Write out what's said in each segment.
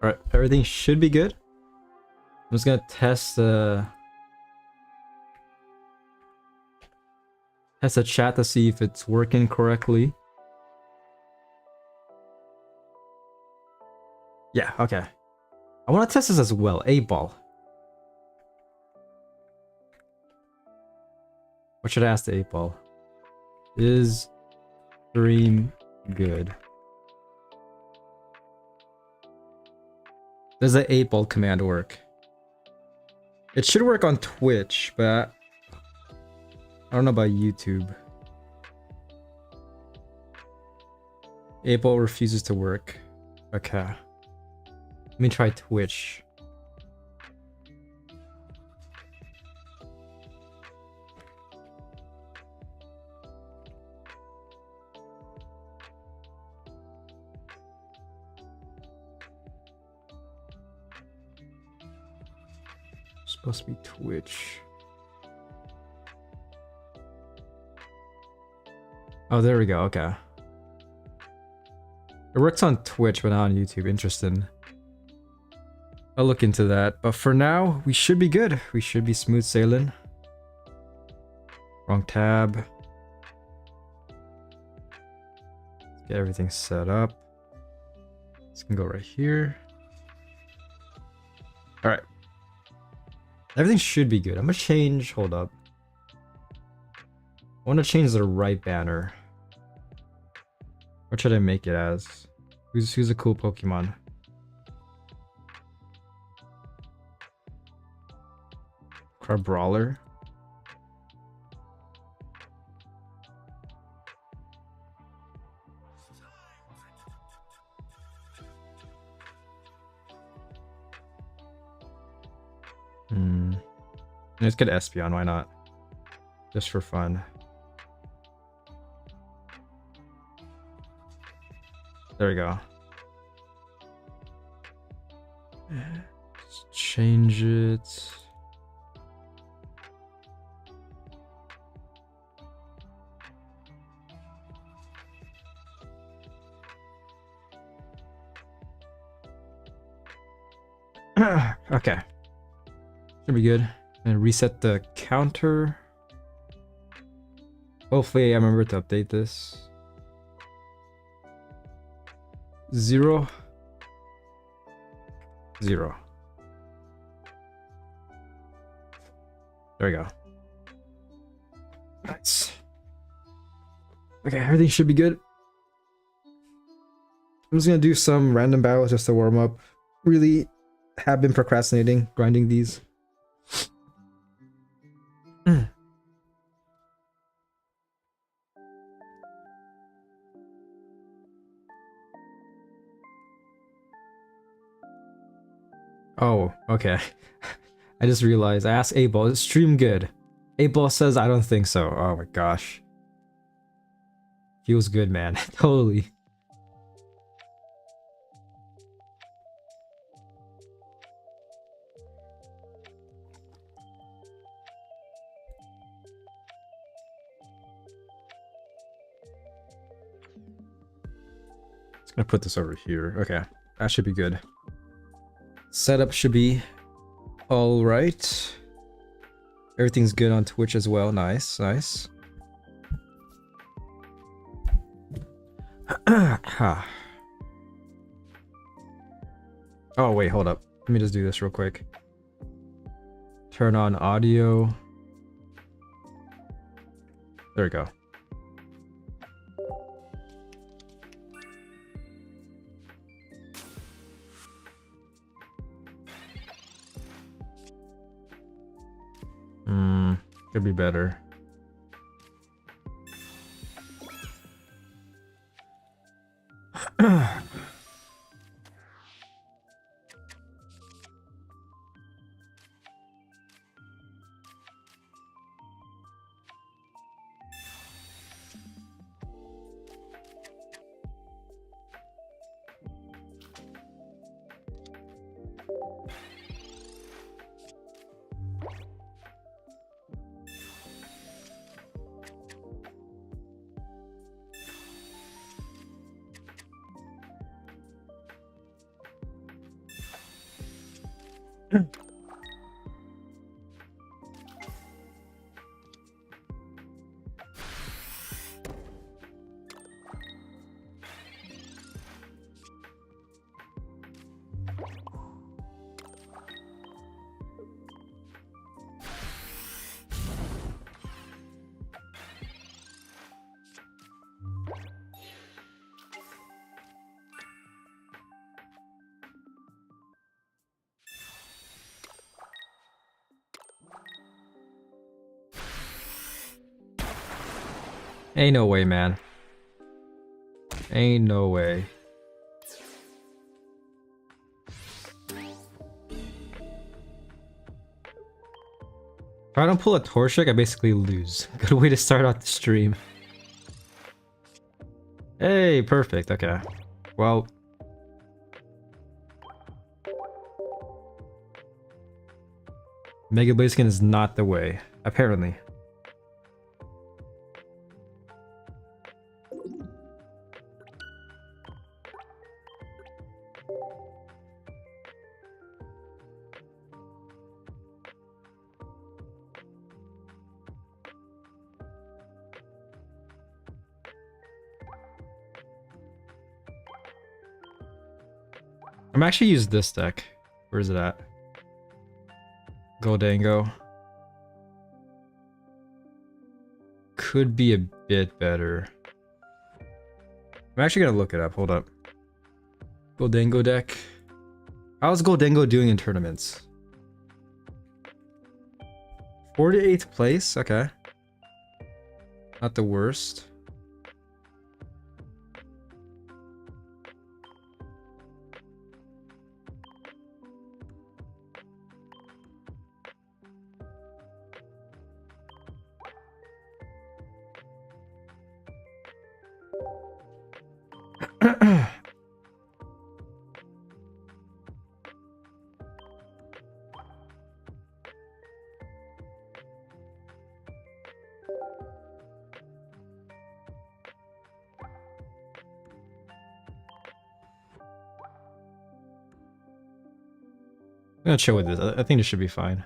Alright, everything should be good. I'm just gonna test the chat to see if it's working correctly. Yeah, okay. I want to test this as well. 8-ball. What should I ask the 8-ball? Is stream good? Does the 8-ball command work? It should work on Twitch, but I don't know about YouTube. 8-ball refuses to work. Okay. Let me try Twitch. Supposed to be Twitch. Oh, there we go. Okay. It works on Twitch, but not on YouTube. Interesting. I'll look into that. But for now, we should be good. We should be smooth sailing. Wrong tab. Let's get everything set up. This can go right here. Alright. Everything should be good. I'm gonna change. Hold up. I want to change the right banner. What should I make it as? Who's a cool Pokemon? Brawler. Let's get Espeon, why not? Just for fun. There we go. Let's change it. Okay. Should be good. And reset the counter. Hopefully I remember to update this. 0 0. There we go. Nice. Okay, everything should be good. I'm just gonna do some random battles just to warm up. Really have been procrastinating grinding these. Oh, okay. I just realized I asked 8-ball, is stream good? 8-ball says I don't think so. Oh my gosh. Feels good, man. Totally. Just gonna put this over here. Okay, that should be good. Setup should be all right. Everything's good on Twitch as well. Nice, nice. Oh wait, hold up. Let me just do this real quick. Turn on audio. There we go. Could be better. Ain't no way, man. Ain't no way. If I don't pull a Torchic, I basically lose. Good way to start out the stream. Hey, perfect. Okay. Well. Mega Blaziken is not the way, apparently. I'm actually use this deck. Where is it at? Goldango. Could be a bit better. I'm actually gonna look it up. Hold up. Goldango deck. How's Goldango doing in tournaments? 48th place? Okay. Not the worst. I'm gonna chill with this. I think this should be fine.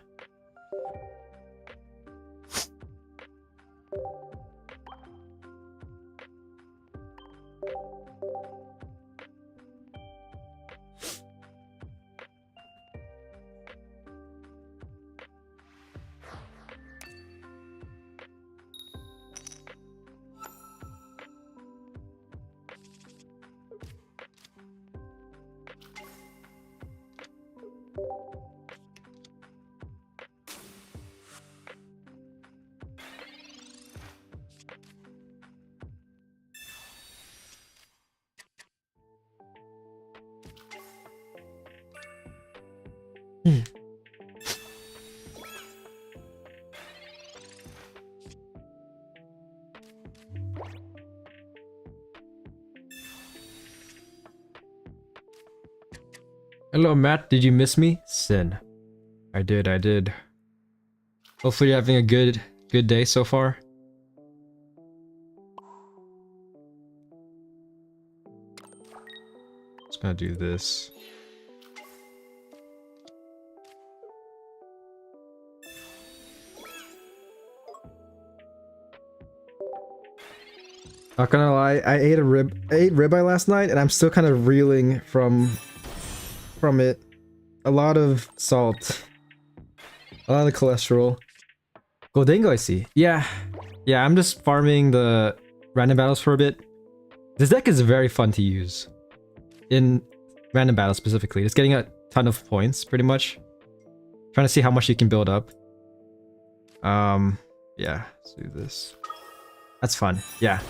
Hello, Matt. Did you miss me? Sin. I did. I did. Hopefully, you're having a good day so far. Just gonna do this. Not gonna lie, I ate ribeye last night, and I'm still kind of reeling from it. A lot of salt, a lot of cholesterol. Goldango, I see. Yeah, I'm just farming the random battles for a bit. This deck is very fun to use in random battles specifically. It's getting a ton of points, pretty much. Trying to see how much you can build up. Yeah, let's do this. That's fun. Yeah.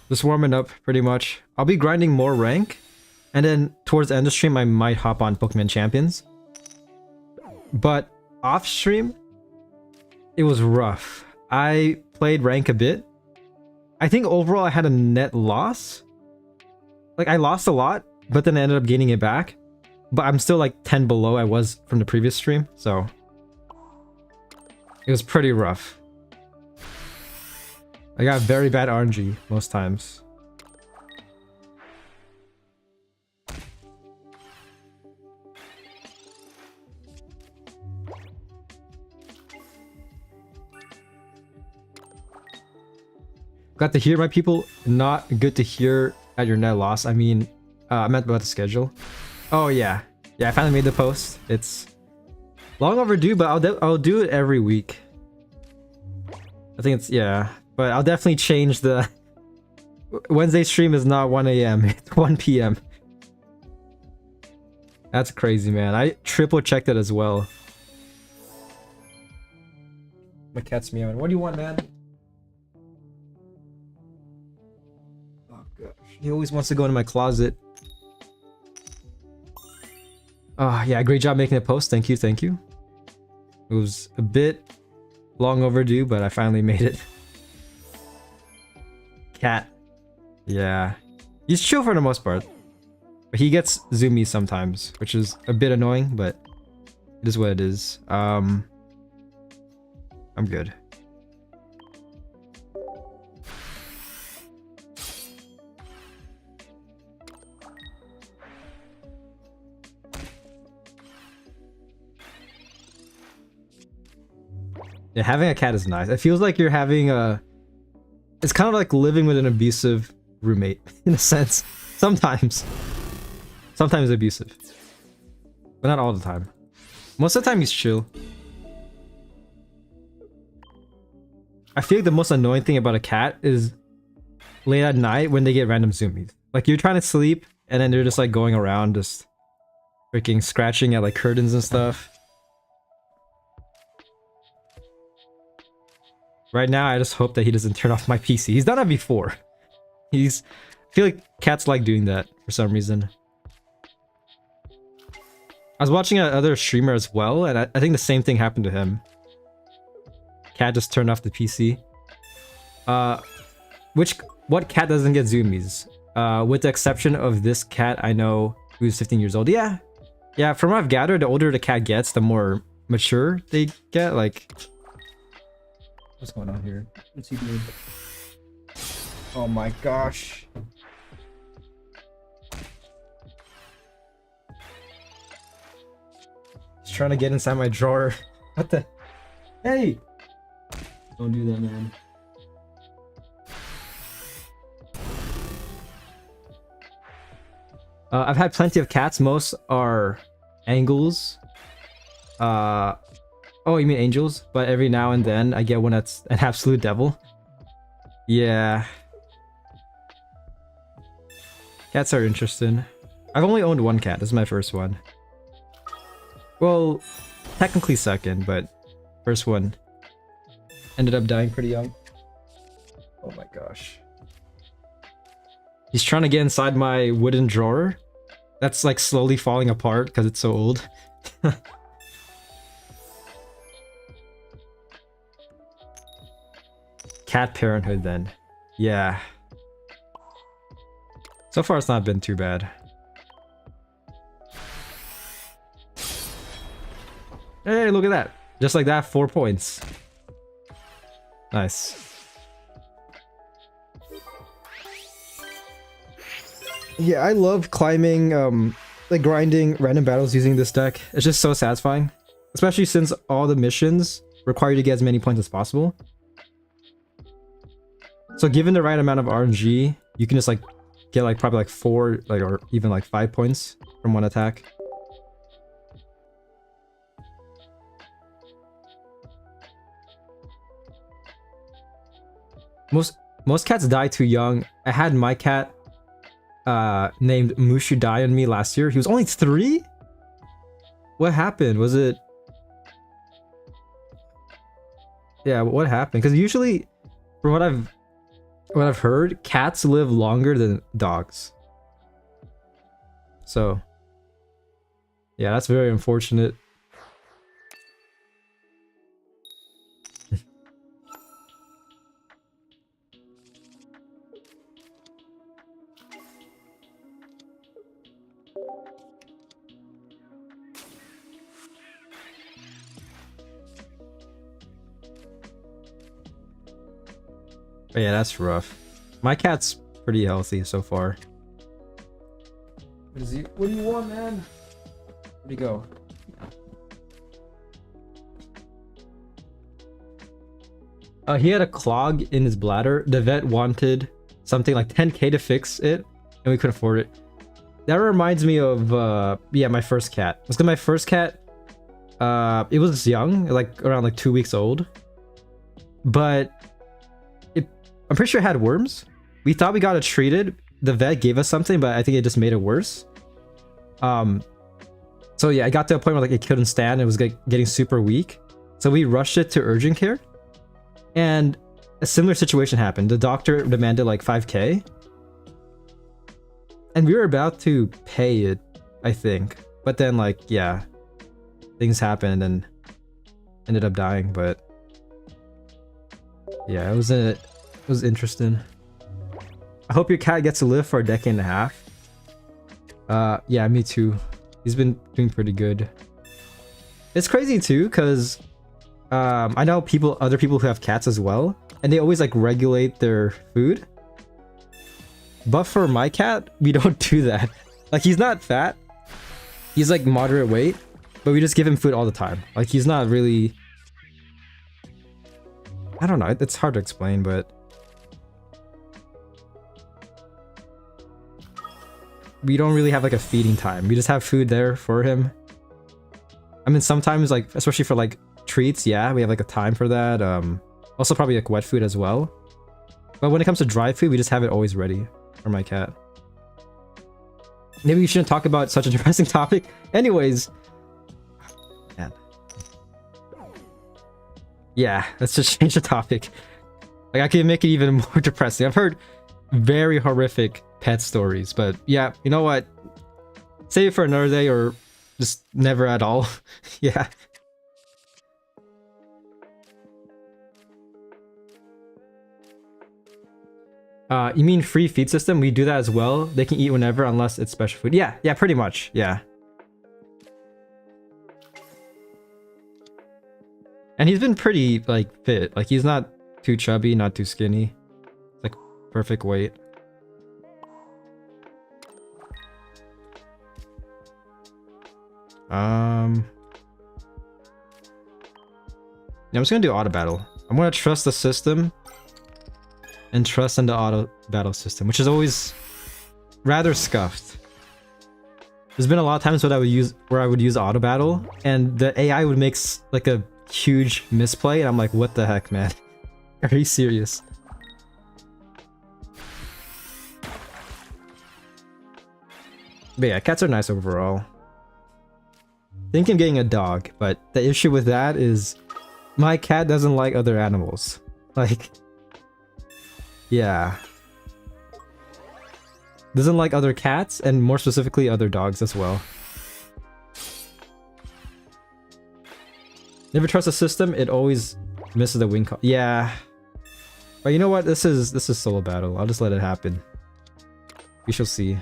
Just warming up, pretty much. I'll be grinding more rank, and then towards the end of the stream, I might hop on Pokemon Champions. But off stream, it was rough. I played rank a bit. I think overall I had a net loss. Like, I lost a lot, but then I ended up gaining it back. But I'm still like 10 below I was from the previous stream, so it was pretty rough. I got very bad RNG most times. Glad to hear, my people. Not good to hear at your net loss. I mean, I meant about the schedule. Oh yeah, yeah. I finally made the post. It's long overdue, but I'll do it every week. I think it's, yeah, but I'll definitely change the Wednesday stream is not 1 a.m. It's 1 p.m. That's crazy, man. I triple checked it as well. My cat's meowing. What do you want, man? Oh gosh, he always wants to go into my closet. Oh yeah, great job making a post. Thank you, thank you. It was a bit long overdue, but I finally made it. Cat. Yeah. He's chill for the most part. But he gets zoomies sometimes, which is a bit annoying, but it is what it is. I'm good. Yeah, having a cat is nice. It feels like you're having a... It's kind of like living with an abusive roommate, in a sense. Sometimes. Sometimes abusive. But not all the time. Most of the time he's chill. I feel like the most annoying thing about a cat is late at night when they get random zoomies. Like you're trying to sleep and then they're just like going around just freaking scratching at like curtains and stuff. Right now I just hope that he doesn't turn off my PC. He's done that before. I feel like cats like doing that for some reason. I was watching another streamer as well, and I think the same thing happened to him. Cat just turned off the PC. What cat doesn't get zoomies? With the exception of this cat I know who's 15 years old. Yeah. Yeah, from what I've gathered, the older the cat gets, the more mature they get. Like, what's going on here? What's he doing? Oh my gosh. He's trying to get inside my drawer. What the? Hey! Don't do that, man. I've had plenty of cats. Most are angles. Oh, you mean angels? But every now and then I get one that's an absolute devil. Yeah. Cats are interesting. I've only owned one cat. This is my first one. Well, technically second, but first one ended up dying pretty young. Oh my gosh. He's trying to get inside my wooden drawer. That's like slowly falling apart because it's so old. Cat parenthood then. Yeah. So far it's not been too bad. Hey, look at that. Just like that, 4 points. Nice. Yeah, I love climbing, like grinding random battles using this deck. It's just so satisfying. Especially since all the missions require you to get as many points as possible. So given the right amount of RNG, you can just like get like probably like 4, like, or even like 5 points from one attack. Most cats die too young. I had my cat named Mushu die on me last year. He was only 3? What happened? Was it... Yeah, what happened? Because usually, from what I've heard, cats live longer than dogs. So, yeah, that's very unfortunate. But yeah, that's rough. My cat's pretty healthy so far. What is he? What do you want, man? Where'd he go? He had a clog in his bladder. The vet wanted something like 10k to fix it, and we couldn't afford it. That reminds me of yeah, my first cat. Let's get my first cat. It was young, like around like 2 weeks old, but I'm pretty sure it had worms. We thought we got it treated. The vet gave us something, but I think it just made it worse. So yeah, I got to a point where like it couldn't stand. It was like getting super weak. So we rushed it to urgent care, and a similar situation happened. The doctor demanded like 5k, and we were about to pay it, I think. But then like, yeah, things happened and ended up dying. But yeah, it was interesting. I hope your cat gets to live for a decade and a half. Yeah, me too. He's been doing pretty good. It's crazy too, because I know other people who have cats as well, and they always like regulate their food. But for my cat, we don't do that. Like, he's not fat. He's like moderate weight, but we just give him food all the time. Like, he's not really... I don't know, it's hard to explain, but... we don't really have like a feeding time. We just have food there for him. I mean, sometimes like, especially for like treats, yeah, we have like a time for that. Also probably like wet food as well. But when it comes to dry food, we just have it always ready for my cat. Maybe we shouldn't talk about such a depressing topic. Anyways. Man. Yeah, let's just change the topic. Like, I can make it even more depressing. I've heard very horrific pet stories, but yeah, you know what? Save it for another day, or just never at all. Yeah. You mean free feed system? We do that as well. They can eat whenever unless it's special food. Yeah, yeah, pretty much. Yeah. And he's been pretty like fit. Like, he's not too chubby, not too skinny. Like perfect weight. Yeah, I'm just gonna do auto battle. I'm gonna trust the system and trust in the auto battle system, which is always rather scuffed. There's been a lot of times where I would use auto battle, and the AI would make like a huge misplay, and I'm like, what the heck, man? Are you serious? But yeah, cats are nice overall. Thinking of getting a dog, but the issue with that is my cat doesn't like other animals. Like, yeah. Doesn't like other cats, and more specifically other dogs as well. Never trust a system, it always misses the win call. Yeah. But you know what? This is solo battle. I'll just let it happen. We shall see.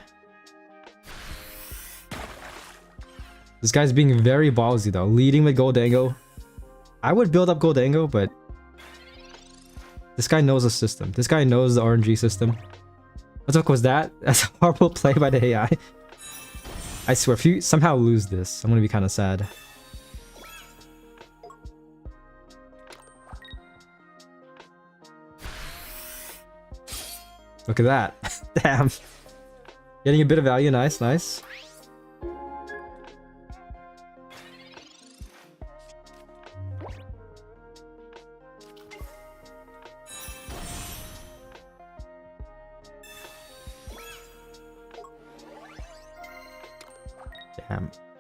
This guy's being very ballsy though, leading with Goldango. I would build up Goldango, but this guy knows the system. This guy knows the RNG system. What the fuck was that? That's a horrible play by the AI. I swear, if you somehow lose this, I'm gonna be kind of sad. Look at that. Damn. Getting a bit of value. Nice, nice.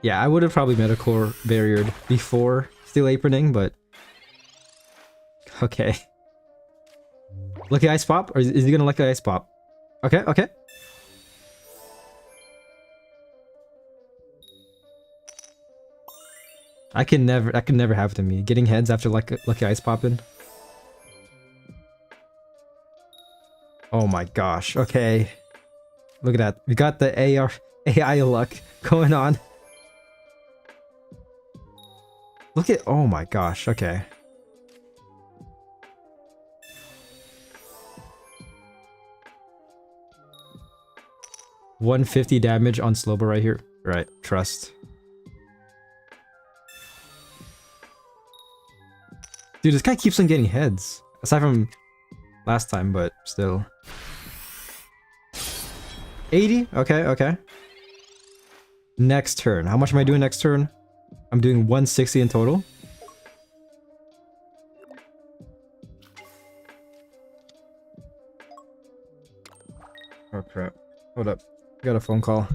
Yeah, I would have probably Metacore barriered before Steel Aproning, but... okay. Lucky Ice Pop? Or is he gonna Lucky Ice Pop? Okay, okay. That could never happen to me. Getting heads after Lucky Ice Popping. Oh my gosh, okay. Look at that. We got the AI luck going on. Look at, oh my gosh, okay. $150 damage on Slobo right here. Right, trust. Dude, this guy keeps on getting heads. Aside from last time, but still. 80? Okay, okay. Next turn. How much am I doing next turn? I'm doing 160 in total. Oh crap. Hold up. I got a phone call.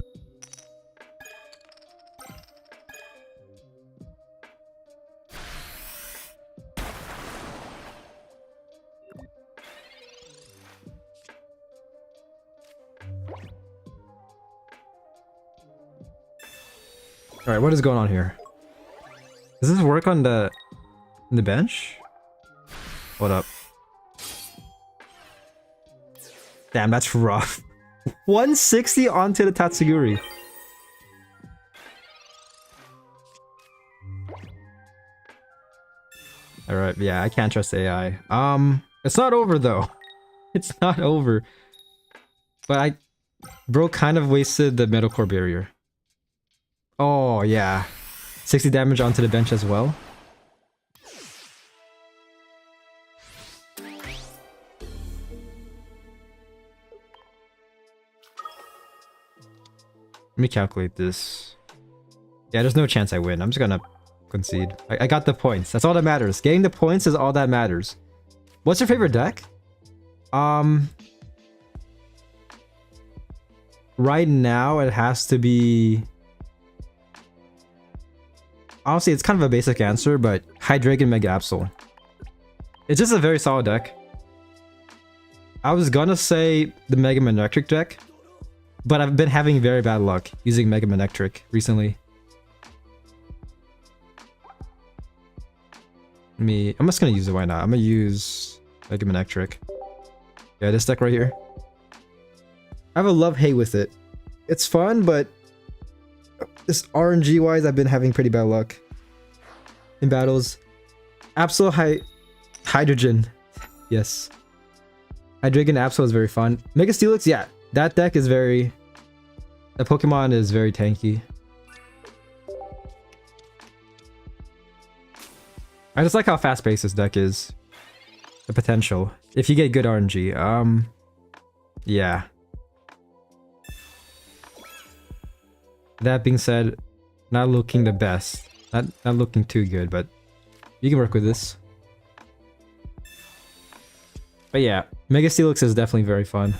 Alright, what is going on here? Does this work on the bench? Hold up. Damn, that's rough. 160 onto the Tatsuguri. Alright, yeah, I can't trust AI. It's not over though. It's not over. But bro kind of wasted the metalcore barrier. Oh, yeah. 60 damage onto the bench as well. Let me calculate this. Yeah, there's no chance I win. I'm just gonna concede. I got the points. That's all that matters. Getting the points is all that matters. What's your favorite deck? Right now it has to be... Honestly, it's kind of a basic answer, but Hydreigon Mega Absol. It's just a very solid deck. I was gonna say the Mega Manectric deck, but I've been having very bad luck using Mega Manectric recently. I'm just gonna use it, why not? I'm gonna use Mega Manectric. Yeah, this deck right here. I have a love-hate with it. It's fun, but this RNG-wise, I've been having pretty bad luck in battles. Absol Hydrogen. Yes. Hydreigon Absol is very fun. Mega Steelix, yeah. That deck is very... That Pokemon is very tanky. I just like how fast-paced this deck is. The potential. If you get good RNG. Yeah. That being said, not looking the best. Not looking too good, but you can work with this. But yeah, Mega Steelix is definitely very fun.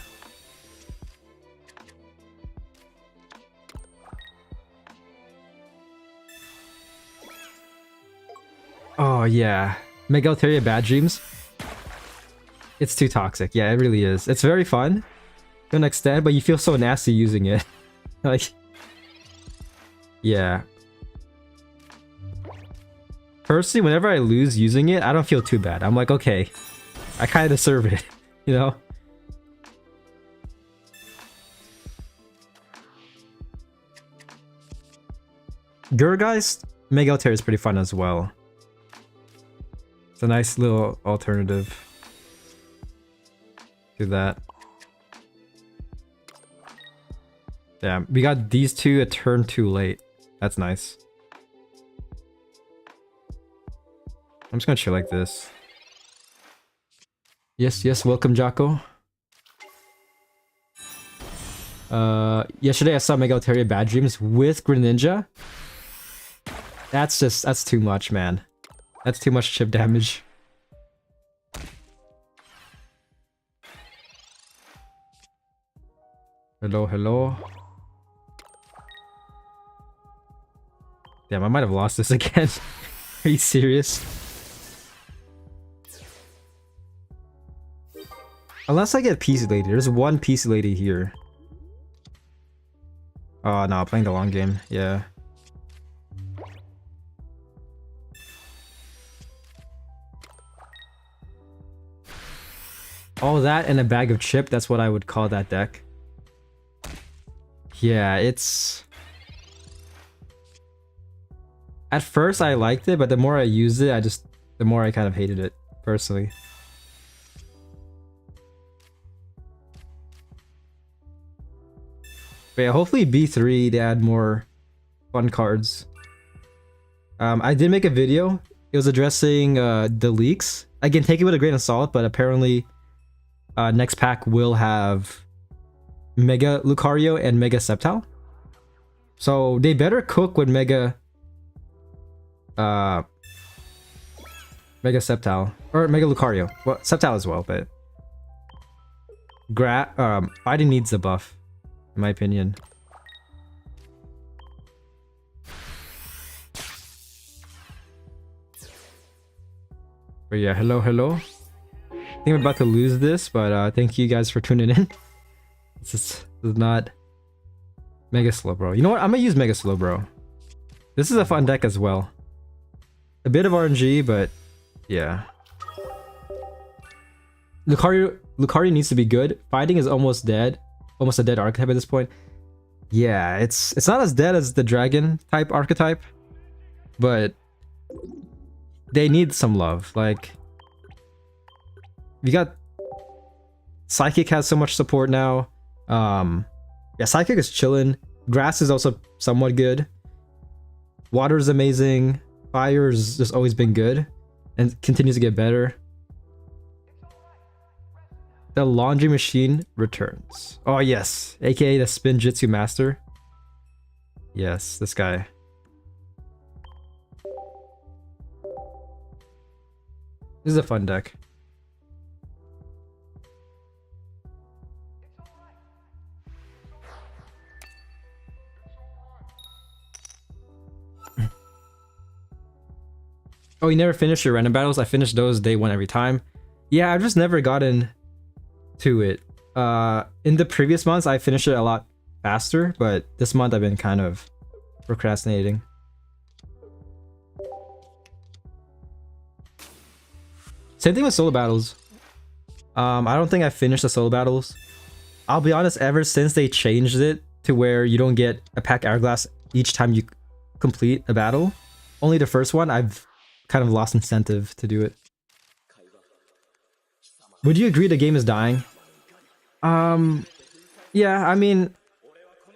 Oh yeah, Mega Altaria Bad Dreams. It's too toxic. Yeah, it really is. It's very fun to an extent, but you feel so nasty using it. Like... Yeah. Personally, whenever I lose using it, I don't feel too bad. I'm like, okay, I kind of deserve it, you know? Gurgeist, Mega Altair is pretty fun as well. It's a nice little alternative to that. Yeah, we got these two a turn too late. That's nice. I'm just gonna chill like this. Yes, yes, welcome Jocko. Yesterday I saw Mega Altaria Bad Dreams with Greninja. That's too much, man. That's too much chip damage. Hello, hello. Damn, I might have lost this again. Are you serious? Unless I get PC Lady. There's one PC Lady here. Oh no, playing the long game. Yeah. All that and a bag of chip, that's what I would call that deck. Yeah, it's... At first I liked it, but the more I used it, the more I kind of hated it, personally. But yeah, hopefully B3 they add more fun cards. I did make a video. It was addressing the leaks. Again, take it with a grain of salt, but apparently next pack will have Mega Lucario and Mega Sceptile. So they better cook with Mega Sceptile or Mega Lucario. Well, Sceptile as well, but Fighting needs a buff, in my opinion. But yeah, hello. I think I'm about to lose this, but thank you guys for tuning in. This is not Mega Slowbro. You know what? I'm gonna use Mega Slowbro. This is a fun deck as well. A bit of RNG, but yeah. Lucario needs to be good. Fighting is almost dead. Almost a dead archetype at this point. Yeah, it's not as dead as the dragon type archetype, but they need some love. Like, you got Psychic has so much support now. Yeah, Psychic is chillin'. Grass is also somewhat good. Water is amazing. Fire's just always been good and continues to get better. The laundry machine returns. Oh yes, aka the Spin Jitsu Master. Yes, this guy. This is a fun deck. Oh, you never finished your random battles? I finished those day one every time. Yeah, I've just never gotten to it. In the previous months, I finished it a lot faster, but this month I've been kind of procrastinating. Same thing with solo battles. I don't think I finished the solo battles. I'll be honest, ever since they changed it to where you don't get a pack hourglass each time you complete a battle, only the first one, I've kind of lost incentive to do it. Would you agree the game is dying? Yeah, I mean,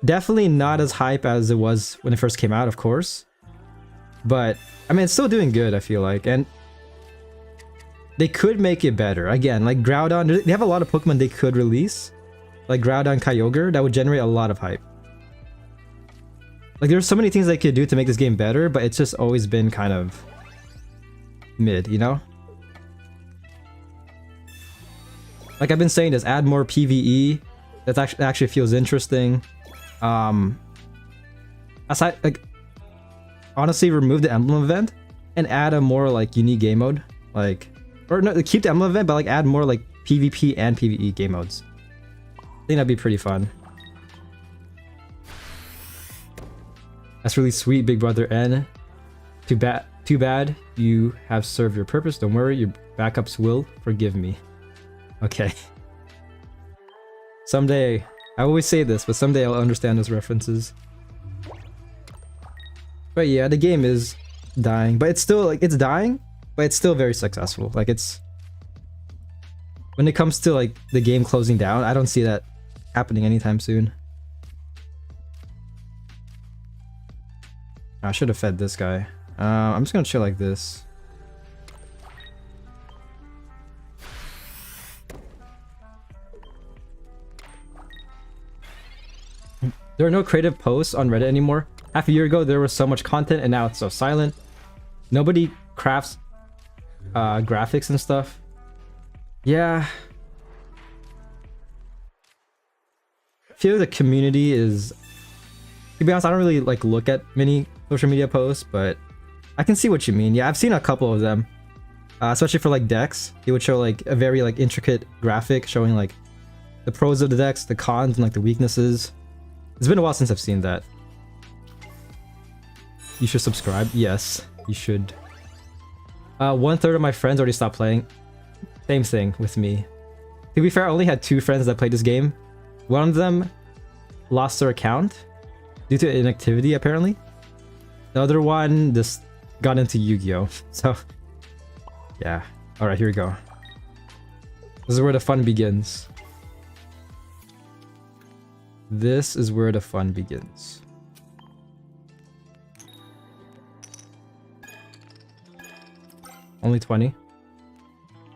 definitely not as hype as it was when it first came out, of course. But, I mean, it's still doing good, I feel like. And they could make it better. Again, like Groudon, they have a lot of Pokemon they could release. Like Groudon, Kyogre, that would generate a lot of hype. Like, there's so many things they could do to make this game better, but it's just always been kind of mid, you know? Like I've been saying, this add more PvE. That actually feels interesting. Aside, like, honestly, remove the emblem event and add a more like unique game mode. Like, or no, keep the emblem event, but like add more like PvP and PvE game modes. I think that'd be pretty fun. That's really sweet, Big Brother N. Too bad you have served your purpose. Don't worry, your backups will forgive me. Okay. Someday, I always say this, but someday I'll understand those references. But yeah, the game is dying, but it's still like, it's dying, but it's still very successful. Like, it's, when it comes to like the game closing down, I don't see that happening anytime soon. I should have fed this guy. I'm just gonna chill like this. There are no creative posts on Reddit anymore. Half a year ago, there was so much content, and now it's so silent. Nobody crafts graphics and stuff. Yeah. I feel the community is... To be honest, I don't really like look at many social media posts, but I can see what you mean. Yeah, I've seen a couple of them. Especially for like decks. It would show like a very like intricate graphic showing like the pros of the decks, the cons, and like the weaknesses. It's been a while since I've seen that. You should subscribe. Yes, you should. 1/3 of my friends already stopped playing. Same thing with me. To be fair, I only had 2 friends that played this game. One of them lost their account due to inactivity, apparently. The other one just got into Yu-Gi-Oh! So, yeah. Alright, here we go. This is where the fun begins. This is where the fun begins. Only 20.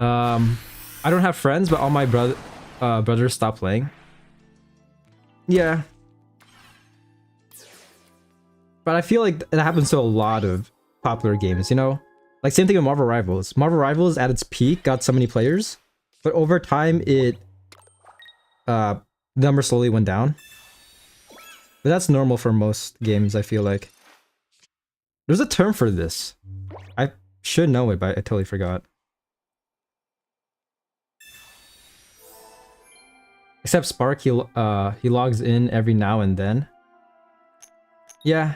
I don't have friends, but all my brothers stopped playing. Yeah. But I feel like it happens to a lot of popular games, you know? Like same thing with Marvel Rivals. Marvel Rivals at its peak got so many players, but over time it the number slowly went down. But that's normal for most games, I feel like. There's a term for this. I should know it, but I totally forgot. Except Spark, he logs in every now and then. Yeah.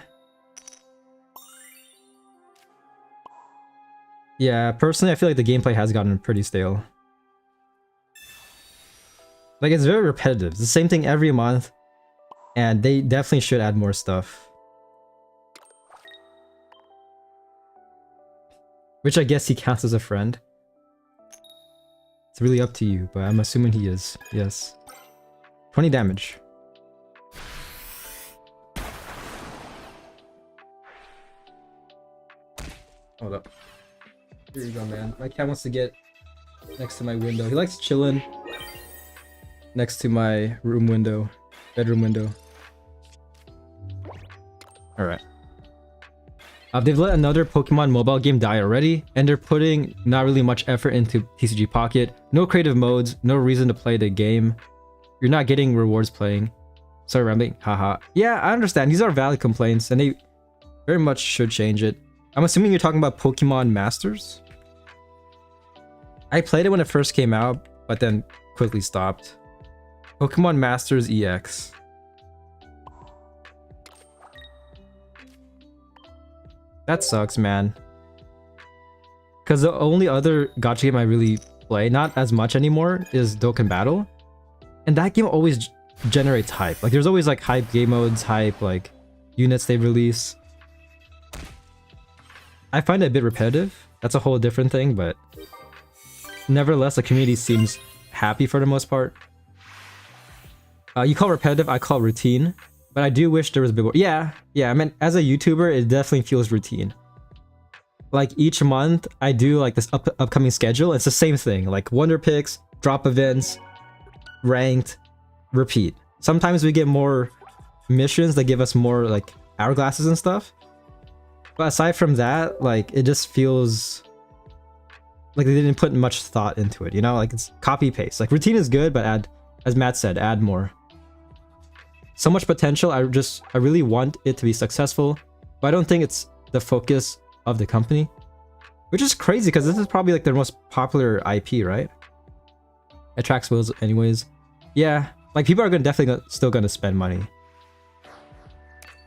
Yeah, personally, I feel like the gameplay has gotten pretty stale. Like, it's very repetitive. It's the same thing every month. And they definitely should add more stuff. Which I guess he counts as a friend. It's really up to you, but I'm assuming he is. Yes. 20 damage. Hold up. Here you go, man. My cat wants to get next to my window. He likes chilling next to my room window. Bedroom window. Alright. They've let another Pokemon mobile game die already, and they're putting not really much effort into TCG Pocket. No creative modes, no reason to play the game. You're not getting rewards playing. Sorry, rambling. Haha. Yeah, I understand. These are valid complaints, and they very much should change it. I'm assuming you're talking about Pokemon Masters? I played it when it first came out, but then quickly stopped. Pokemon Masters EX. That sucks, man. Because the only other gacha game I really play, not as much anymore, is Dokkan Battle. And that game always generates hype. Like, there's always, like, hype game modes, hype, like, units they release. I find it a bit repetitive. That's a whole different thing, but... Nevertheless, the community seems happy for the most part. You call it repetitive, I call it routine. But I do wish there was a bit more. Yeah, I mean, as a YouTuber, it definitely feels routine. Like, each month, I do, like, this upcoming schedule. It's the same thing. Like, Wonder Picks, drop events, ranked, repeat. Sometimes we get more missions that give us more, like, hourglasses and stuff. But aside from that, like, it just feels... like they didn't put much thought into it, you know? Like, it's copy-paste. Like, routine is good, but add... as Matt said, add more. So much potential, I really want it to be successful, but I don't think it's the focus of the company. Which is crazy, because this is probably like their most popular IP, right? Attracts whales anyways. Yeah, like people are definitely still gonna spend money.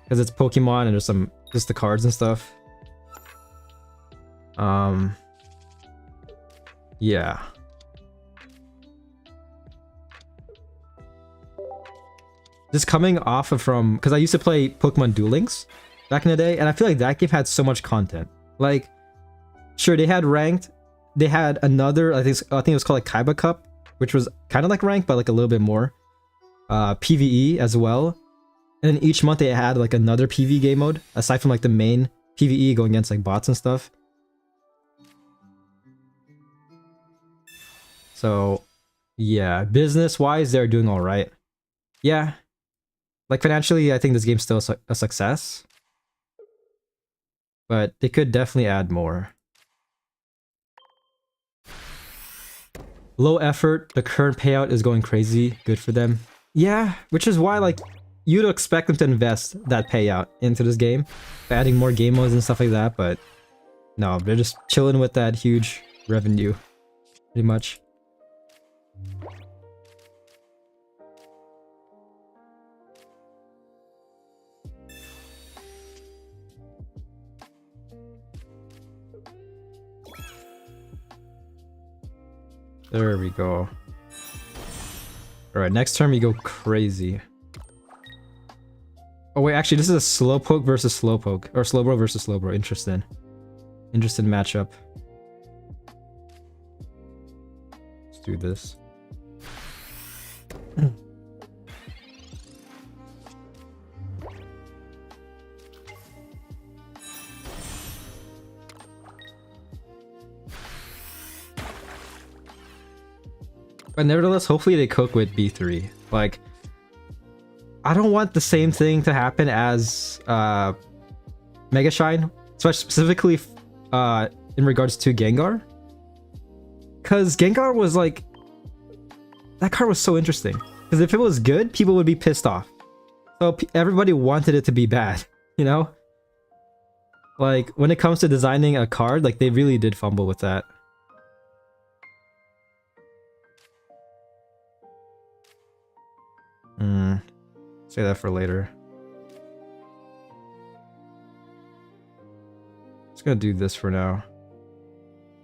Because it's Pokemon and there's some, just the cards and stuff. Yeah. Just coming off of from, because I used to play Pokemon Duel Links back in the day, and I feel like that game had so much content. Like, sure, they had ranked, they had another, I think it was called like Kaiba Cup, which was kind of like ranked, but like a little bit more. PvE as well. And then each month they had like another PvE game mode, aside from like the main PvE going against like bots and stuff. So, yeah, business-wise, they're doing alright. Yeah. Like, financially, I think this game's still a success. But they could definitely add more. Low effort, the current payout is going crazy. Good for them. Yeah, which is why, like, you'd expect them to invest that payout into this game. By adding more game modes and stuff like that, but... no, they're just chilling with that huge revenue. Pretty much. There we go. Alright, next turn we go crazy. Oh wait, actually this is a Slowpoke versus Slowpoke. Or Slowbro versus Slowbro. Interesting. Interesting matchup. Let's do this. But nevertheless, hopefully they cook with B3. Like, I don't want the same thing to happen as Mega Shine, specifically in regards to Gengar. Because Gengar was like, that card was so interesting. Because if it was good, people would be pissed off. So everybody wanted it to be bad, you know? Like, when it comes to designing a card, like, they really did fumble with that. Say that for later. Just gonna do this for now.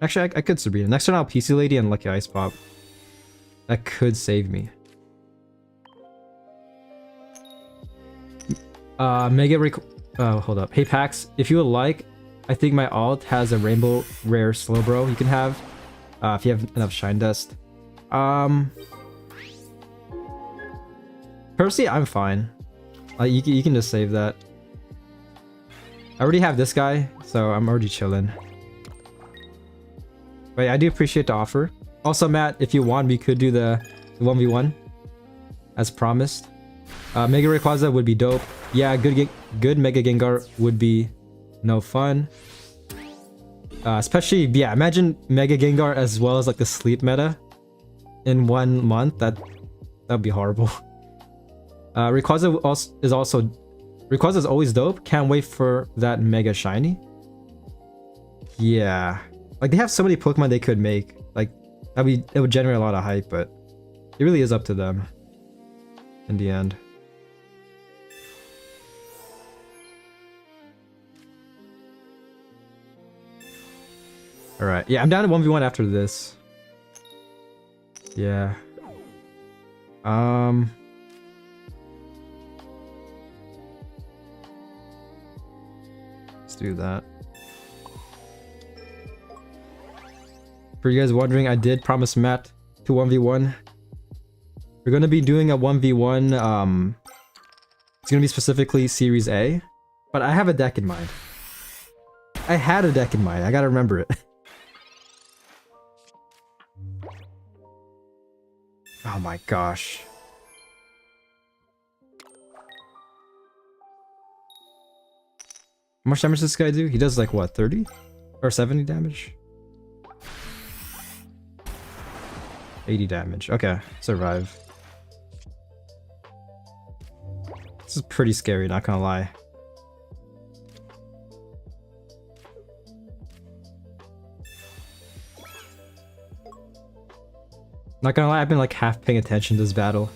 Actually, I could Sabrina. Next turn I'll PC Lady and Lucky Ice Pop. That could save me. Hold up. Hey Pax, if you would like, I think my alt has a rainbow rare Slowbro you can have. If you have enough Shine Dust. Personally, I'm fine. You can just save that. I already have this guy, so I'm already chilling. But yeah, I do appreciate the offer. Also, Matt, if you want, we could do the 1v1 as promised. Mega Rayquaza would be dope. Yeah, good Mega Gengar would be no fun. Especially, yeah, imagine Mega Gengar as well as like the sleep meta in 1 month. That'd be horrible. Rayquaza is always dope. Can't wait for that Mega Shiny. Yeah, like they have so many Pokemon they could make. Like it would generate a lot of hype, but it really is up to them in the end. All right, yeah, I'm down to 1v1 after this. Yeah. Let's do that. For you guys wondering, I did promise Matt to 1v1. We're gonna be doing a 1v1. It's gonna be specifically Series A, but I have a deck in mind. I had a deck in mind. I gotta remember it. Oh my gosh. How much damage does this guy do? He does like what, 30? Or 70 damage? 80 damage. Okay, survive. This is pretty scary, not gonna lie. Not gonna lie, I've been like half paying attention to this battle.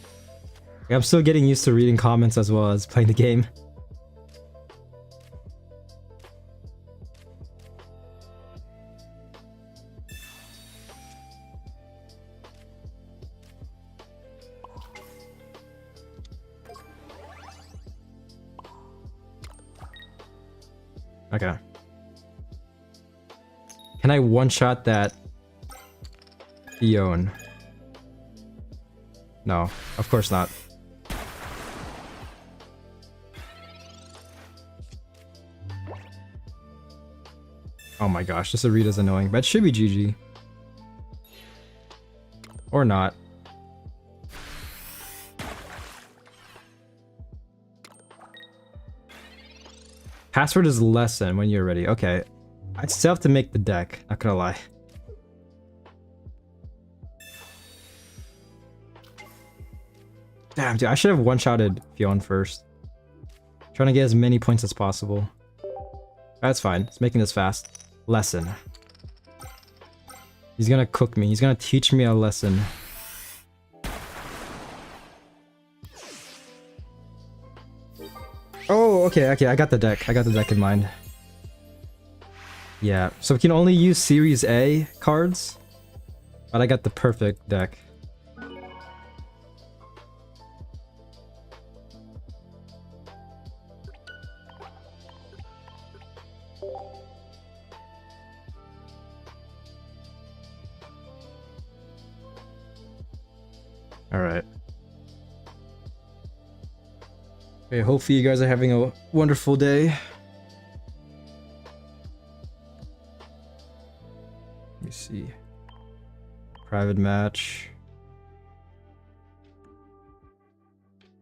Like, I'm still getting used to reading comments as well as playing the game. Okay. Can I one-shot that Eon? No, of course not. Oh my gosh, this Arita's annoying, but it should be GG. Or not. Password is lesson when you're ready. Okay. I still have to make the deck, not gonna lie. Damn, dude, I should have one-shotted Fionn first. Trying to get as many points as possible. That's fine. It's making this fast. Lesson. He's gonna cook me. He's gonna teach me a lesson. Oh, okay, I got the deck. I got the deck in mind. Yeah, so we can only use Series A cards, but I got the perfect deck. Alright. Okay, hopefully you guys are having a wonderful day. Let me see. Private match.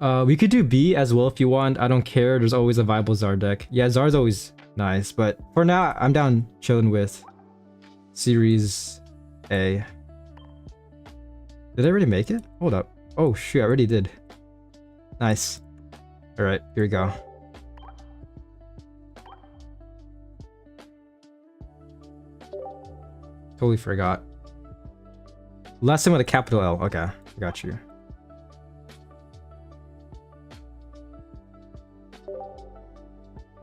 We could do B as well if you want. I don't care. There's always a viable Zar deck. Yeah, Zar's always nice, but for now, I'm down chilling with Series A. Did I already make it? Hold up. Oh shoot, I already did. Nice. Alright, here we go. Totally forgot. Last time with a capital L. Okay, I got you.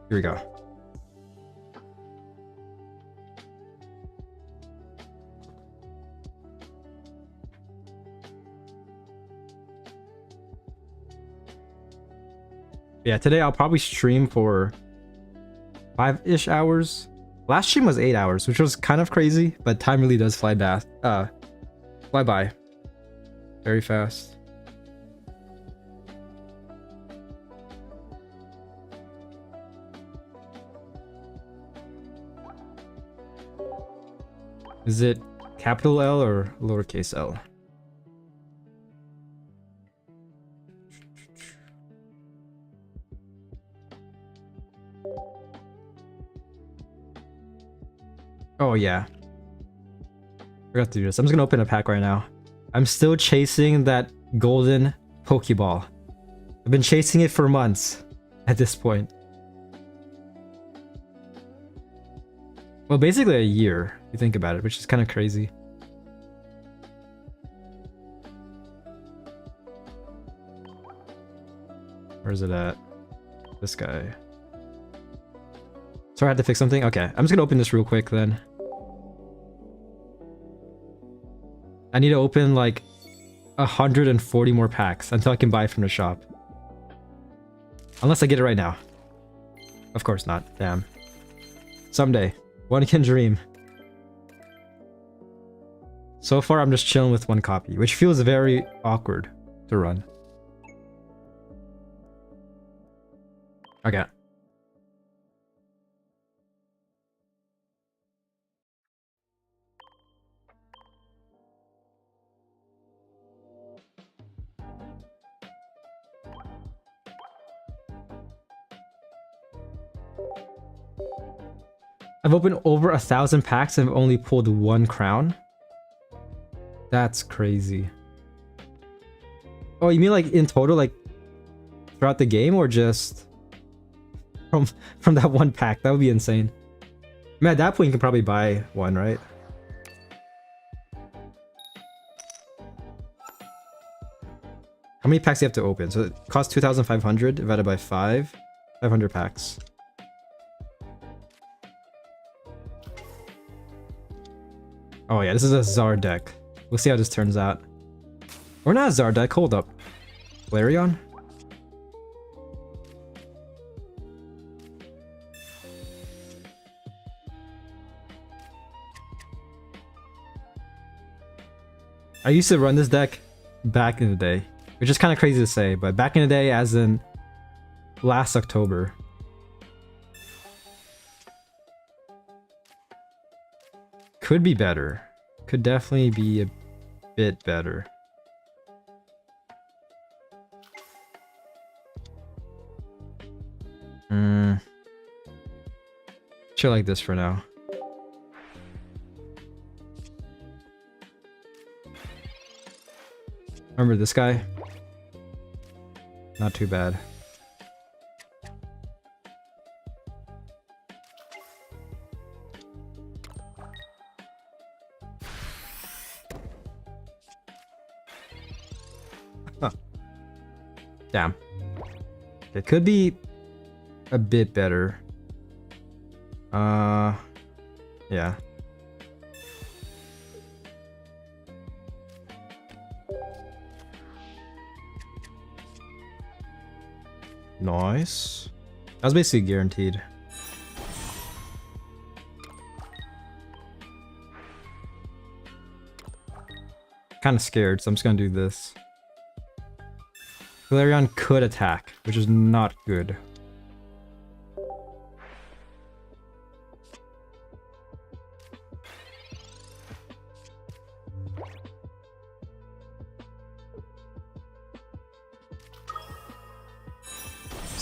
Here we go. Yeah, today I'll probably stream for 5-ish hours. Last stream was 8 hours, which was kind of crazy, but time really does fly by very fast. Is it capital L or lowercase l? Oh yeah. Forgot to do this. I'm just gonna open a pack right now. I'm still chasing that golden Pokeball. I've been chasing it for months at this point. Well, basically a year, if you think about it, which is kind of crazy. Where's it at? This guy. Sorry, I had to fix something? Okay, I'm just gonna open this real quick then. I need to open like 140 more packs until I can buy from the shop. Unless I get it right now. Of course not, damn. Someday, one can dream. So far I'm just chilling with one copy, which feels very awkward to run. Okay. I've opened over 1,000 packs and I've only pulled one crown. That's crazy. Oh, you mean like in total, like throughout the game, or just from that one pack? That would be insane. I mean, at that point, you can probably buy one, right? How many packs do you have to open? So it costs 2,500 divided by 500 packs. Oh yeah, this is a Zar deck. We'll see how this turns out. Or not a Zar deck, hold up. Flareon? I used to run this deck back in the day, which is kind of crazy to say, but back in the day as in last October. Could be better. Could definitely be a bit better. Chill like this for now. Remember this guy? Not too bad. Huh. Damn. It could be a bit better. Yeah. Nice. That was basically guaranteed. Kind of scared, so I'm just gonna do this. Flareon could attack, which is not good.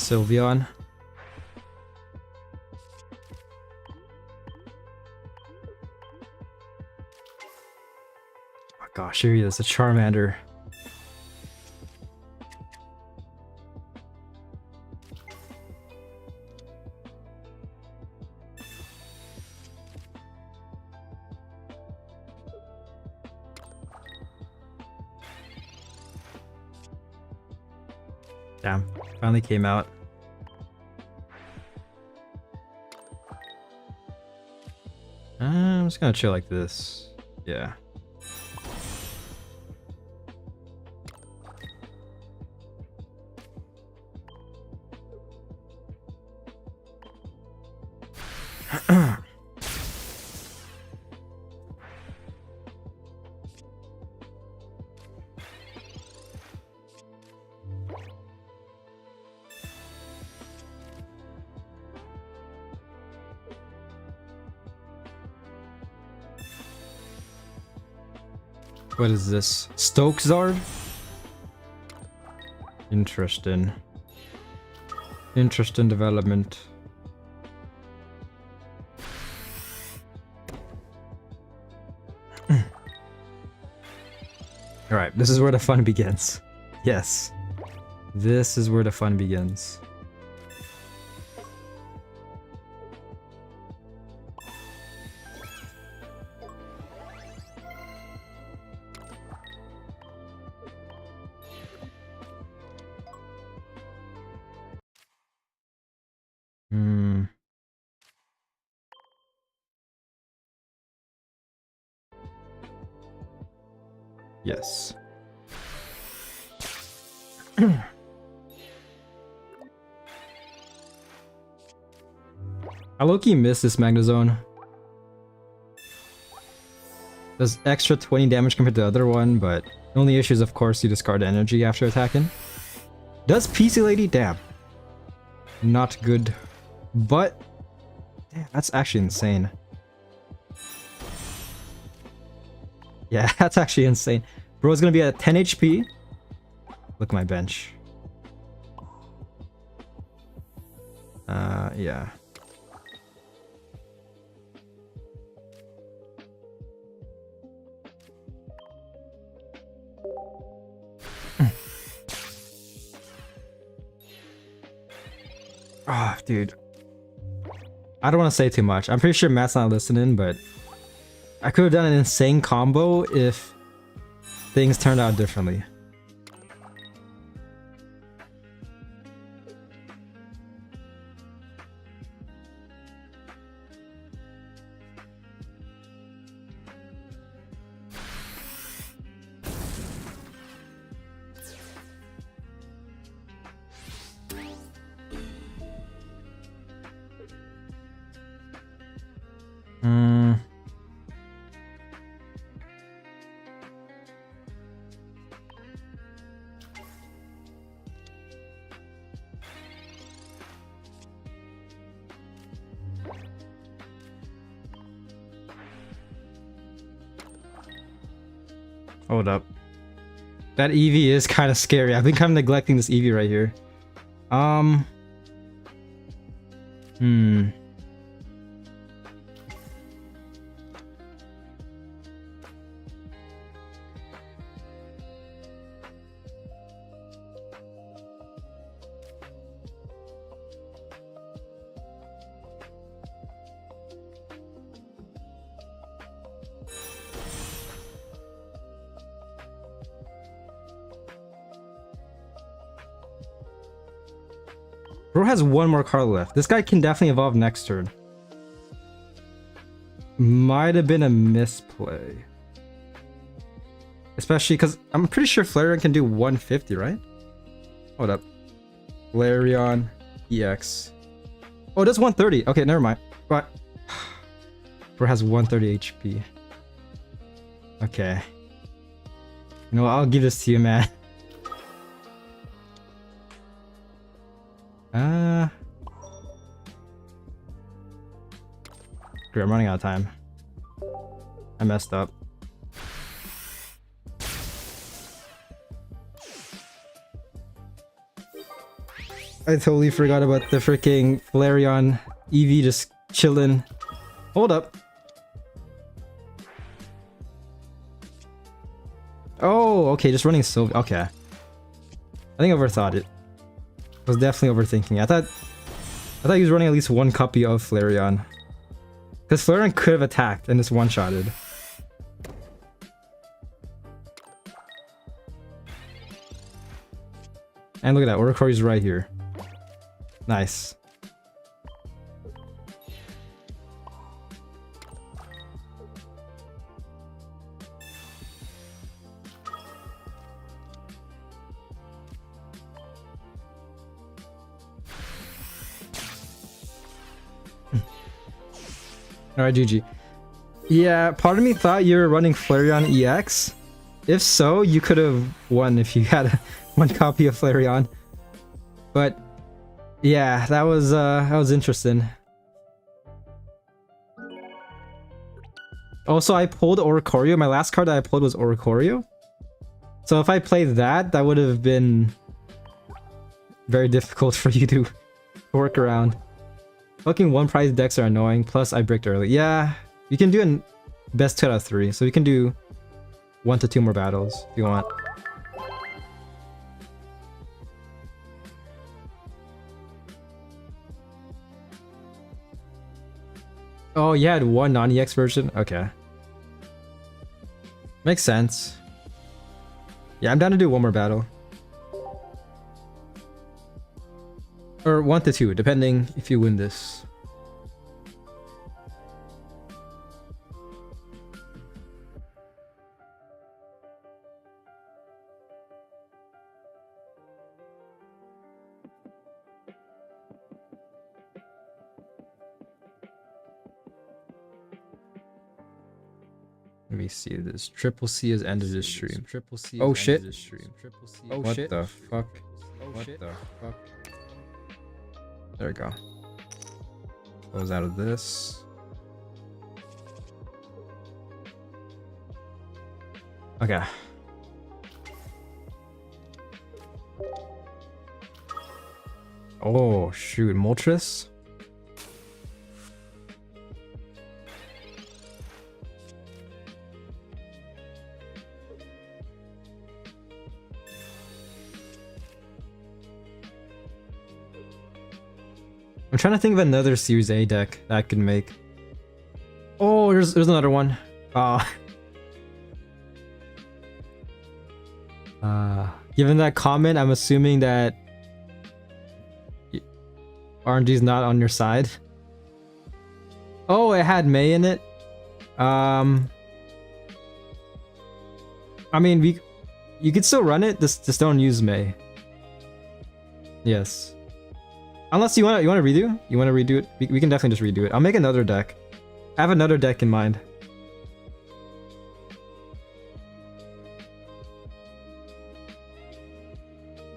Sylveon. Oh gosh, here he is, a Charmander. Damn, finally came out. I'm just gonna chill like this. Yeah. What is this? Stokesard? Interesting. Interesting development. Alright, this is where the fun begins. Yes. This is where the fun begins. Yes. I low-key miss this Magnezone. Does extra 20 damage compared to the other one, but the only issue is of course you discard energy after attacking. Does PC Lady? Damn. Not good. But damn, that's actually insane. Yeah, that's actually insane. Bro's gonna be at 10 HP. Look at my bench. Yeah. Ah, dude. I don't want to say too much. I'm pretty sure Matt's not listening, but I could have done an insane combo if things turned out differently. Hold up. That Eevee is kind of scary. I've been kind of neglecting this Eevee right here. Bro has one more card left. This guy can definitely evolve next turn. Might have been a misplay. Especially because I'm pretty sure Flareon can do 150, right? Hold up. Flareon EX. Oh, it does 130. Okay, never mind. But Bro has 130 HP. Okay. You know what? I'll give this to you, man. Great, I'm running out of time. I messed up. I totally forgot about the freaking Flareon EV just chilling. Hold up. Oh, okay, just running Sylveon. Okay. I think I overthought it. I was definitely overthinking. I thought he was running at least one copy of Flareon. Because Flareon could have attacked and just one-shotted. And look at that, Oricori's right here. Nice. Alright, GG. Yeah, part of me thought you were running Flareon EX. If so, you could have won if you had one copy of Flareon. But yeah, that was interesting. Also, I pulled Oricorio. My last card that I pulled was Oricorio. So if I played that, that would have been very difficult for you to work around. Fucking one prize decks are annoying, plus I bricked early. Yeah, you can do a best 2 out of 3, so you can do 1 to 2 more battles if you want. Oh, you had one non-EX version? Okay. Makes sense. Yeah, I'm down to do 1 more battle. Or 1 to 2, depending if you win this. Let me see this. Triple C has ended this stream. Triple C. Oh shit. Oh what shit. The fuck? Oh what shit. The fuck? There we go. Close out of this. Okay. Oh shoot, Moltres? I'm trying to think of another Series A deck that I could make. Oh, there's another one. Given that comment, I'm assuming that RNG's not on your side. Oh, it had May in it. I mean, you could still run it. Just don't use May. Yes. Unless you want to redo? You want to redo it? We can definitely just redo it. I'll make another deck. I have another deck in mind.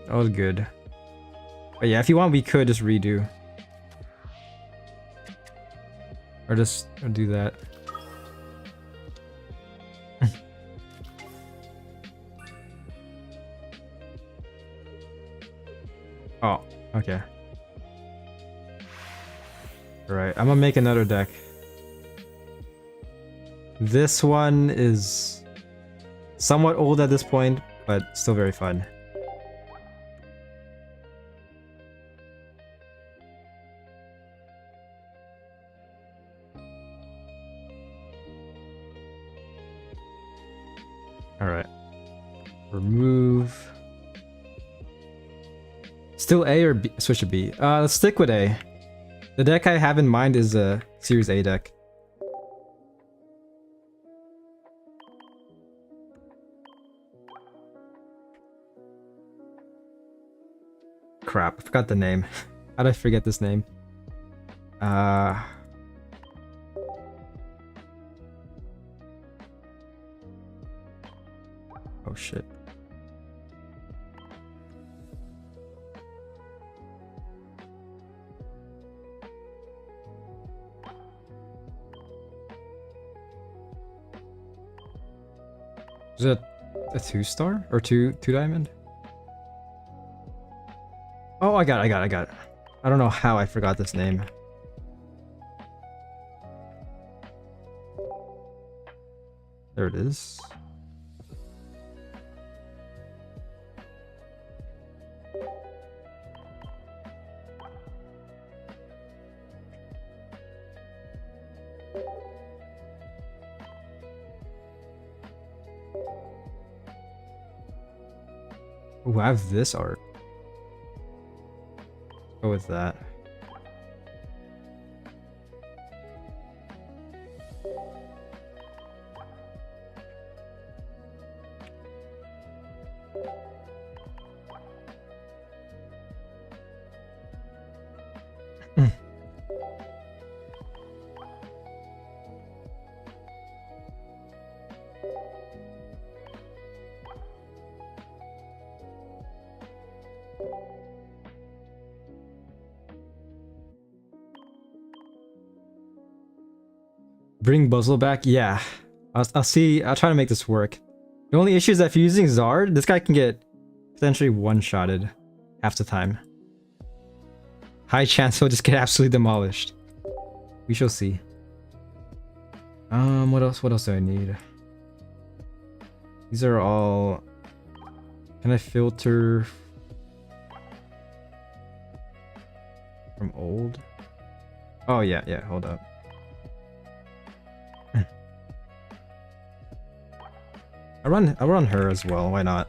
That was good. But yeah, if you want, we could just redo. Or just do that. Oh, okay. Right, I'm gonna make another deck. This one is somewhat old at this point, but still very fun. Alright. Remove. Still A or B? Switch to B. Let's stick with A. The deck I have in mind is a Series A deck. Crap, I forgot the name. How did I forget this name? Oh shit. Is it a 2-star or two diamond? Oh, I got it. I don't know how I forgot this name. There it is. Ooh, I have this art. Go with that. Bring Buzzle back? Yeah. I'll see. I'll try to make this work. The only issue is that if you're using Zard, this guy can get potentially one-shotted half the time. High chance he'll just get absolutely demolished. We shall see. What else? What else do I need? These are all... Can I filter from old? Oh yeah, hold up. I run her as well, why not?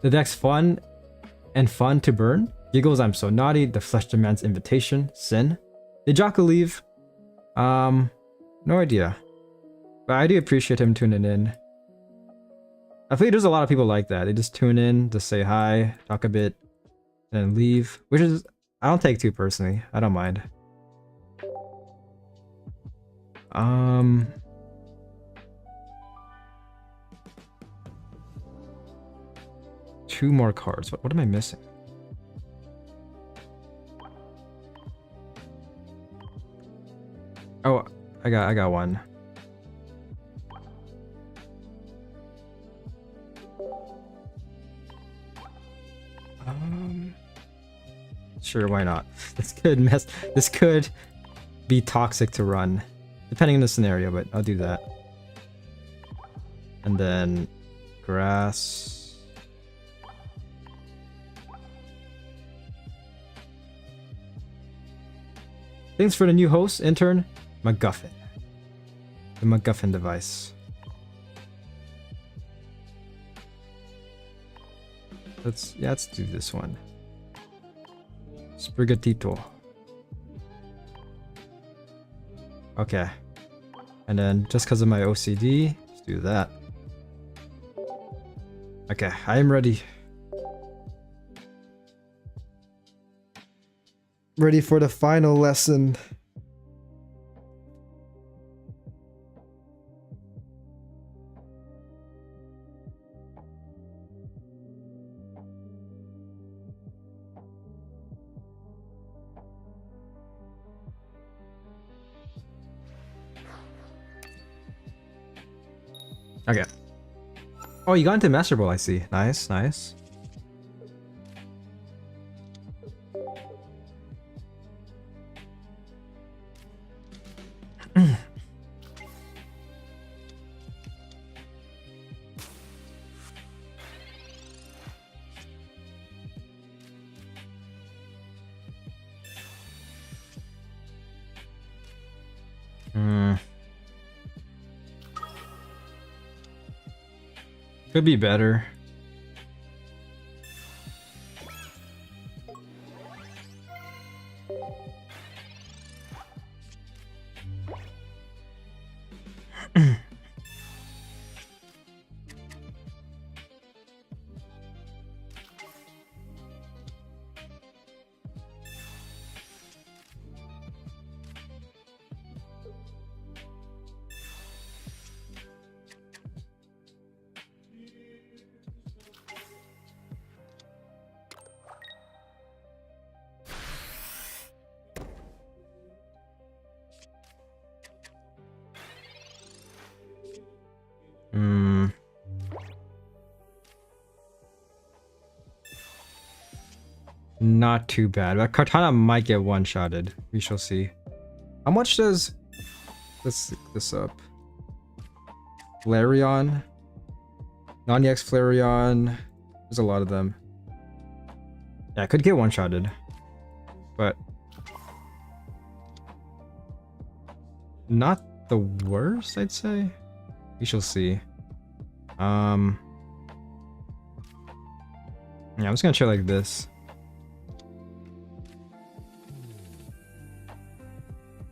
The deck's fun to burn. Giggles, I'm so naughty. The flesh demands invitation. Sin. Did Jocko leave? No idea. But I do appreciate him tuning in. I think there's a lot of people like that. They just tune in, just say hi, talk a bit, and leave. Which is, I don't take too personally. I don't mind. Two more cards. What am I missing? Oh, I got one. Sure, why not? This could be toxic to run, depending on the scenario, but I'll do that. And then grass. Thanks for the new host, intern, MacGuffin. The MacGuffin device. Let's do this one. Sprigatito. Okay. And then just because of my OCD, let's do that. Okay, I am ready. Ready for the final lesson. Okay. Oh, you got into Master Ball, I see. Nice, nice. Could be better. Not too bad. But Kartana might get one-shotted. We shall see. How much does... Let's look this up. Flareon. Non-EX Flareon. There's a lot of them. Yeah, I could get one-shotted. But... not the worst, I'd say. We shall see. Yeah, I'm just gonna try like this.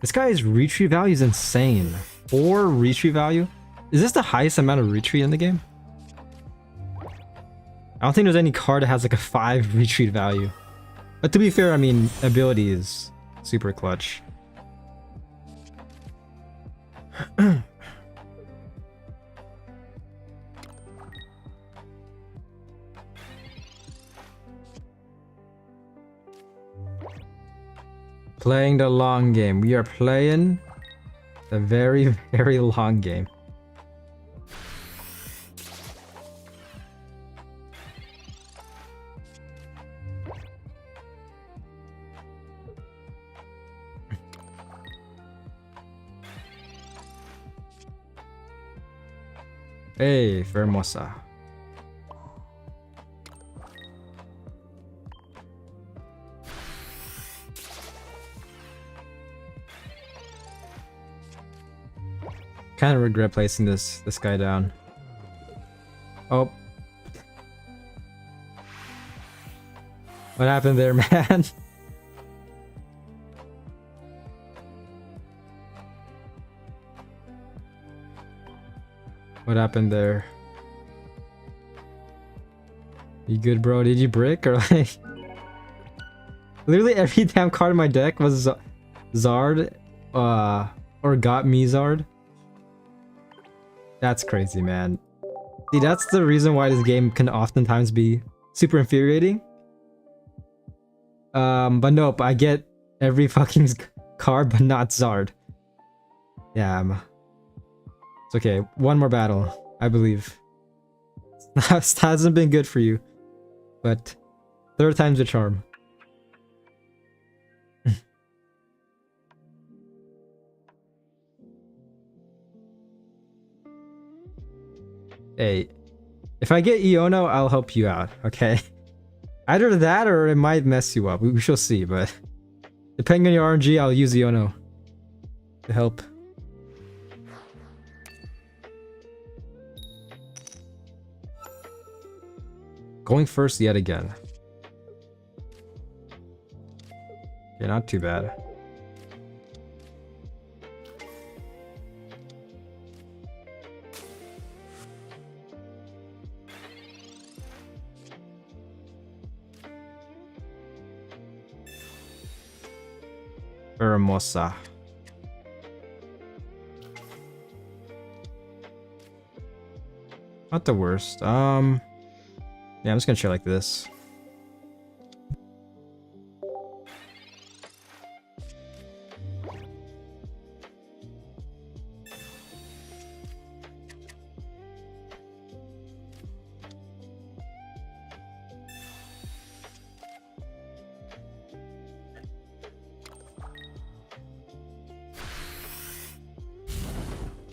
This guy's retreat value is insane. 4 retreat value? Is this the highest amount of retreat in the game? I don't think there's any card that has like a 5 retreat value. But to be fair, I mean, ability is super clutch. Playing the long game. We are playing the very, very long game. Hey, Fermosa. Kind of regret placing this guy down. Oh. What happened there, man? What happened there? You good, bro? Did you brick or like... Literally every damn card in my deck was Zard, or got me Zard. That's crazy, man. See, that's the reason why this game can oftentimes be super infuriating. But nope, I get every fucking card, but not Zard. Yeah, it's okay. One more battle, I believe. It hasn't been good for you, but 3rd time's a charm. Hey, if I get Iono, I'll help you out, okay? Either that or it might mess you up. We shall see, but depending on your RNG, I'll use Iono to help. Going first yet again. Yeah, not too bad. Hermosa. Not the worst. Yeah, I'm just gonna try like this.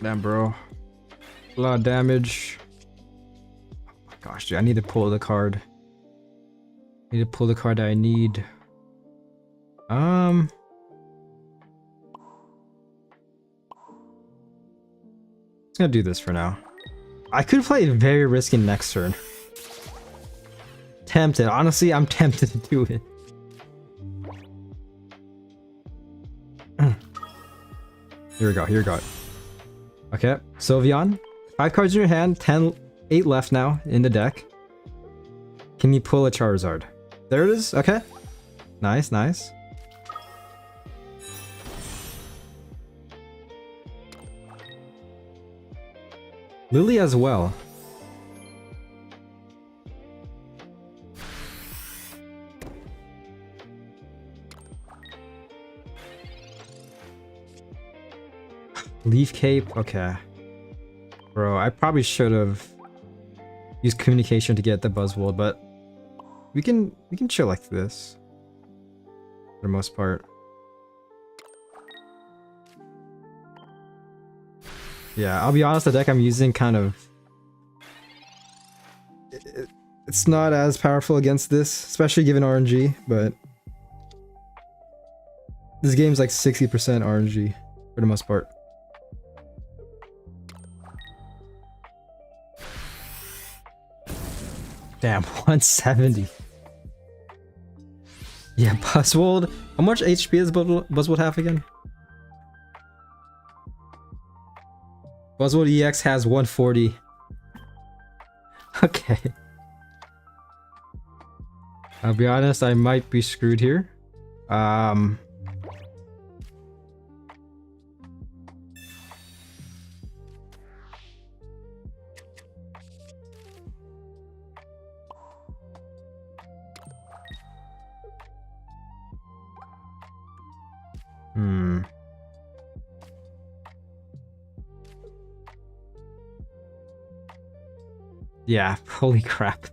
Damn, bro. A lot of damage. Oh my gosh, dude, I need to pull the card. I need to pull the card that I need. Just gonna do this for now. I could play it very risky next turn. Tempted. Honestly, I'm tempted to do it. Here we go, here we go. Okay, Sylveon. 5 cards in your hand, 8 left now in the deck. Can you pull a Charizard? There it is, okay. Nice, nice. Lily as well. Leaf Cape, okay. Bro, I probably should have used communication to get the Buzzwole, but we can chill like this. the most part. Yeah, I'll be honest, the deck I'm using kind of... It's not as powerful against this, especially given RNG, but... This game's like 60% RNG, for the most part. Damn, 170. Yeah, Buzzwold. How much HP does Buzzwold have again? Buzzwold EX has 140. Okay. I'll be honest, I might be screwed here. Yeah, holy crap.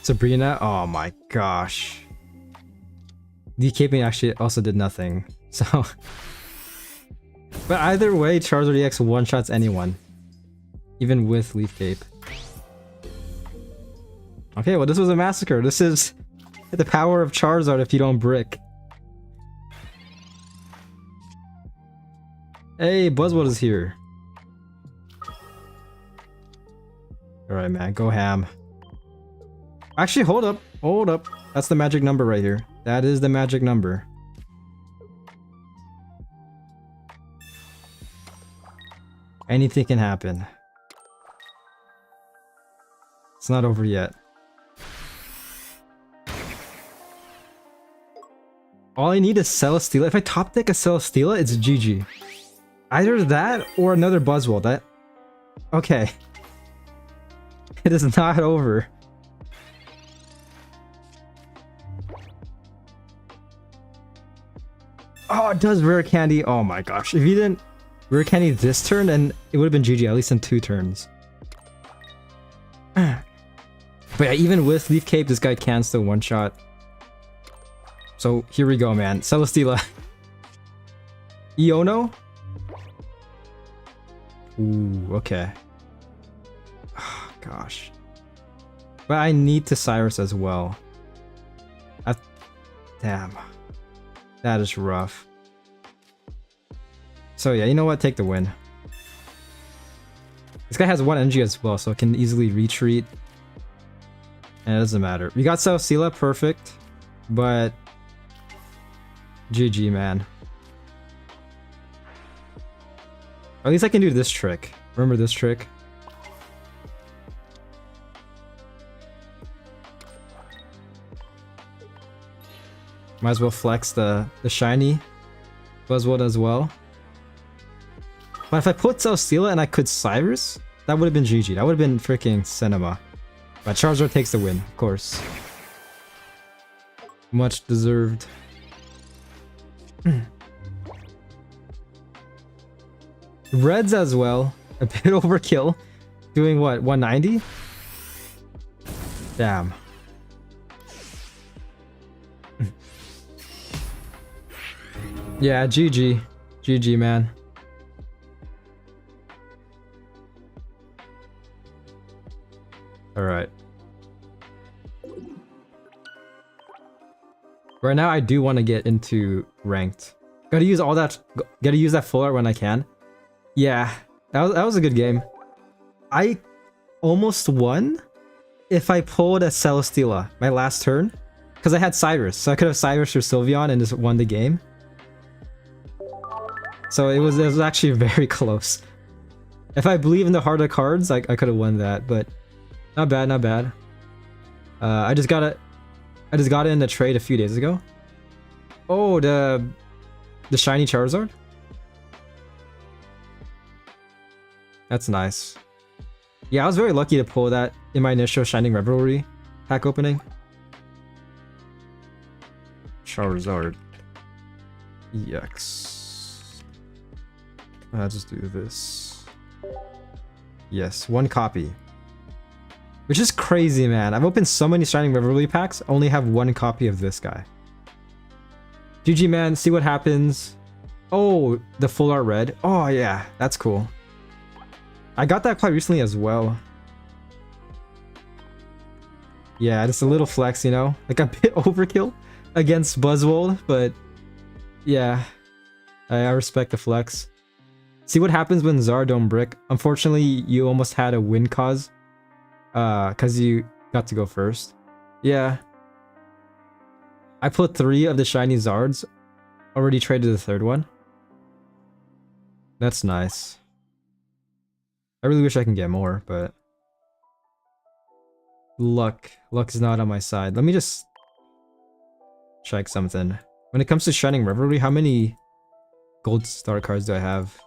Sabrina, oh my gosh. DKing actually also did nothing, so... But either way, Charizard EX one-shots anyone. Even with Leaf Cape. Okay, well this was a massacre. This is the power of Charizard if you don't brick. Hey, Buzzwold is here. Alright man, go ham. Actually, hold up. Hold up. That's the magic number right here. That is the magic number. Anything can happen. It's not over yet. All I need is Celesteela. If I top deck a Celesteela, it's GG. Either that or another Buzzwole. That... Okay. It is not over. Oh, it does rare candy. Oh my gosh. If you didn't rare candy this turn, then it would have been GG at least in 2 turns. But yeah, even with Leaf Cape, this guy can still one-shot. So here we go, man. Celesteela. Iono? Ooh, okay. Oh, gosh. But I need to Cyrus as well. Damn. That is rough. So yeah, you know what? Take the win. This guy has 1 energy as well, so it can easily retreat. And it doesn't matter. We got Celesteela, perfect. But... GG, man. Or at least I can do this trick. Remember this trick? Might as well flex the shiny Buzzwold as well. But if I put Celesteela and I could Cyrus, that would have been GG. That would have been freaking cinema. But Charizard takes the win, of course. Much deserved. Reds as well. A bit overkill. Doing what? 190? Damn. Yeah, GG. GG, man. Alright. Right now, I do want to get into ranked. Gotta use all that. Gotta use that full art when I can. Yeah, that was a good game. I almost won if I pulled a Celesteela my last turn. Because I had Cyrus. So I could have Cyrus or Sylveon and just won the game. So it was actually very close. If I believe in the heart of cards, I could have won that, but not bad, not bad. I just got it in the trade a few days ago. Oh, the shiny Charizard. That's nice. Yeah, I was very lucky to pull that in my initial Shining Revelry. pack opening. Charizard. EX. I'll just do this. Yes, 1 copy. Which is crazy, man. I've opened so many Shining Revelry packs, only have 1 copy of this guy. GG, man. See what happens. Oh, the full art red. Oh, yeah. That's cool. I got that quite recently as well. Yeah, just a little flex, you know? Like a bit overkill against Buzzwold, but yeah. I respect the flex. See what happens when Zar don't brick. Unfortunately, you almost had a win cause. Cause you got to go first. Yeah. I put 3 of the shiny Zards. Already traded the 3rd one. That's nice. I really wish I can get more, but luck is not on my side. Let me just check something. When it comes to Shining Revelry, how many gold star cards do I have?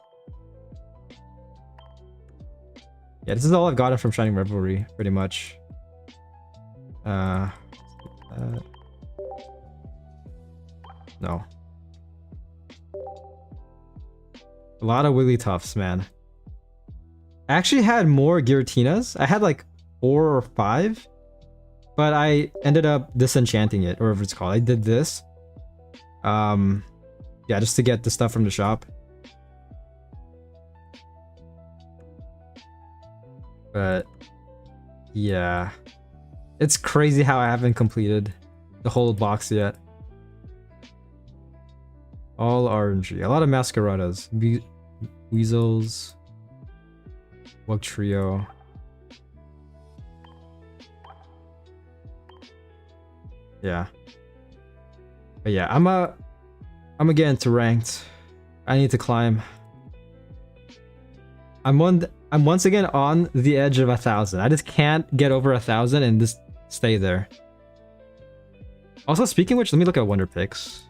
Yeah, this is all I've gotten from Shining Revelry, pretty much. No. A lot of Wigglytuffs, man. I actually had more Giratinas. I had like 4 or 5. But I ended up disenchanting it, or whatever it's called. I did this. Yeah, just to get the stuff from the shop. But yeah, it's crazy how I haven't completed the whole box yet. All RNG. A lot of Masqueradas. Weasels. Wug Trio. Yeah. But yeah, I'm get into ranked. I need to climb. I'm once again on the edge of 1,000. I just can't get over 1,000 and just stay there. Also, speaking of which, let me look at Wonder Picks.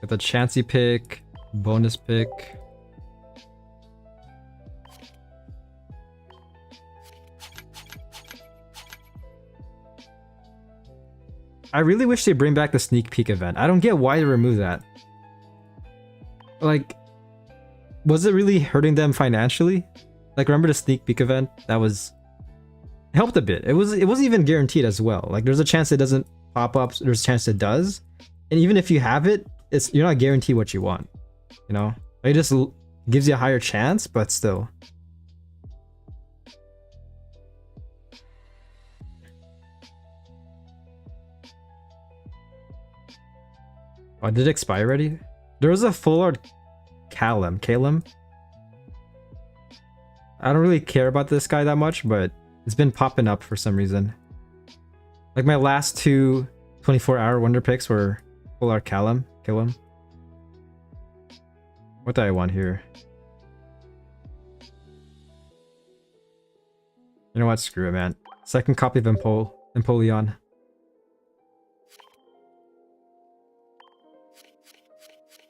Got the Chansey pick, bonus pick. I really wish they bring back the sneak peek event. I don't get why they remove that. Like, was it really hurting them financially? Like, remember the sneak peek event? That was... It helped a bit. It wasn't even guaranteed as well. Like, there's a chance it doesn't pop up. There's a chance it does. And even if you have it, you're not guaranteed what you want. You know? It just gives you a higher chance, but still. Oh, did it expire already? There was a full art Calum. I don't really care about this guy that much, but it's been popping up for some reason. Like my last 2 24-hour wonder picks were full art Calum. What do I want here? You know what? Screw it, man. Second copy of Empoleon.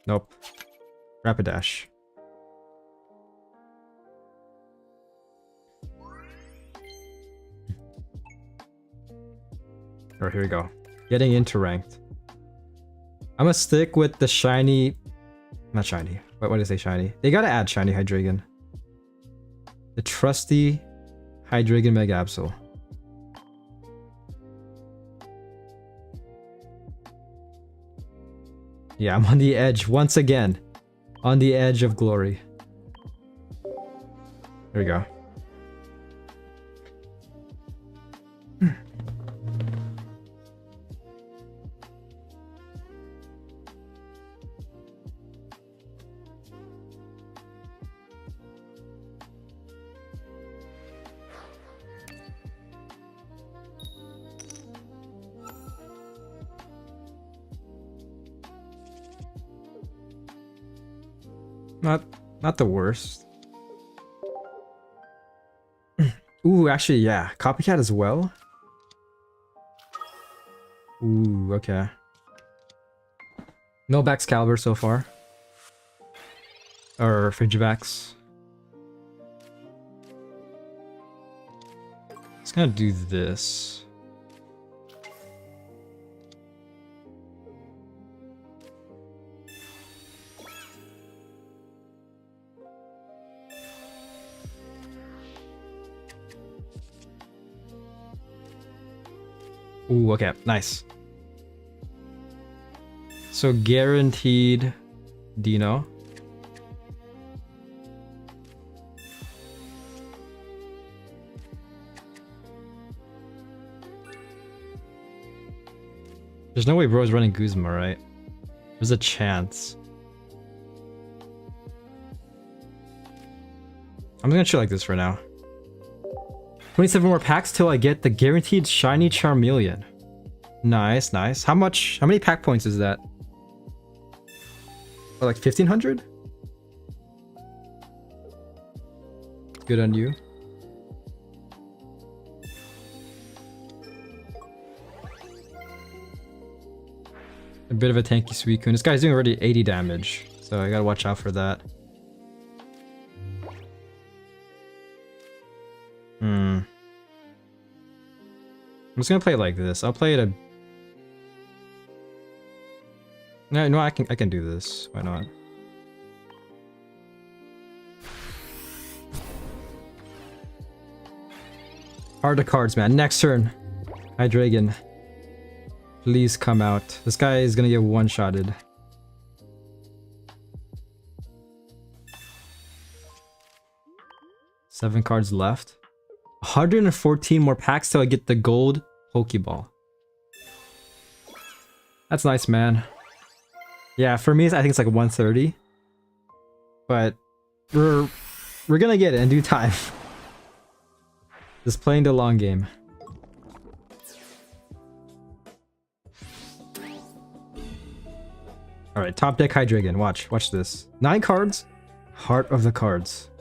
Nope. Rapidash. Alright, here we go. Getting into ranked. I'm gonna stick with the shiny... Not shiny. What did I say shiny? They gotta add shiny Hydreigon. The trusty Hydreigon Mega Absol. Yeah, I'm on the edge once again. On the edge of glory. There we go. Not the worst. Ooh, actually, yeah. Copycat as well. Ooh, okay. No Baxcalibur so far. Or Frigivax. gonna do this. Ooh, okay, nice. So guaranteed Dino. There's no way bro's running Guzma, right? There's a chance. I'm gonna chill like this for now. 27 more packs till I get the guaranteed shiny Charmeleon. Nice, nice. How many pack points is that? Oh, like 1500? Good on you. A bit of a tanky Suicune. This guy's doing already 80 damage, so I gotta watch out for that. I'm just gonna play it like this. I'll play it a... No, I can do this. Why not? Hard to cards, man. Next turn. Hydreigon. Please come out. This guy is gonna get one-shotted. Seven cards left. 114 more packs till I get the gold Pokeball. That's nice, man. Yeah, for me, I think it's like 130. But we're gonna get it in due time. Just playing the long game. Alright, top deck Hydreigon. Watch this. 9 cards. Heart of the cards.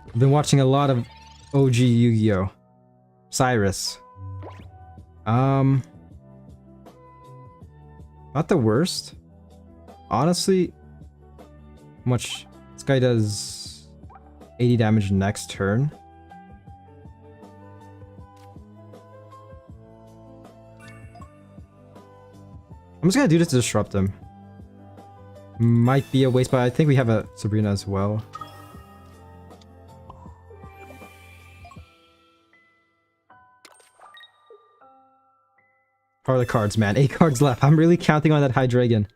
I've been watching a lot of OG Yu-Gi-Oh! Cyrus. Not the worst. Honestly, how much this guy does 80 damage next turn. I'm just gonna do this to disrupt him. Might be a waste, but I think we have a Sabrina as well. How are the cards, man? 8 cards left. I'm really counting on that Hydreigon.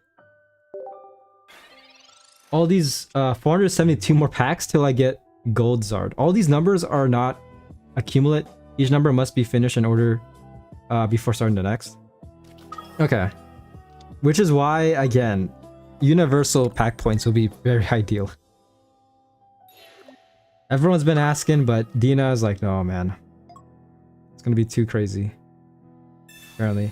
All these 472 more packs till I get Gold Zard. All these numbers are not accumulate. Each number must be finished in order before starting the next. Okay. Which is why, again, universal pack points will be very ideal. Everyone's been asking, but Dina is like, no, man. It's gonna be too crazy. Apparently.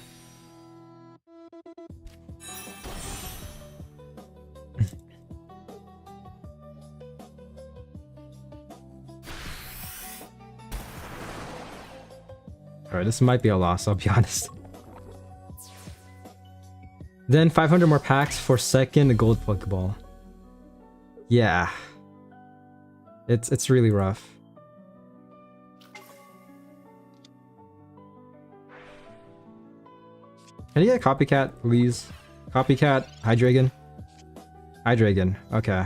Alright, this might be a loss, I'll be honest. Then 500 more packs for second gold Pokeball. Yeah. It's really rough. Can you get a Copycat, please? Copycat, Hydreigon. Hydreigon, okay.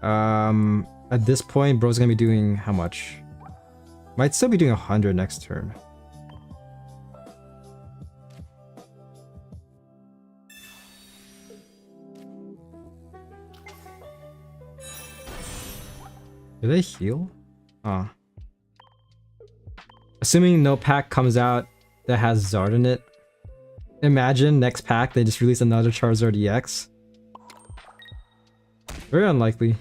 At this point, bro's gonna be doing how much? Might still be doing 100 next turn. Do they heal? Oh. Assuming no pack comes out that has Zard in it. Imagine next pack they just release another Charizard EX. Very unlikely.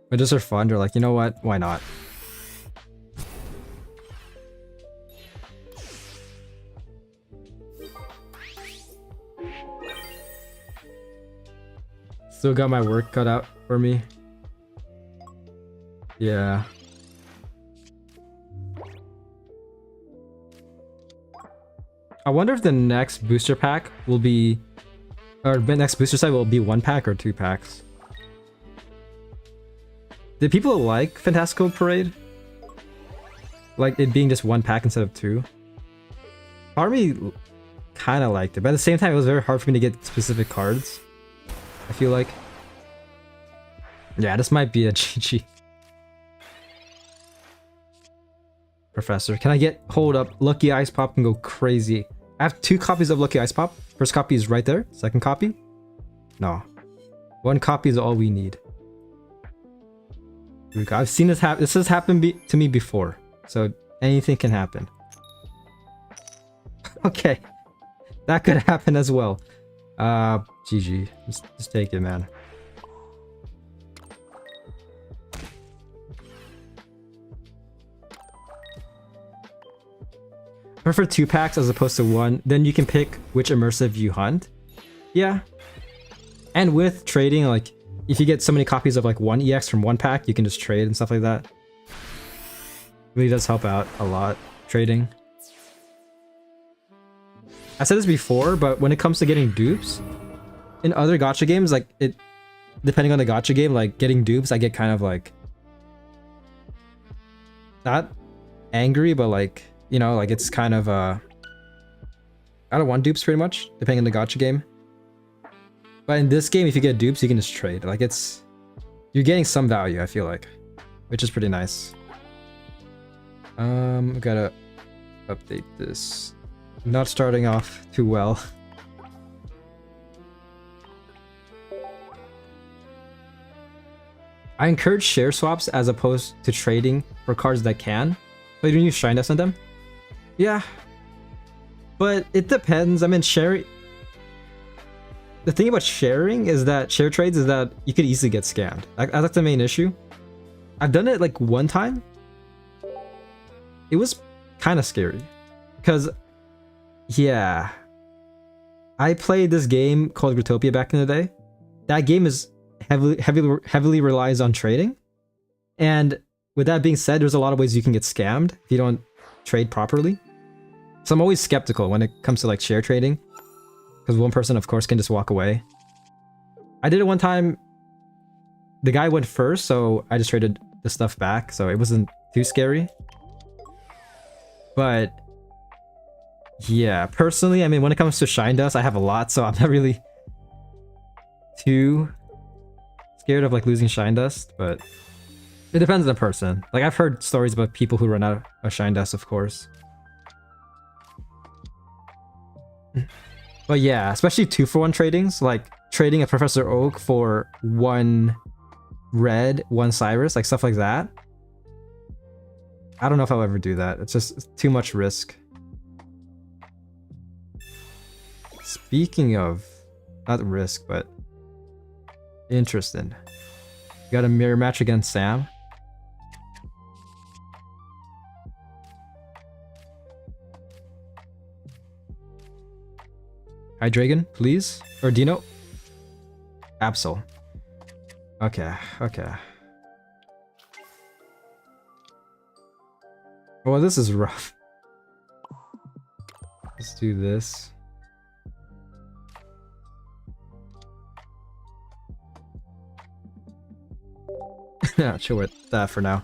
But just for fun, they're like, you know what? Why not? Still got my work cut out for me. Yeah. I wonder if the next booster pack will be... Or the next booster set will be 1 pack or 2 packs. Did people like Fantastical Parade? Like it being just one pack instead of two? Part of me kind of liked it, but at the same time, it was very hard for me to get specific cards. I feel like. Yeah, this might be a GG. Professor, can I get, hold up, Lucky Ice Pop and go crazy. I have 2 copies of Lucky Ice Pop. First copy is right there. Second copy? No. 1 copy is all we need. Here we go. I've seen this happen. This has happened to me before. So anything can happen. Okay. That could happen as well. GG. Just take it, man. I prefer 2 packs as opposed to 1. Then you can pick which immersive you hunt. Yeah. And with trading, like, if you get so many copies of like 1 EX from 1 pack, you can just trade and stuff like that. Really does help out a lot, trading. I said this before, but when it comes to getting dupes, in other gacha games, like, it, depending on the gacha game, like, getting dupes, I get kind of like, not angry, but like, you know, like it's kind of, I don't want dupes pretty much, depending on the gacha game. But in this game, if you get dupes, you can just trade. Like it's, you're getting some value, I feel like, which is pretty nice. Gotta update this. Not starting off too well. I encourage share swaps as opposed to trading for cards that can. But you don't use Shine Dust on them? Yeah. But it depends. I mean, sharing... The thing about sharing is that share trades is that you could easily get scammed. That's the main issue. I've done it like 1 time. It was kind of scary. Because, yeah. I played this game called Growtopia back in the day. That game is heavily relies on trading. And with that being said, there's a lot of ways you can get scammed if you don't trade properly. So I'm always skeptical when it comes to like share trading. Because one person, of course, can just walk away. I did it 1 time. The guy went first, so I just traded the stuff back. So it wasn't too scary. But yeah, personally, I mean, when it comes to Shine Dust, I have a lot. So I'm not really too scared of like losing Shine Dust. But it depends on the person. Like I've heard stories about people who run out of Shine Dust, of course. But yeah, especially 2-for-1 tradings, like trading a Professor Oak for 1 red, 1 Cyrus, like stuff like that. I don't know if I'll ever do that. It's just too much risk. Speaking of, not risk, but interesting. Got a mirror match against Sam. Hi, Dragon, please. Or Dino. Absol. Okay, okay. Well, this is rough. Let's do this. Yeah, chill with that for now.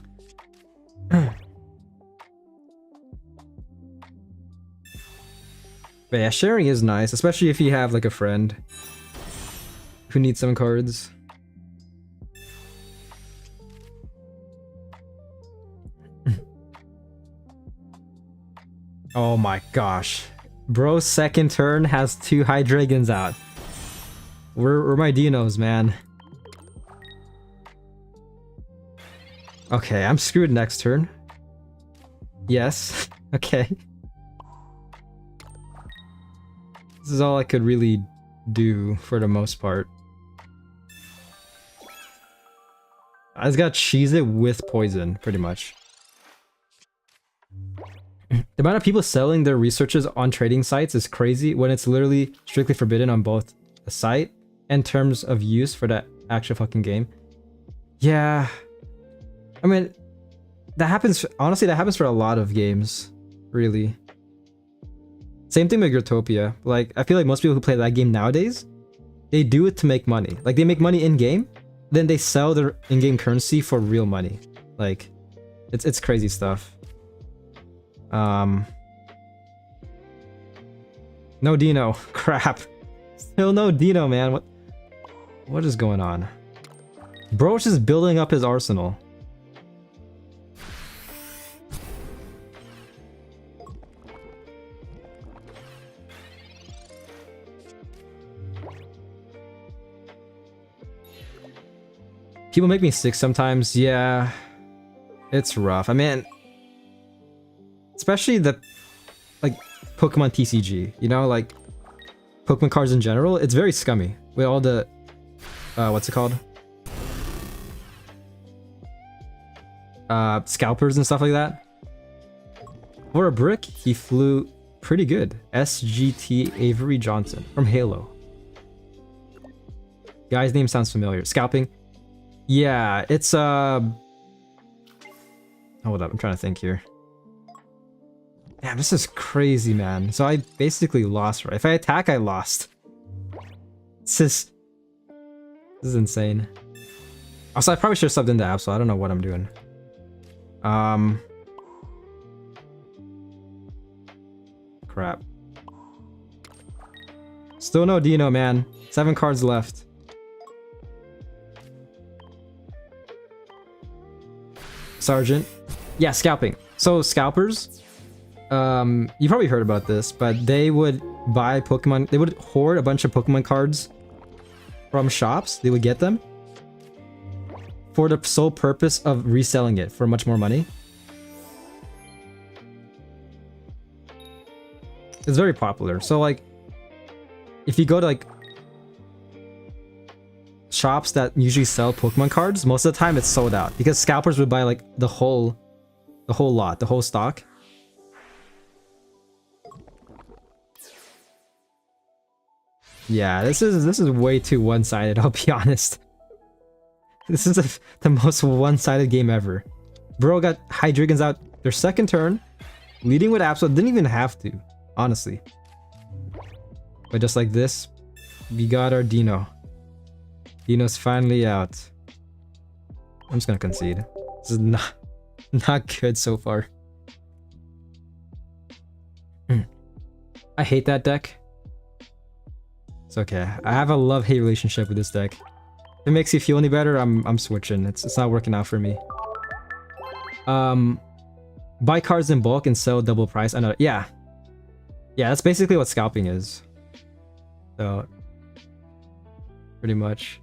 But yeah, sharing is nice, especially if you have like a friend who needs some cards. Oh my gosh. Bro's second turn has 2 high dragons out. Where are my dinos, man? Okay, I'm screwed next turn. Yes. Okay. This is all I could really do for the most part. I just got cheese it with poison, pretty much. The amount of people selling their researches on trading sites is crazy when it's literally strictly forbidden on both the site and terms of use for that actual fucking game. Yeah. I mean, that happens, honestly, that happens for a lot of games, really. Same thing with Growtopia. Like, I feel like most people who play that game nowadays, they do it to make money. Like, they make money in-game, then they sell their in-game currency for real money. Like, it's crazy stuff. No Dino. Crap. Still no Dino, man. What is going on? Bro's just building up his arsenal. People make me sick sometimes. Yeah. It's rough. I mean, especially the like Pokemon TCG, you know, like Pokemon cards in general, it's very scummy with all the what's it called? Scalpers and stuff like that. For a brick, he flew pretty good. SGT Avery Johnson from Halo. Guy's name sounds familiar. Scalping. Yeah, it's hold up, I'm trying to think here. Damn, this is crazy, man. So I basically lost, right? If I attack, I lost. This is insane. Also, I probably should have subbed into Absol. I don't know what I'm doing. Crap. Still no Dino, man. 7 cards left. Sergeant. Yeah, scalping. So scalpers, you probably heard about this, but they would buy Pokemon, they would hoard a bunch of Pokemon cards from shops. They would get them for the sole purpose of reselling it for much more money. It's very popular. So like, if you go to like shops that usually sell Pokemon cards, most of the time it's sold out because scalpers would buy like the whole lot, the whole stock. Yeah, this is way too one-sided, I'll be honest. This is the most one-sided game ever. Bro got Hydreigons out their second turn, leading with Absol. Didn't even have to, honestly. But just like this, we got our Dino. Dino's finally out. I'm just gonna concede. This is not good so far. I hate that deck. It's okay. I have a love-hate relationship with this deck. If it makes you feel any better, I'm switching. It's not working out for me. Buy cards in bulk and sell double price. I know. Yeah. Yeah, that's basically what scalping is. So pretty much.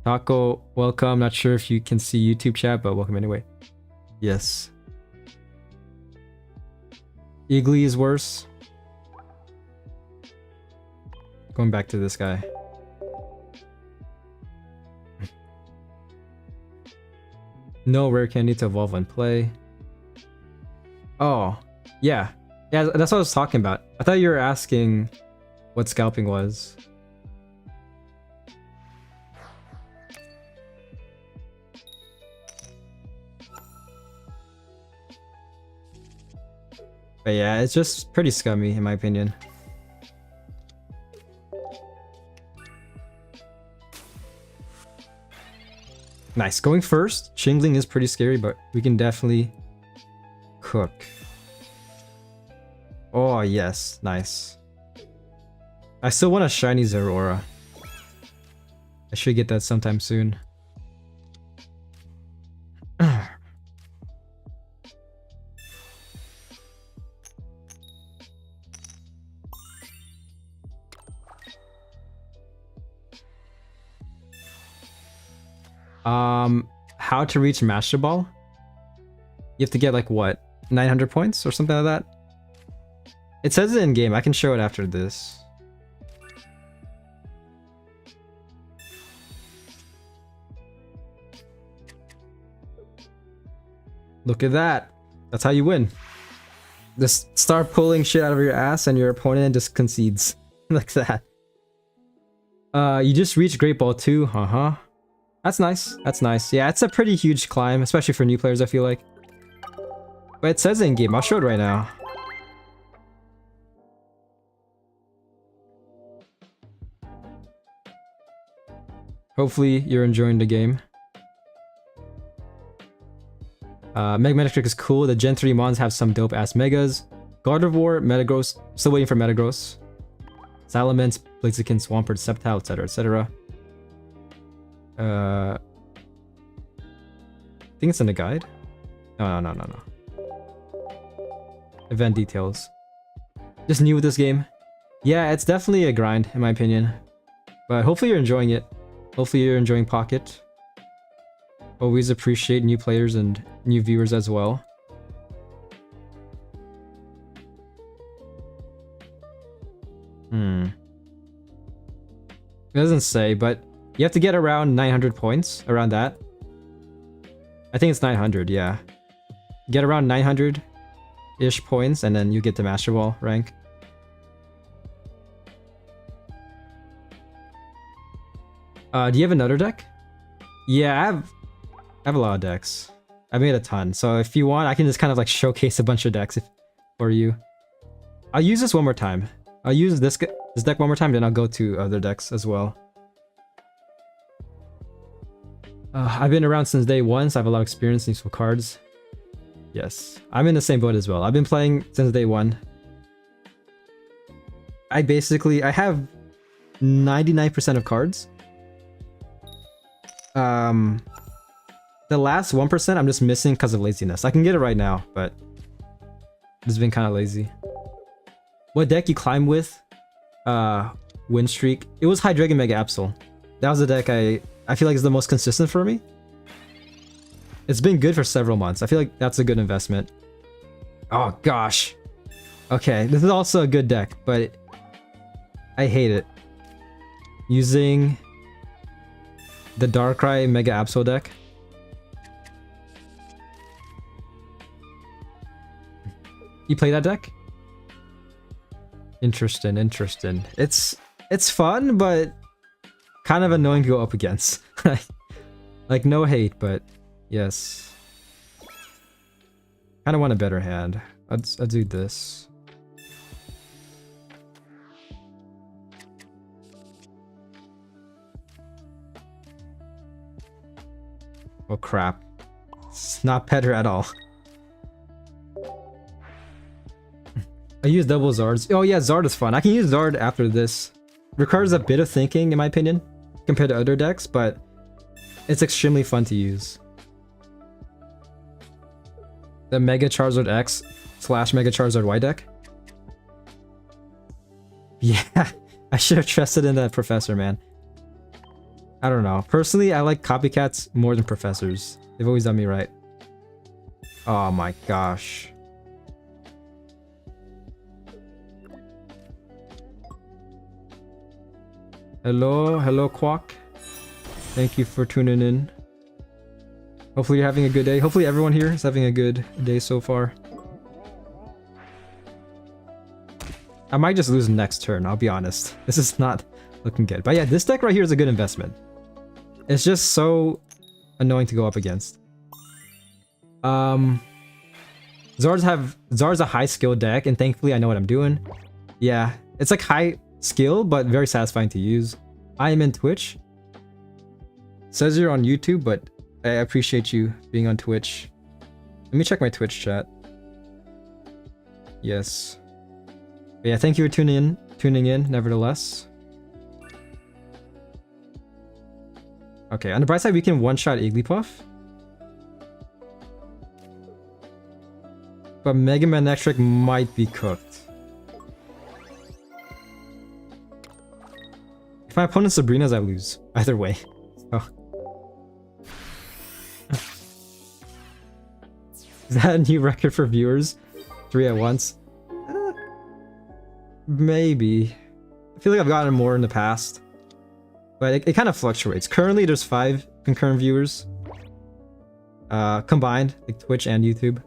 Taco, welcome. Not sure if you can see YouTube chat, but welcome anyway. Yes. Eagly is worse. Going back to this guy. No rare candy to evolve and play. Oh, yeah. Yeah, that's what I was talking about. I thought you were asking what scalping was. But yeah, it's just pretty scummy in my opinion. Nice. Going first. Shingling is pretty scary, but we can definitely cook. Oh, yes. Nice. I still want a shiny Zeraora. I should get that sometime soon. How to reach Master Ball? You have to get like what? 900 points or something like that? It says it in game. I can show it after this. Look at that. That's how you win. Just start pulling shit out of your ass and your opponent just concedes. Like that. You just reached Great Ball 2. Uh-huh. That's nice. That's nice. Yeah, it's a pretty huge climb, especially for new players, I feel like. But it says in game. I'll show it right now. Hopefully you're enjoying the game. Mega Metacritic is cool. The Gen 3 mons have some dope ass megas. God of War, Metagross. Still waiting for Metagross. Salamence, Blaziken, Swampert, Sceptile, etc. etc. I think it's in the guide. No. Event details. Just new with this game. Yeah, it's definitely a grind in my opinion. But hopefully you're enjoying it. Hopefully you're enjoying Pocket. Always appreciate new players and new viewers as well. It doesn't say, but you have to get around 900 points, around that. I think it's 900, yeah. Get around 900-ish points, and then you get the Master Ball rank. Do you have another deck? Yeah, I have a lot of decks. I made a ton, so if you want, I can just kind of like showcase a bunch of decks for you. I'll use this one more time. I'll use this deck one more time, then I'll go to other decks as well. I've been around since day one, so I have a lot of experience in useful cards. Yes, I'm in the same boat as well. I've been playing since day one. I have 99% of cards. The last 1% I'm just missing because of laziness. I can get it right now, but just been kind of lazy. What deck you climb with? Win streak. It was Hydreigon Mega Absol. That was the deck I feel like is the most consistent for me. It's been good for several months. I feel like that's a good investment. Oh gosh. Okay, this is also a good deck, but I hate it. Using the Darkrai Mega Absol deck. You play that deck? Interesting. It's fun, but kind of annoying to go up against. Like no hate, but yes. Kind of want a better hand. I'll do this. Oh crap. It's not better at all. I use double Zards. Oh yeah, Zard is fun. I can use Zard after this. Requires a bit of thinking in my opinion, compared to other decks, but it's extremely fun to use. The Mega Charizard X / Mega Charizard Y deck. Yeah, I should have trusted in that professor, man. I don't know. Personally, I like copycats more than professors. They've always done me right. Oh my gosh. Hello Quack. Thank you for tuning in. Hopefully you're having a good day. Hopefully everyone here is having a good day so far. I might just lose next turn, I'll be honest. This is not looking good. But yeah, this deck right here is a good investment. It's just so annoying to go up against. Zard's a high skill deck, and thankfully I know what I'm doing. Yeah, it's like high skill, but very satisfying to use. I am in Twitch. Says you're on YouTube, but I appreciate you being on Twitch. Let me check my Twitch chat. Yes. But yeah, thank you for tuning in, nevertheless. Okay, on the bright side, we can one-shot Igglypuff. But Mega Man Electric might be cooked. If my opponent's Sabrina's, I lose. Either way. Oh. Is that a new record for viewers? 3 at once? Maybe. I feel like I've gotten more in the past. But it kind of fluctuates. Currently, there's 5 concurrent viewers. Combined, like Twitch and YouTube.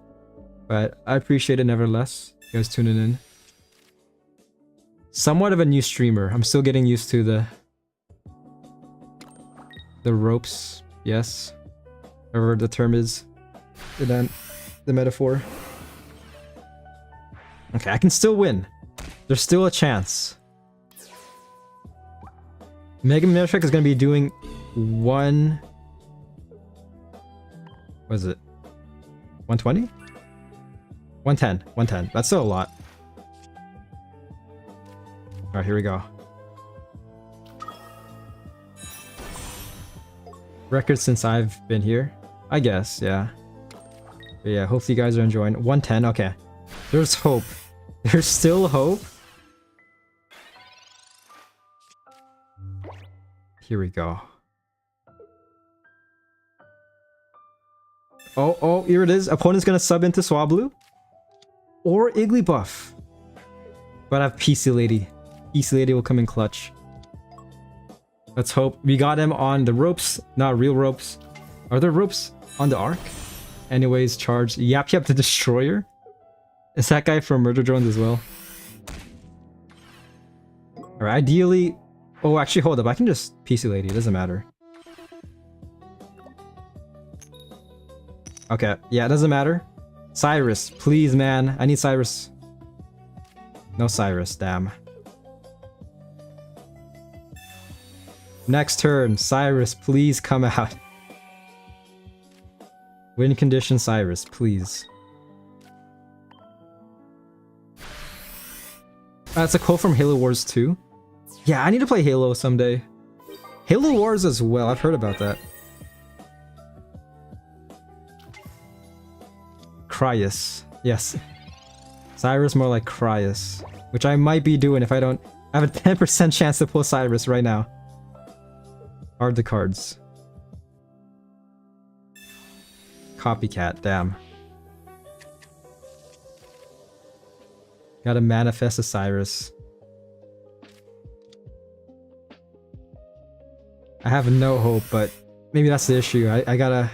But I appreciate it nevertheless. You guys tuning in. Somewhat of a new streamer. I'm still getting used to the ropes. Yes. Whatever the term is. The metaphor. Okay, I can still win. There's still a chance. Mega Metatrick is going to be doing 1... What is it? 120? 110. 110. That's still a lot. Alright, here we go. Record since I've been here? I guess, yeah. But yeah, hopefully you guys are enjoying. 110, okay. There's hope. There's still hope. Here we go. Oh, here it is. Opponent's gonna sub into Swablu. Or Igglybuff. But I have PC Lady. PC Lady will come in clutch. Let's hope. We got him on the ropes, not real ropes. Are there ropes on the arc? Anyways, charge. Yap the Destroyer. Is that guy from Murder Drones as well? Alright, ideally... Oh, actually, hold up. I can just PC Lady. It doesn't matter. Okay, yeah, it doesn't matter. Cyrus, please, man. I need Cyrus. No Cyrus, damn. Next turn, Cyrus, please come out. Win condition, Cyrus, please. That's a quote from Halo Wars 2. Yeah, I need to play Halo someday. Halo Wars as well, I've heard about that. Cryus. Yes. Cyrus more like Cryus. Which I might be doing if I don't... I have a 10% chance to pull Cyrus right now. Hard the cards. Copycat, damn. Gotta manifest a Cyrus. I have no hope, but maybe that's the issue. I gotta...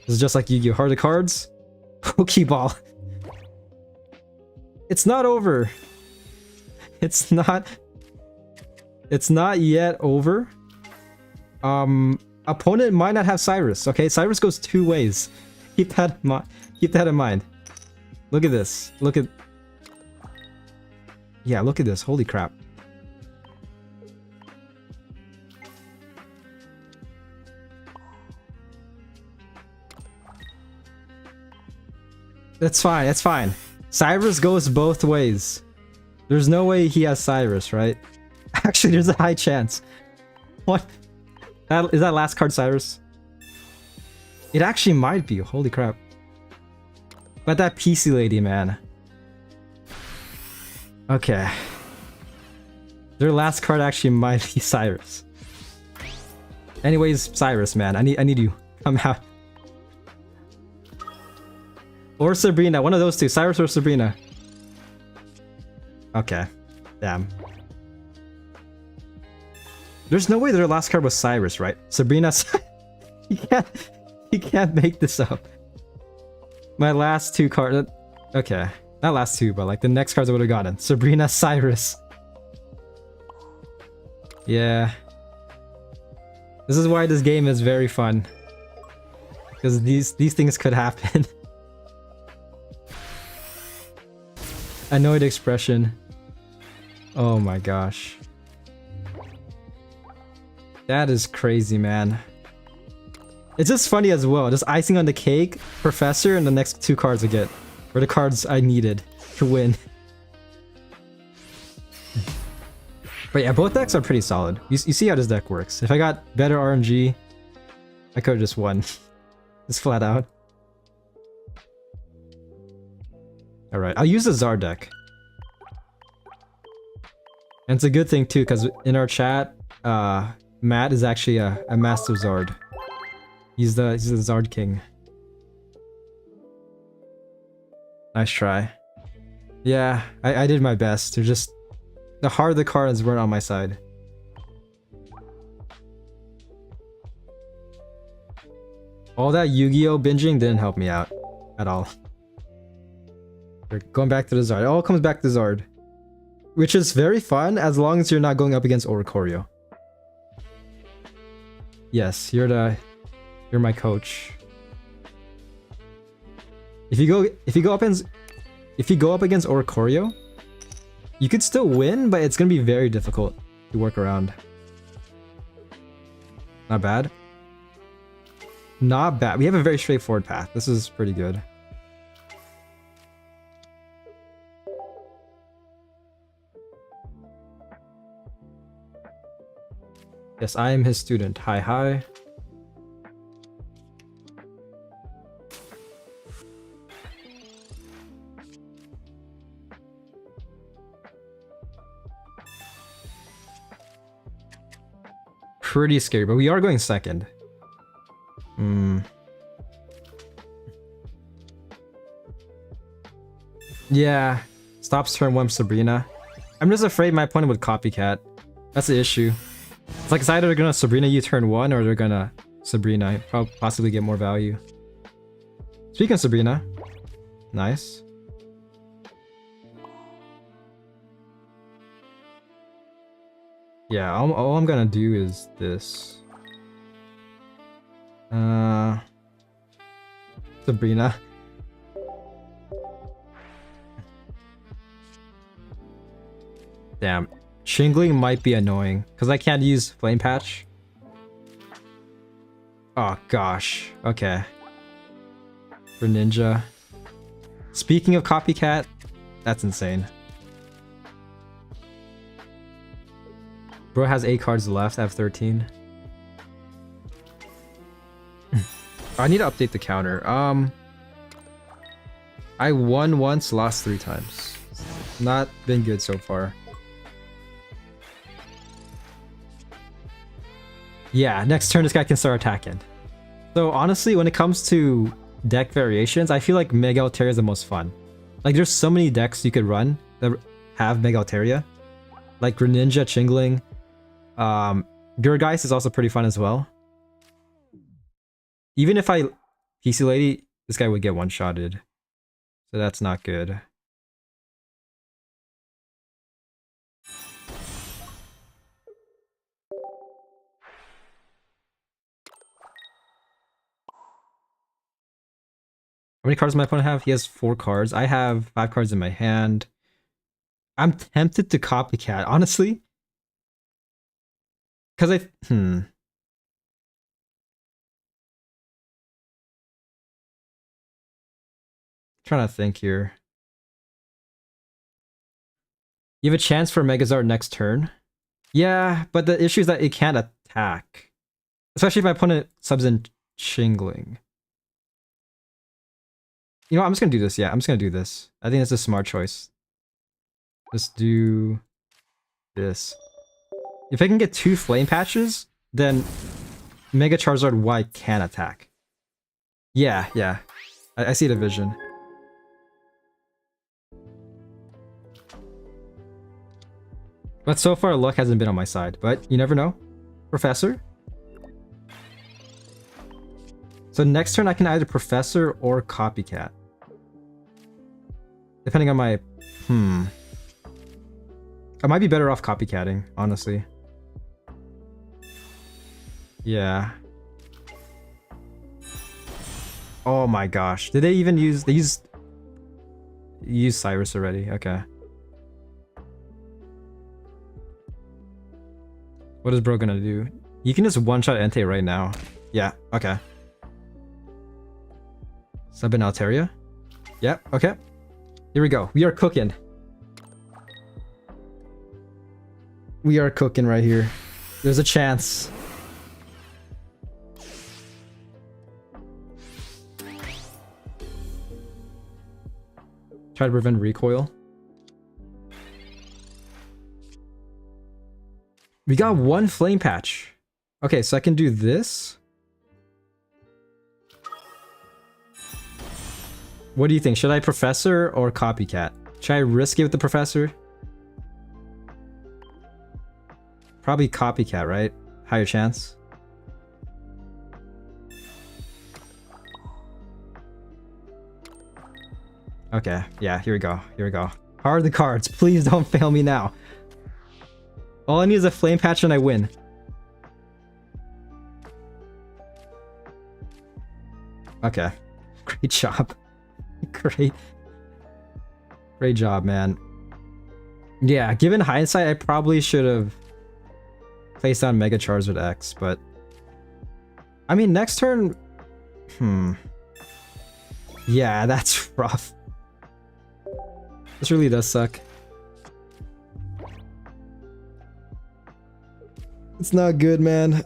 This is just like Yu-Gi-Oh! Hard the cards. Pokeball. It's not over. It's not yet over. Opponent might not have Cyrus. Okay, Cyrus goes two ways. Keep that in mind. Look at this. Look at... Yeah, look at this. Holy crap. That's fine, that's fine. Cyrus goes both ways. There's no way he has Cyrus, right? Actually, there's a high chance. What? Is that last card Cyrus? It actually might be, holy crap. But that PC Lady, man. Okay. Their last card actually might be Cyrus. Anyways, Cyrus, man, I need you. Come out. Or Sabrina, one of those two. Cyrus or Sabrina. Okay. Damn. There's no way their last card was Cyrus, right? Sabrina... You can't make this up. My last two cards... Okay. Not last two, but like the next cards I would have gotten. Sabrina, Cyrus. Yeah. This is why this game is very fun. Because these things could happen. Annoyed expression. Oh my gosh. That is crazy, man. It's just funny as well. Just icing on the cake, Professor, and the next two cards I get. Were the cards I needed to win. But yeah, both decks are pretty solid. You see how this deck works. If I got better RNG, I could have just won. Just flat out. Alright, I'll use the Zard deck. And it's a good thing too, because in our chat, Matt is actually a master Zard. He's the Zard king. Nice try. Yeah, I did my best. They're just... The harder the cards weren't on my side. All that Yu-Gi-Oh! Binging didn't help me out. At all. We're going back to the Zard. It all comes back to Zard. Which is very fun as long as you're not going up against Oricorio. Yes, you're my coach. If you go up against Oricorio, you could still win, but it's gonna be very difficult to work around. Not bad. Not bad. We have a very straightforward path. This is pretty good. Yes, I am his student. Hi, hi. Pretty scary, but we are going second. Yeah. Stops turn 1 Sabrina. I'm just afraid my opponent would copycat. That's the issue. It's like it's either they're gonna Sabrina you turn 1 or they're gonna Sabrina, possibly get more value. Speaking of Sabrina, nice. Yeah, all I'm gonna do is this. Sabrina. Damn. Shingling might be annoying, because I can't use Flame Patch. Oh gosh. Okay. For Ninja. Speaking of copycat, that's insane. Bro has 8 cards left, I have 13. I need to update the counter. I won once, lost 3 times. Not been good so far. Yeah, next turn this guy can start attacking. So honestly, when it comes to deck variations, I feel like Mega Altaria is the most fun. Like there's so many decks you could run that have Mega Altaria. Like Greninja, Chingling. Gurgeist is also pretty fun as well. Even if I PC Lady, this guy would get one-shotted. So that's not good. How many cards does my opponent have? He has 4 cards. I have 5 cards in my hand. I'm tempted to copycat, honestly. Because trying to think here. You have a chance for Megazord next turn. Yeah, but the issue is that it can't attack. Especially if my opponent subs in Chingling. You know what, I'm just gonna do this. Yeah, I'm just gonna do this. I think it's a smart choice. Just do this. If I can get 2 Flame Patches, then Mega Charizard Y can attack. Yeah, yeah. I see the vision. But so far, luck hasn't been on my side. But you never know. Professor? So next turn, I can either Professor or Copycat. Depending on my... I might be better off copycatting, honestly. Yeah. Oh my gosh. Did they even use... They used Cyrus already. Okay. What is bro gonna do? You can just one-shot Entei right now. Yeah, okay. Sub in Altaria? Yep, okay. Here we go. We are cooking. We are cooking right here. There's a chance. Try to prevent recoil. We got 1 Flame Patch. Okay, so I can do this. What do you think? Should I Professor or Copycat? Should I risk it with the Professor? Probably Copycat, right? Higher chance. Okay, yeah, here we go. Here we go. How are the cards? Please don't fail me now. All I need is a Flame Patch and I win. Okay. Great job. Great job, man. Yeah, given hindsight, I probably should have placed on Mega Charizard X, but I mean, next turn... Yeah, that's rough. This really does suck. It's not good, man.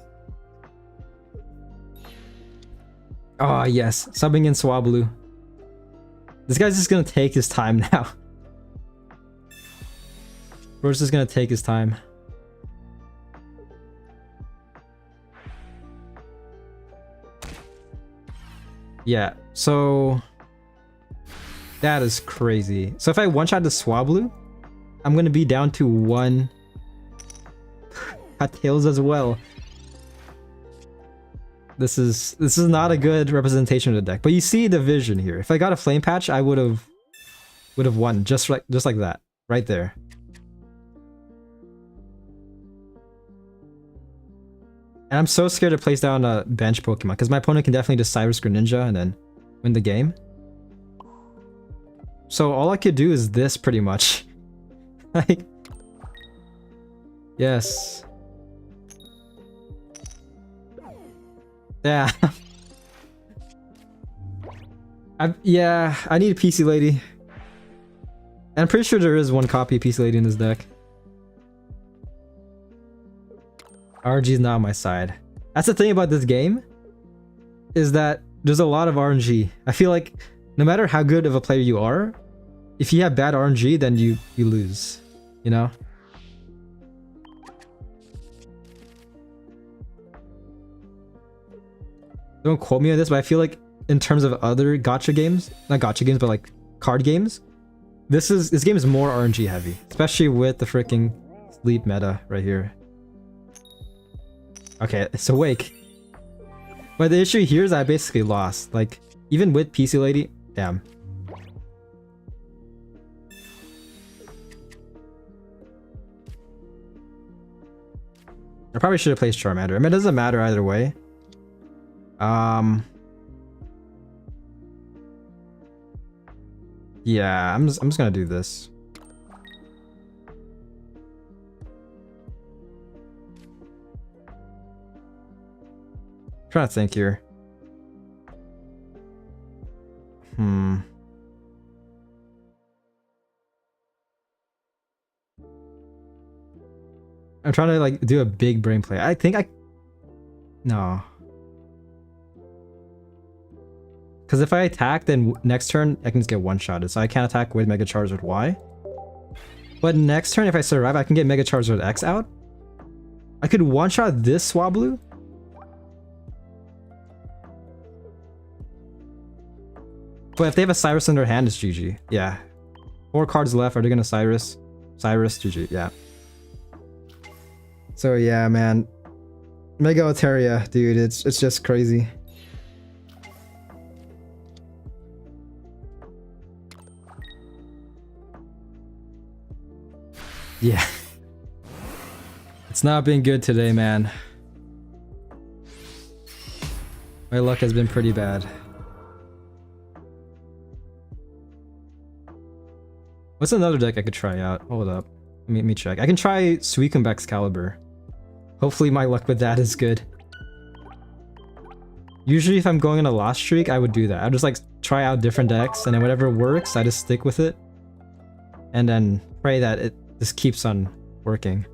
Oh, yes. Subbing in Swablu. This guy's just gonna take his time now. Bro's just gonna take his time. Yeah, so... That is crazy. So if I one-shot the Swablu, I'm gonna be down to 1... Got tails as well. This is not a good representation of the deck. But you see the vision here. If I got a Flame Patch, I would have won just like that. Right there. And I'm so scared to place down a bench Pokemon because my opponent can definitely just Cyrus Greninja and then win the game. So all I could do is this pretty much. Like, yes. Yeah. I need a PC Lady. And I'm pretty sure there is one copy of PC Lady in this deck. RNG is not on my side. That's the thing about this game, is that there's a lot of RNG. I feel like no matter how good of a player you are, if you have bad RNG, then you lose, you know? Don't quote me on this, but I feel like in terms of other gacha games, not gacha games, but like card games, this game is more RNG heavy, especially with the freaking sleep meta right here. Okay, it's awake. But the issue here is I basically lost. Like, even with PC Lady, damn. I probably should have placed Charmander. I mean, it doesn't matter either way. Yeah, I'm just gonna do this. Trying to think here. I'm trying to like do a big brain play. I think no. Because if I attack, then next turn I can just get one-shotted. So I can't attack with Mega Charizard Y. But next turn, if I survive, I can get Mega Charizard X out. I could one-shot this Swablu. But if they have a Cyrus in their hand, it's GG. Yeah. 4 cards left. Are they gonna Cyrus? Cyrus, GG. Yeah. So yeah, man. Mega Altaria, dude, it's just crazy. Yeah. It's not been good today, man. My luck has been pretty bad. What's another deck I could try out? Hold up. Let me check. I can try Suicune Excalibur. Hopefully my luck with that is good. Usually if I'm going on a loss streak, I would do that. I would just like try out different decks and then whatever works, I just stick with it. And then pray that it just keeps on working.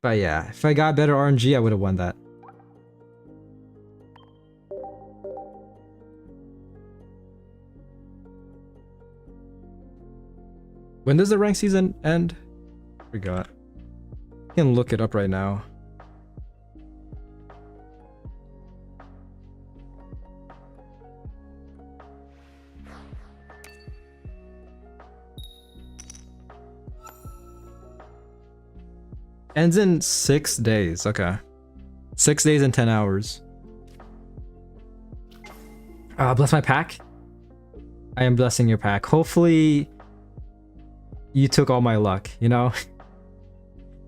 But yeah, if I got better RNG, I would have won that. When does the rank season end? Forgot. I can look it up right now. Ends in 6 days. Okay. 6 days and 10 hours. Bless my pack. I am blessing your pack. Hopefully you took all my luck, you know?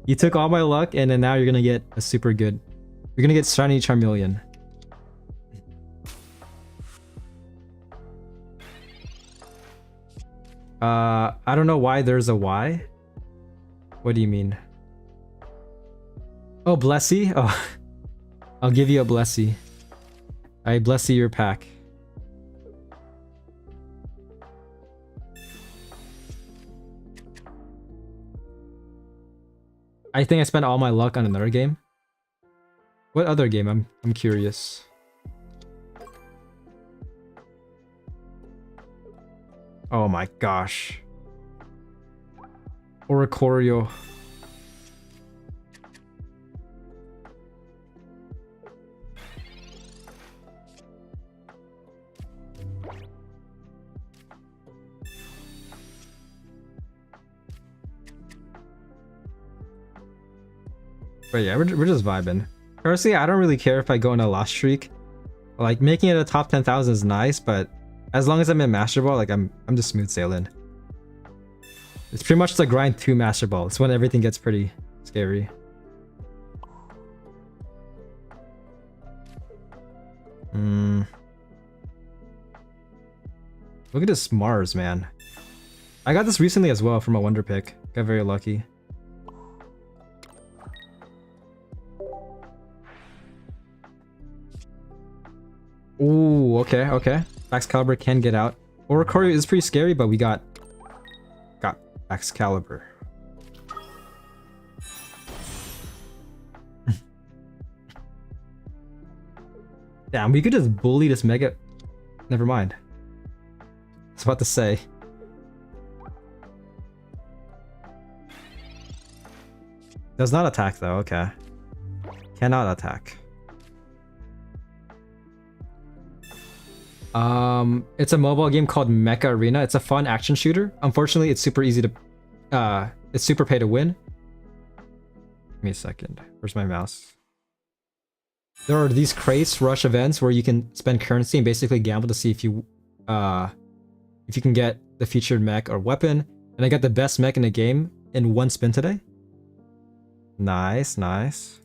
You took all my luck and then now you're gonna get a super good... You're gonna get Shiny Charmeleon. I don't know why there's a Y. What do you mean? Oh, Blessy? Oh, I'll give you a Blessy. I bless you your pack. I think I spent all my luck on another game. What other game? I'm curious. Oh my gosh. Oricorio. But yeah, we're just vibing. Personally, I don't really care if I go on a lost streak. Like, making it a top 10,000 is nice, but as long as I'm in Master Ball, like, I'm just smooth sailing. It's pretty much the grind to Master Ball. It's when everything gets pretty scary. Look at this Mars, man. I got this recently as well from a Wonder Pick. Got very lucky. Ooh, okay, okay. Excalibur can get out. Oricorio is pretty scary, but we got Excalibur. Damn, we could just bully this Mega. Never mind. I was about to say. Does not attack though, okay. Cannot attack. It's a mobile game called Mecha Arena. It's a fun action shooter. Unfortunately, it's super easy to it's super pay to win. Give me a second. Where's my mouse? There are these crates rush events where you can spend currency and basically gamble to see if you can get the featured mech or weapon. And I got the best mech in the game in one spin today. Nice, nice.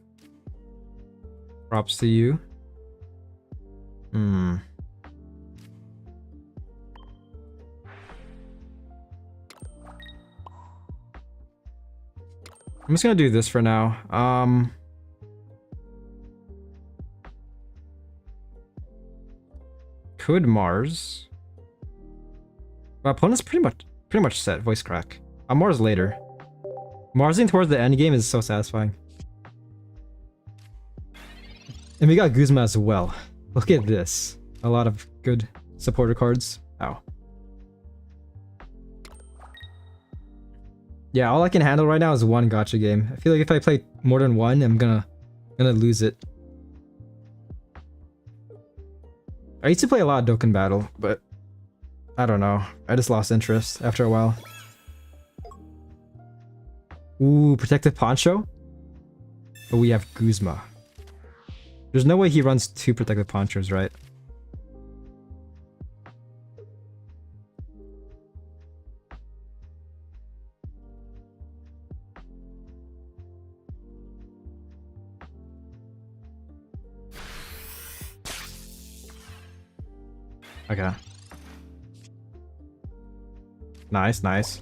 Props to you. I'm just gonna do this for now. Could Mars? My opponent's pretty much set. Voice crack. Mars later. Marsing towards the end game is so satisfying. And we got Guzma as well. Look at this. A lot of good supporter cards. Ow. Yeah, all I can handle right now is one gacha game. I feel like if I play more than one, I'm gonna lose it. I used to play a lot of Dokkan Battle, but I don't know. I just lost interest after a while. Ooh, Protective Poncho? But we have Guzma. There's no way he runs two Protective Ponchos, right? Okay. Nice, nice.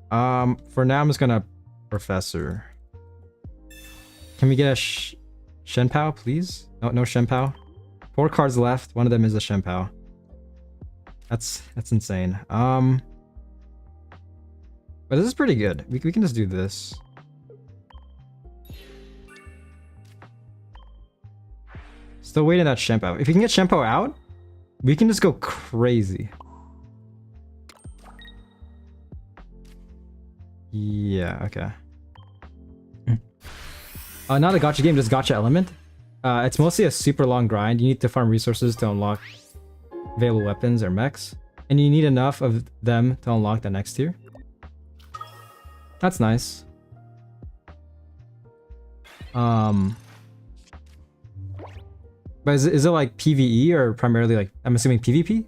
For now, I'm just gonna Professor. Can we get a Shenpao, please? No Shenpao. 4 cards left. One of them is a Shenpao. That's insane. But this is pretty good. We can just do this. Still waiting that Shenpao. If we can get Shenpao out, we can just go crazy. Yeah, okay. Not a gacha game, just gacha element. It's mostly a super long grind. You need to farm resources to unlock available weapons or mechs. And you need enough of them to unlock the next tier. That's nice. But is it like PvE or primarily like, I'm assuming PvP?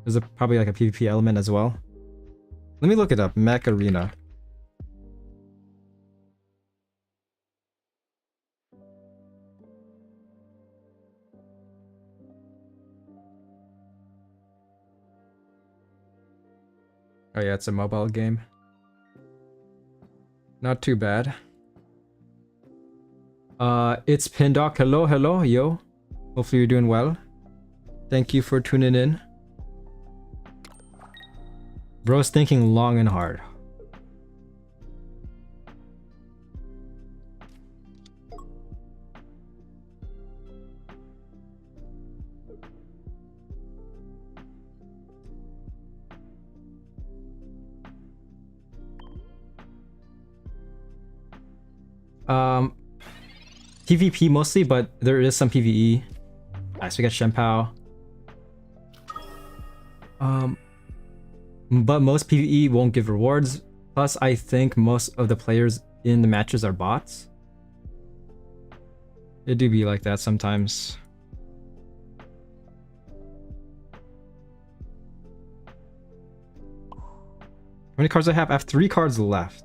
There's probably like a PvP element as well. Let me look it up. Mech Arena. Oh yeah, it's a mobile game. Not too bad. It's Pindock. Hello, hello, yo. Hopefully you're doing well. Thank you for tuning in. Bro's thinking long and hard. PvP mostly, but there is some PvE. Nice, we got Shenpao. But most PvE won't give rewards. Plus, I think most of the players in the matches are bots. It do be like that sometimes. How many cards do I have? I have 3 cards left.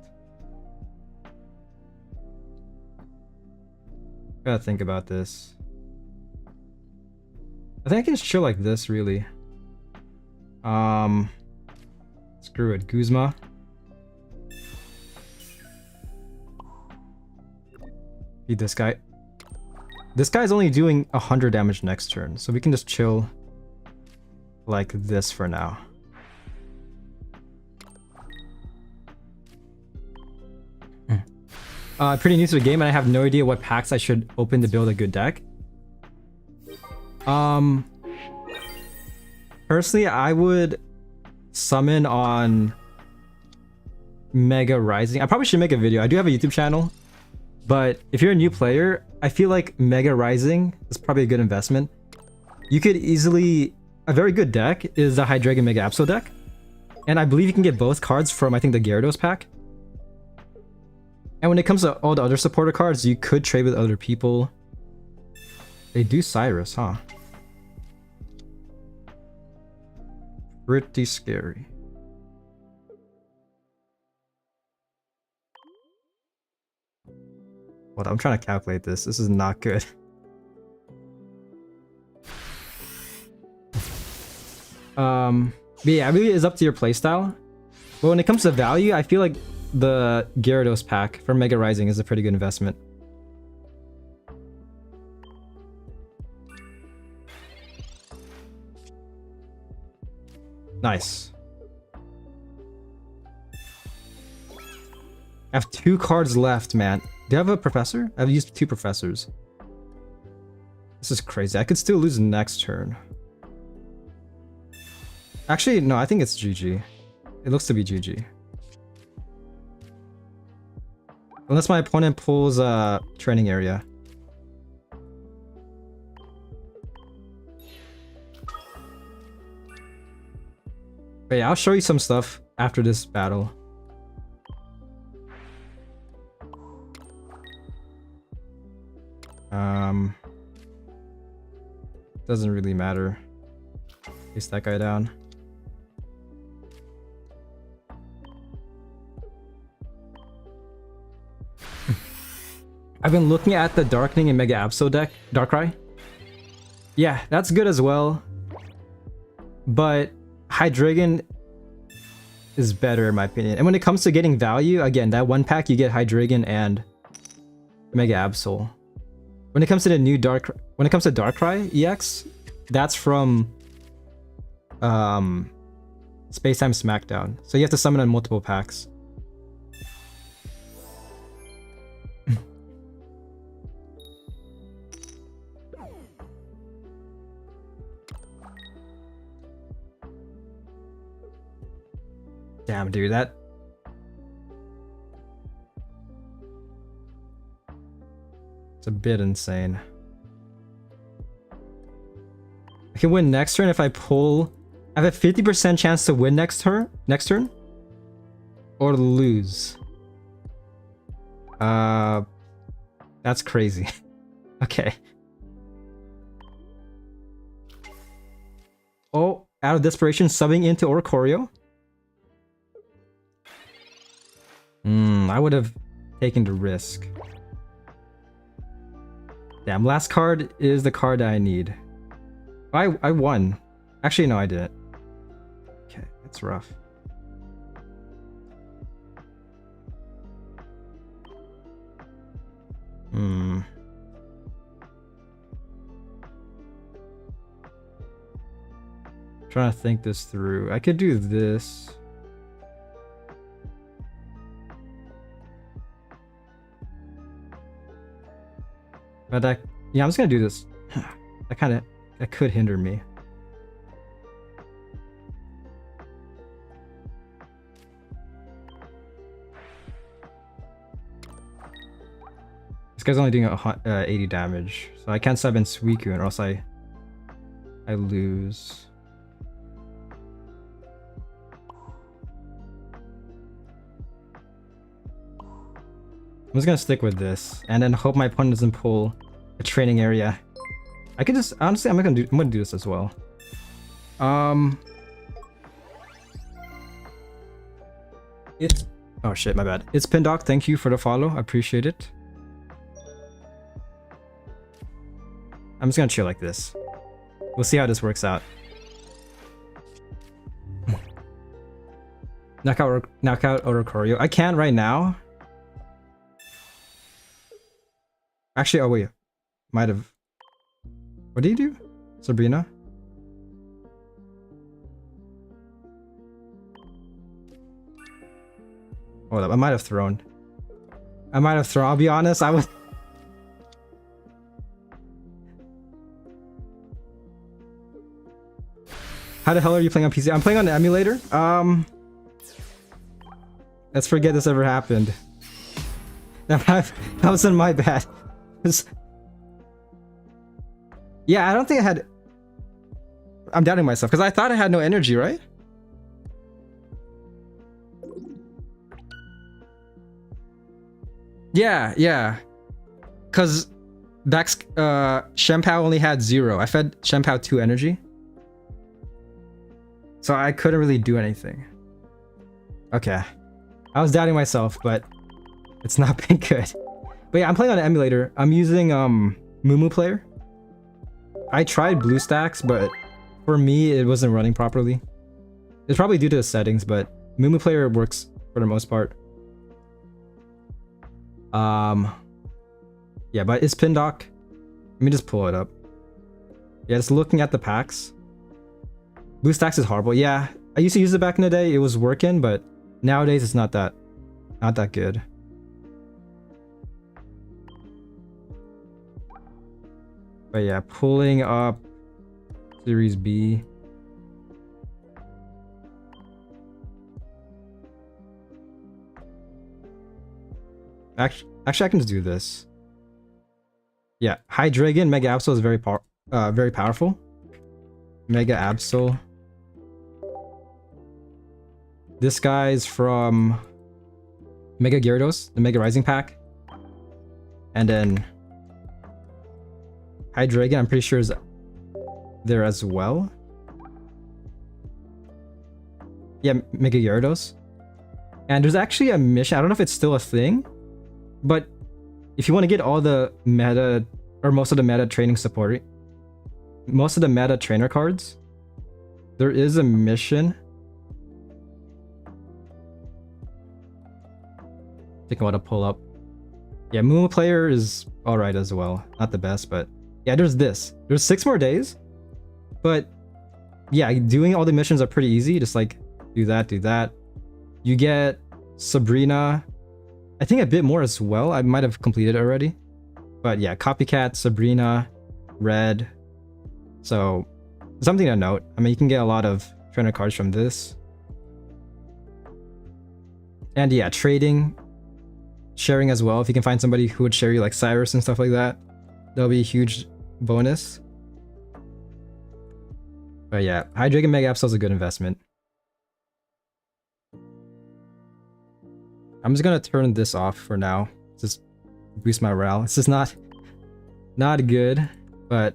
Gotta think about this. I think I can just chill like this, really. Screw it. Guzma. Beat this guy. This guy's only doing 100 damage next turn, so we can just chill like this for now. Pretty new to the game, and I have no idea what packs I should open to build a good deck. Personally, I would summon on Mega Rising. I probably should make a video. I do have a YouTube channel, but if you're a new player, I feel like Mega Rising is probably a good investment. You could easily... A very good deck is the Hydreigon Mega Absol deck, and I believe you can get both cards from, I think, the Gyarados pack. And when it comes to all the other supporter cards, you could trade with other people. They do Cyrus, huh? Pretty scary. What? I'm trying to calculate this. This is not good. But yeah, it really is up to your playstyle. But when it comes to value, I feel like the Gyarados pack for Mega Rising is a pretty good investment. Nice. I have 2 cards left, man. Do you have a professor? I've used 2 professors. This is crazy. I could still lose next turn. Actually, no, I think it's GG. It looks to be GG. Unless my opponent pulls a training area. But yeah, I'll show you some stuff after this battle. Doesn't really matter. Place that guy down. I've been looking at the Darkening and Mega Absol deck, Darkrai. Yeah, that's good as well. But Hydreigon is better in my opinion. And when it comes to getting value, again, that one pack you get Hydreigon and Mega Absol. When it comes to the new Darkrai EX, that's from Space Time Smackdown. So you have to summon on multiple packs. Damn, dude, that... It's a bit insane. I can win next turn if I pull... I have a 50% chance to win next turn? Or lose. That's crazy. Okay. Oh, out of desperation, subbing into Oricorio? I would have taken the risk. Damn, last card is the card that I need. I won. Actually, no, I didn't. Okay, that's rough. Trying to think this through. I could do this. But yeah, I'm just gonna do this. That could hinder me. This guy's only doing 80 damage, so I can't sub in Suicune or else I lose. I'm just gonna stick with this and then hope my opponent doesn't pull a training area. I could just honestly I'm gonna do this as well. It's oh shit, my bad. It's Pindock, thank you for the follow. I appreciate it. I'm just gonna chill like this. We'll see how this works out. Knockout Orocorio. I can right now. Actually, oh wait. Might have. What did you do? Sabrina? Hold up, I might have thrown. I'll be honest, I was. How the hell are you playing on PC? I'm playing on the emulator. Let's forget this ever happened. That wasn't my bad. Yeah, I don't think I had. I'm doubting myself because I thought I had no energy, right? Yeah. Because Dax, Shenpao only had 0. I fed Shenpao 2 energy. So I couldn't really do anything. Okay. I was doubting myself, but it's not been good. But yeah, I'm playing on an emulator. I'm using Mumu Player. I tried BlueStacks, but for me, it wasn't running properly. It's probably due to the settings, but Mumu Player works for the most part. Yeah, but it's Pindock. Let me just pull it up. Yeah, just looking at the packs. BlueStacks is horrible. Yeah, I used to use it back in the day. It was working, but nowadays it's not that good. But yeah, pulling up Series B. Actually, I can just do this. Yeah, Hydreigon Mega Absol is very powerful. Mega Absol. This guy's from Mega Gyarados, the Mega Rising pack. And then Hydreigon, I'm pretty sure is there as well. Yeah, Mega Gyarados. And there's actually a mission, I don't know if it's still a thing, but if you want to get all the meta, or most of the meta training support, most of the meta trainer cards, there is a mission. I think I want to pull up. Yeah, Mumu Player is alright as well. Not the best, but yeah, there's this. There's 6 more days, but yeah, doing all the missions are pretty easy. Just like do that. You get Sabrina, I think a bit more as well. I might have completed it already, but yeah, Copycat, Sabrina, Red. So something to note. I mean, you can get a lot of trainer cards from this. And yeah, trading, sharing as well. If you can find somebody who would share you like Cyrus and stuff like that, that'll be a huge bonus. But yeah, Hydreigon Mega Absol is a good investment. I'm just gonna turn this off for now. Just boost my morale. It's just not good, but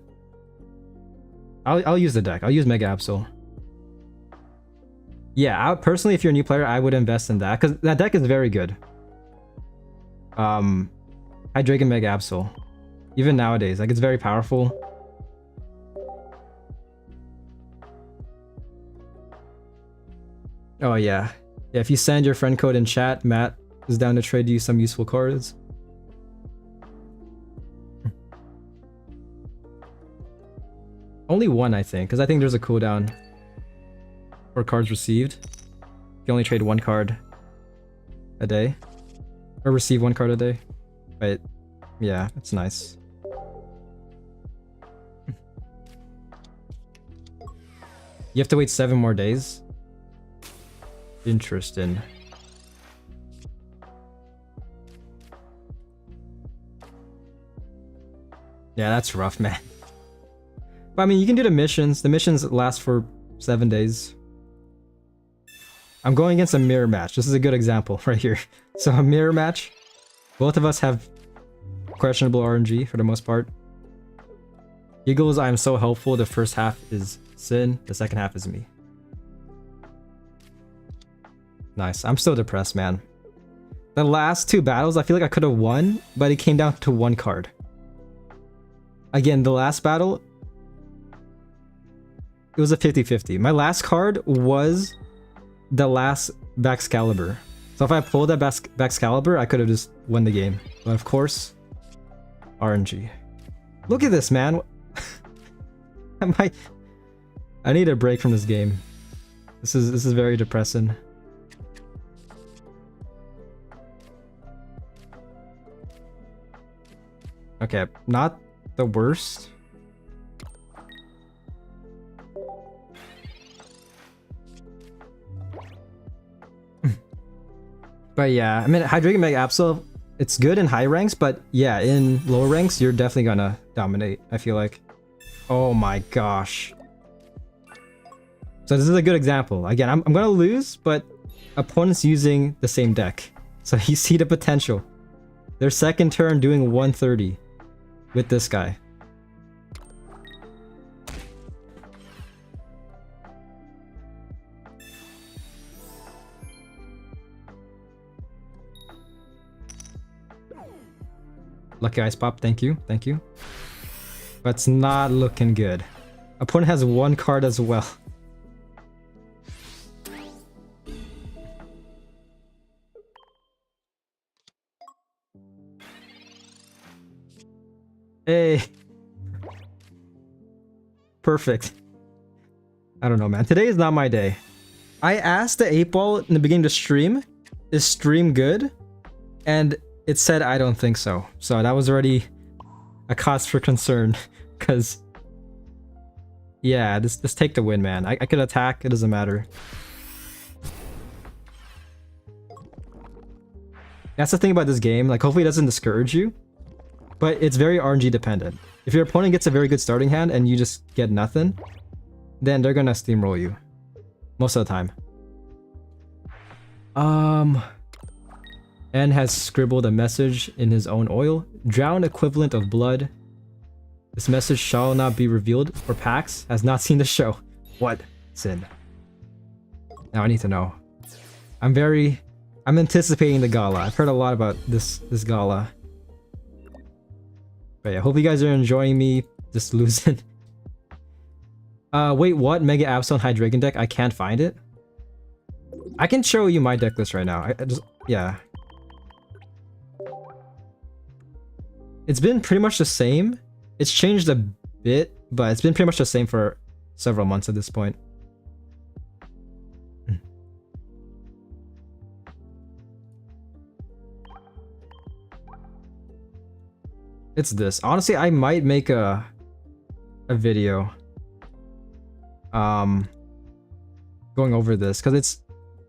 I'll use the deck. I'll use Mega Absol. Yeah, personally, if you're a new player, I would invest in that because that deck is very good. Hydreigon Mega Absol, even nowadays, like it's very powerful. Oh yeah, if you send your friend code in chat, Matt is down to trade you some useful cards. Only one, I think, because I think there's a cooldown or cards received. You can only trade one card a day. Or receive one card a day. But yeah, it's nice. You have to wait 7 more days? Interesting. Yeah, that's rough, man. But I mean, you can do the missions. The missions last for 7 days. I'm going against a mirror match. This is a good example right here. So a mirror match. Both of us have questionable RNG for the most part. Eagles, I am so helpful. The first half is Sin. The second half is me. Nice. I'm still depressed, man. The last 2 battles, I feel like I could have won, but it came down to 1 card. Again, the last battle, it was a 50-50. My last card was the last Baxcalibur. So if I pulled that Baxcalibur, I could have just won the game. But of course, RNG. Look at this, man. I need a break from this game. This is very depressing. Okay, not the worst. But yeah, I mean, Hydreigon Mega Absol, it's good in high ranks, but yeah, in lower ranks, you're definitely gonna dominate, I feel like. Oh my gosh. So this is a good example. Again, I'm gonna lose, but opponent's using the same deck. So you see the potential. Their second turn doing 130 with this guy. Lucky Ice Pop, thank you, thank you. But it's not looking good. Opponent has 1 card as well. Hey. Perfect. I don't know, man. Today is not my day. I asked the 8-ball in the beginning to stream, is stream good? And it said I don't think so. So that was already a cause for concern. Because, yeah, just take the win, man. I could attack, it doesn't matter. That's the thing about this game. Like, hopefully it doesn't discourage you. But it's very RNG dependent. If your opponent gets a very good starting hand and you just get nothing, then they're gonna steamroll you. Most of the time. N has scribbled a message in his own oil. Drown equivalent of blood. This message shall not be revealed, or Pax has not seen the show. What? Sin. Now I need to know. I'm anticipating the gala. I've heard a lot about this gala. But yeah, hope you guys are enjoying me just losing. Wait, what? Mega Absol Hydreigon deck? I can't find it. I can show you my deck list right now. I just, yeah. It's been pretty much the same. It's changed a bit, but it's been pretty much the same for several months at this point. It's this. Honestly, I might make a video going over this because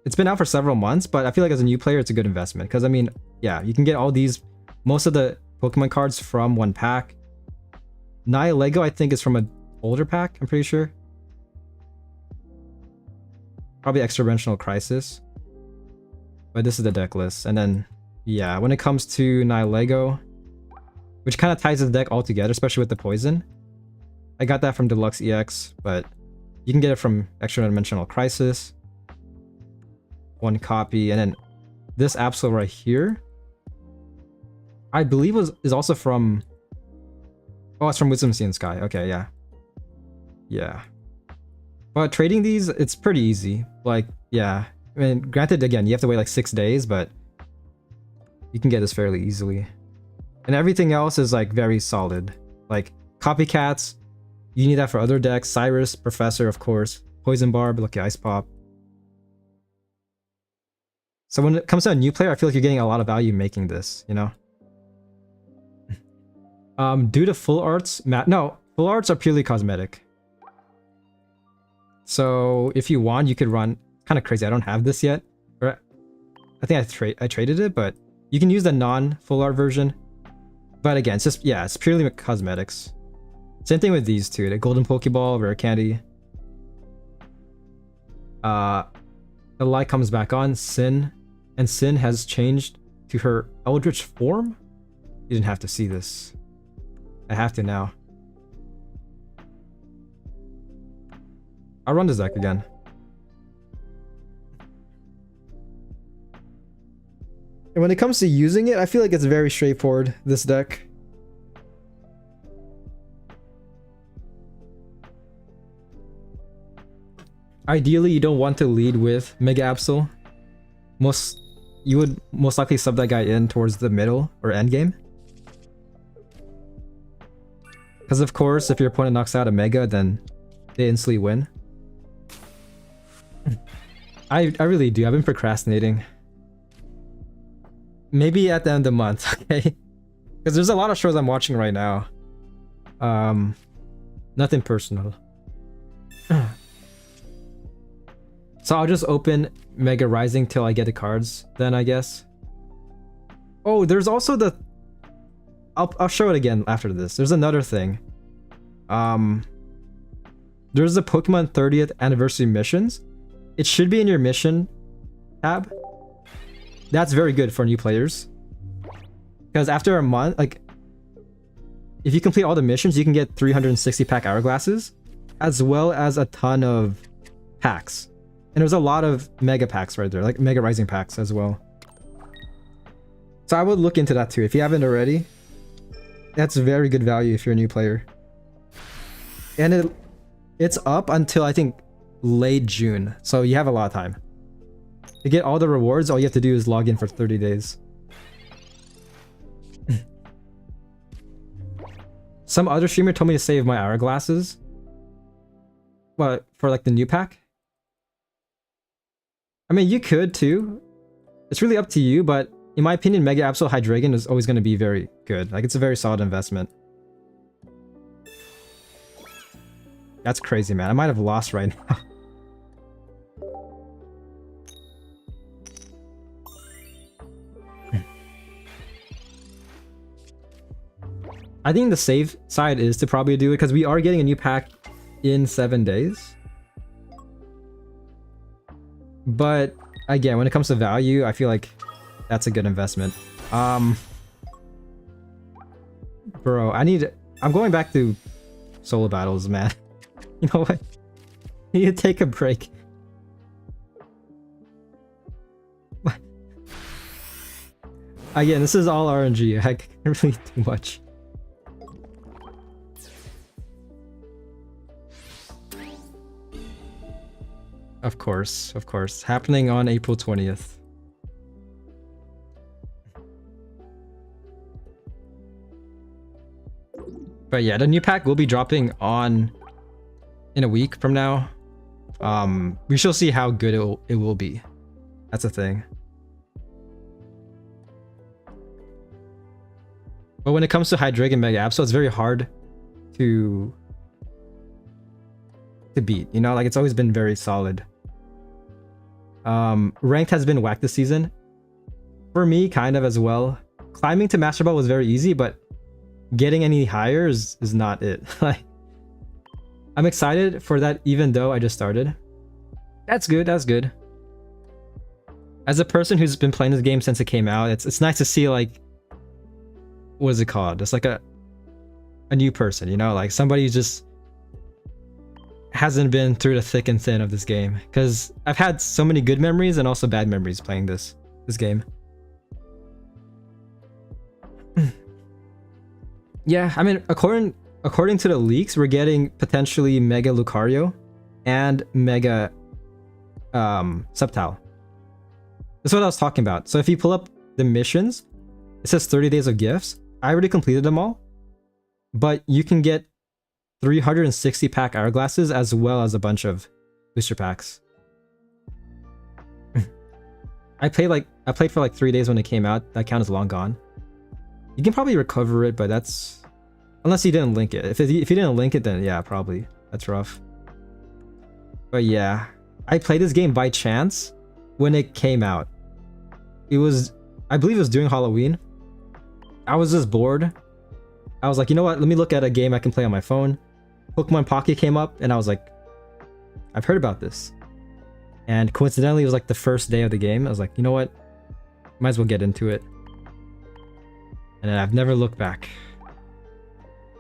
it's been out for several months, but I feel like as a new player it's a good investment because I mean, yeah, you can get all these, most of the Pokemon cards from one pack. Nihilego I think is from an older pack, I'm pretty sure. Probably Extra-Dimensional Crisis. But this is the deck list. And then yeah, when it comes to Nihilego, which kind of ties the deck all together, especially with the poison. I got that from Deluxe EX, but you can get it from Extra-Dimensional Crisis. 1 copy, and then this Absol right here, I believe is also from... Oh, it's from Wisdom Sea and Sky. Okay, yeah. Yeah. But trading these, it's pretty easy. Like, yeah. I mean, granted, again, you have to wait like 6 days, but you can get this fairly easily. And everything else is like very solid. Like copycats, you need that for other decks. Cyrus, Professor, of course. Poison Barb, Lucky Ice Pop. So when it comes to a new player, I feel like you're getting a lot of value making this, you know? Due to full arts, no, full arts are purely cosmetic. So if you want, you could run, kind of crazy, I don't have this yet. Or I think I traded it, but you can use the non-full art version. But again, it's just, yeah, it's purely cosmetics. Same thing with these two, the golden Pokeball, rare candy. The light comes back on, Sin, and Sin has changed to her Eldritch form. You didn't have to see this. I have to now. I'll run this deck again. And when it comes to using it, I feel like it's very straightforward, this deck. Ideally, you don't want to lead with Mega Absol. You would most likely sub that guy in towards the middle or end game. Because of course, if your opponent knocks out a Mega, then they instantly win. I really do. I've been procrastinating. Maybe at the end of the month, okay? Because there's a lot of shows I'm watching right now. Nothing personal. So I'll just open Mega Rising till I get the cards, then I guess. Oh, there's also the... I'll show it again after this. There's another thing. There's the Pokemon 30th anniversary missions. It should be in your mission tab. That's very good for new players. Because after a month, like... if you complete all the missions, you can get 360 pack hourglasses. As well as a ton of packs. And there's a lot of Mega packs right there. Like Mega Rising packs as well. So I would look into that too. If you haven't already. That's very good value if you're a new player. And it's up until I think late June. So you have a lot of time. To get all the rewards, all you have to do is log in for 30 days. Some other streamer told me to save my hourglasses. What, for like the new pack? I mean, you could too. It's really up to you, but in my opinion, Mega Absol Hydreigon is always going to be very good. Like, it's a very solid investment. That's crazy, man. I might have lost right now. I think the safe side is to probably do it because we are getting a new pack in 7 days. But again, when it comes to value, I feel like that's a good investment. Bro, I'm going back to solo battles, man. You know what? I need to take a break. Again, this is all RNG. I can't really do much. Of course, of course. Happening on April 20th. But yeah, the new pack will be dropping in a week from now. We shall see how good it will be. That's a thing. But when it comes to Hydreigon Mega Absol, it's very hard to beat, you know, like it's always been very solid. Ranked has been whacked this season for me, kind of as well. Climbing to Master Ball was very easy, but getting any higher is not it. Like, I'm excited for that, even though I just started. That's good. That's good. As a person who's been playing this game since it came out, it's nice to see, like, what is it called? It's like a new person, you know, like somebody who just hasn't been through the thick and thin of this game. Because I've had so many good memories and also bad memories playing this game. Yeah, I mean, according to the leaks, we're getting potentially Mega Lucario and Mega Sceptile. That's what I was talking about. So if you pull up the missions, it says 30 days of gifts. I already completed them all, but you can get 360 pack hourglasses as well as a bunch of booster packs. I played for like 3 days when it came out. That count is long gone. You can probably recover it, but that's unless you didn't link it. If you didn't link it, then yeah, probably that's rough. But yeah, I played this game by chance when it came out. It was, I believe it was during Halloween. I was just bored. I was like, you know what? Let me look at a game I can play on my phone. Pokemon Pocket came up, and I was like, I've heard about this. And coincidentally, it was like the first day of the game. I was like, you know what? Might as well get into it. And I've never looked back.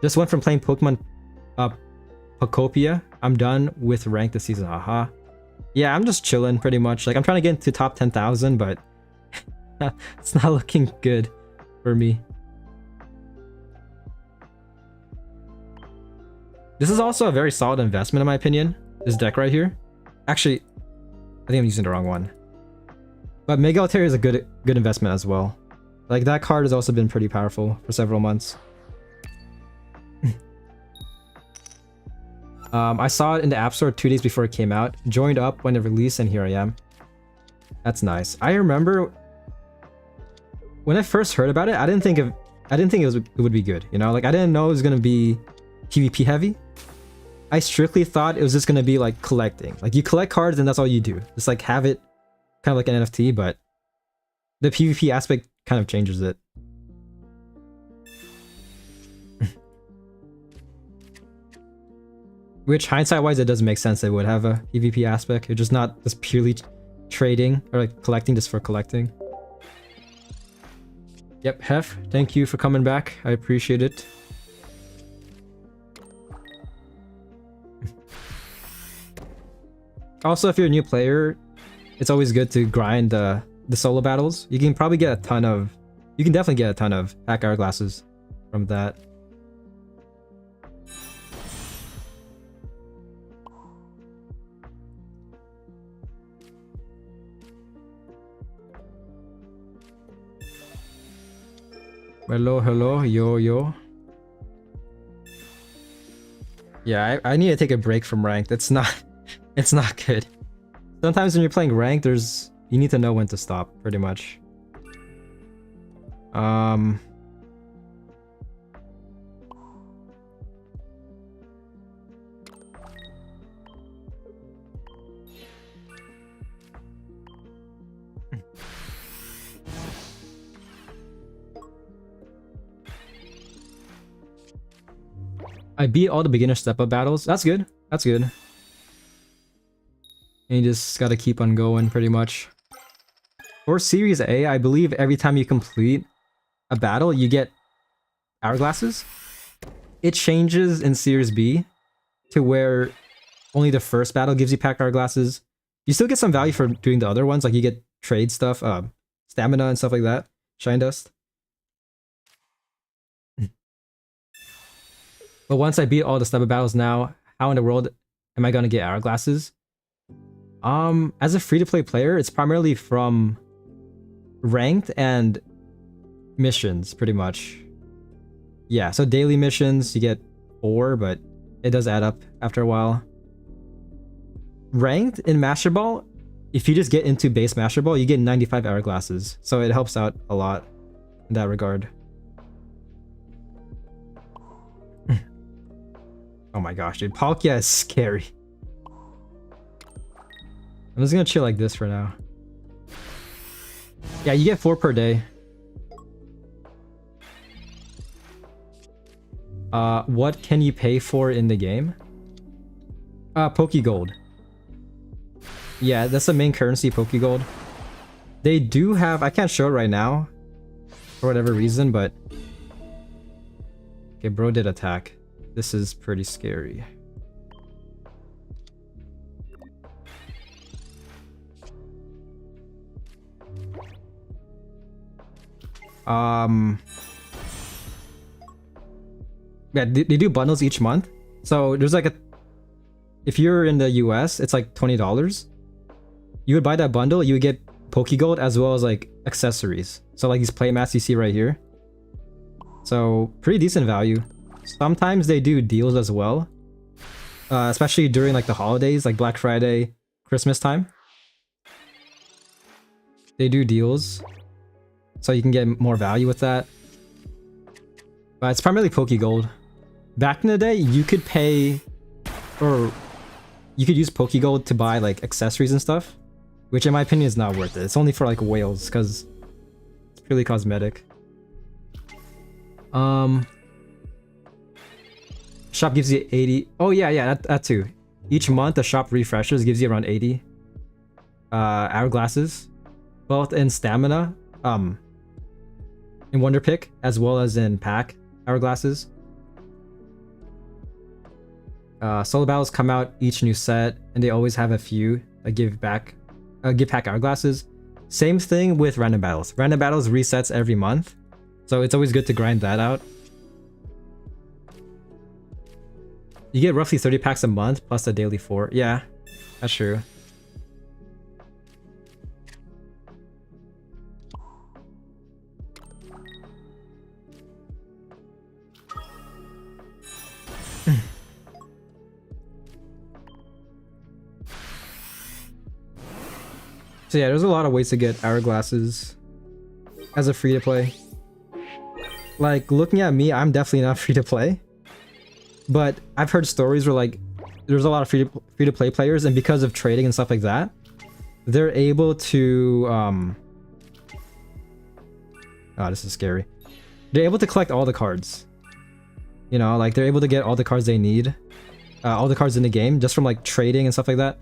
Just went from playing Pokemon Pokopia. I'm done with ranked this season. Haha. Yeah, I'm just chilling pretty much. Like, I'm trying to get into top 10,000, but it's not looking good for me. This is also a very solid investment in my opinion. This deck right here. Actually, I think I'm using the wrong one. But Mega Altair is a good investment as well. Like, that card has also been pretty powerful for several months. I saw it in the App Store 2 days before it came out. Joined up when it released, and here I am. That's nice. I remember when I first heard about it, I didn't think it would be good. You know, like, I didn't know it was gonna be PvP heavy. I strictly thought it was just gonna be like collecting. Like, you collect cards and that's all you do. Just like have it kind of like an NFT, but the PvP aspect kind of changes it. Which, hindsight-wise, it doesn't make sense they would have a PvP aspect. It's just not just purely trading or like collecting just for collecting. Yep, Hef, thank you for coming back. I appreciate it. Also, if you're a new player, it's always good to grind the solo battles. You can probably get a ton of... You can definitely get a ton of pack hourglasses from that. Hello, hello, yo. Yeah, I need to take a break from ranked. It's not good. Sometimes when you're playing ranked, you need to know when to stop, pretty much. I beat all the beginner step-up battles. That's good. That's good. And you just gotta keep on going, pretty much. For Series A, I believe every time you complete a battle, you get hourglasses. It changes in Series B to where only the first battle gives you pack hourglasses. You still get some value for doing the other ones, like you get trade stuff, stamina and stuff like that. Shine dust. But once I beat all the step-up battles now, how in the world am I gonna get hourglasses? As a free-to-play player, it's primarily from ranked and missions, pretty much. Yeah, so daily missions, you get 4, but it does add up after a while. Ranked in Master Ball, if you just get into base Master Ball, you get 95 hourglasses, so it helps out a lot in that regard. Oh my gosh, dude. Palkia is scary. I'm just gonna chill like this for now. Yeah, you get 4 per day. What can you pay for in the game? Pokegold. Yeah, that's the main currency, Pokegold. They do have... I can't show it right now. For whatever reason, but... Okay, bro did attack. This is pretty scary. Yeah, they do bundles each month. So there's like a... If you're in the US, it's like $20. You would buy that bundle, you would get Pokegold as well as like accessories. So like these playmats you see right here. So pretty decent value. Sometimes they do deals as well, especially during like the holidays, like Black Friday, Christmas time. they do deals, so you can get more value with that. But it's primarily Pokegold. Back in the day, you could pay, or you could use Pokegold to buy like accessories and stuff, which in my opinion is not worth it. It's only for like whales because it's purely cosmetic. Shop gives you 80. Oh yeah, that too. Each month the shop refreshes, gives you around 80 hourglasses, both in stamina, in Wonder Pick as well as in pack hourglasses. Solo battles come out each new set, and they always have a few that give pack hourglasses. Same thing with random battles. Random battles resets every month, so it's always good to grind that out. You get roughly 30 packs a month plus a daily 4. Yeah, that's true. So yeah, there's a lot of ways to get hourglasses as a free-to-play. Like, looking at me, I'm definitely not free-to-play. But I've heard stories where like there's a lot of free-to-play players, and because of trading and stuff like that, they're able to oh, this is scary. They're able to collect all the cards. You know, like they're able to get all the cards they need, all the cards in the game just from like trading and stuff like that.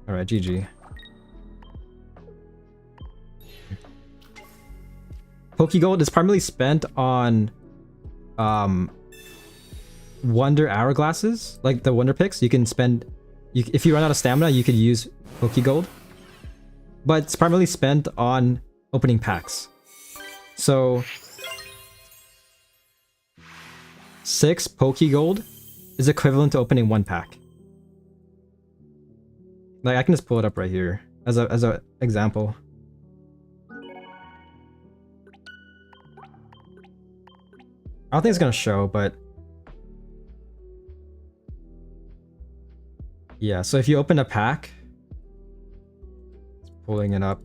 All right, GG. Pokegold is primarily spent on Wonder hourglasses, like the Wonder Picks. You can spend, if you run out of stamina, you could use Pokegold, but it's primarily spent on opening packs. So 6 Pokegold is equivalent to opening 1 pack. Like, I can just pull it up right here as a example. I don't think it's gonna show, but yeah, so if you open a pack, it's pulling it up.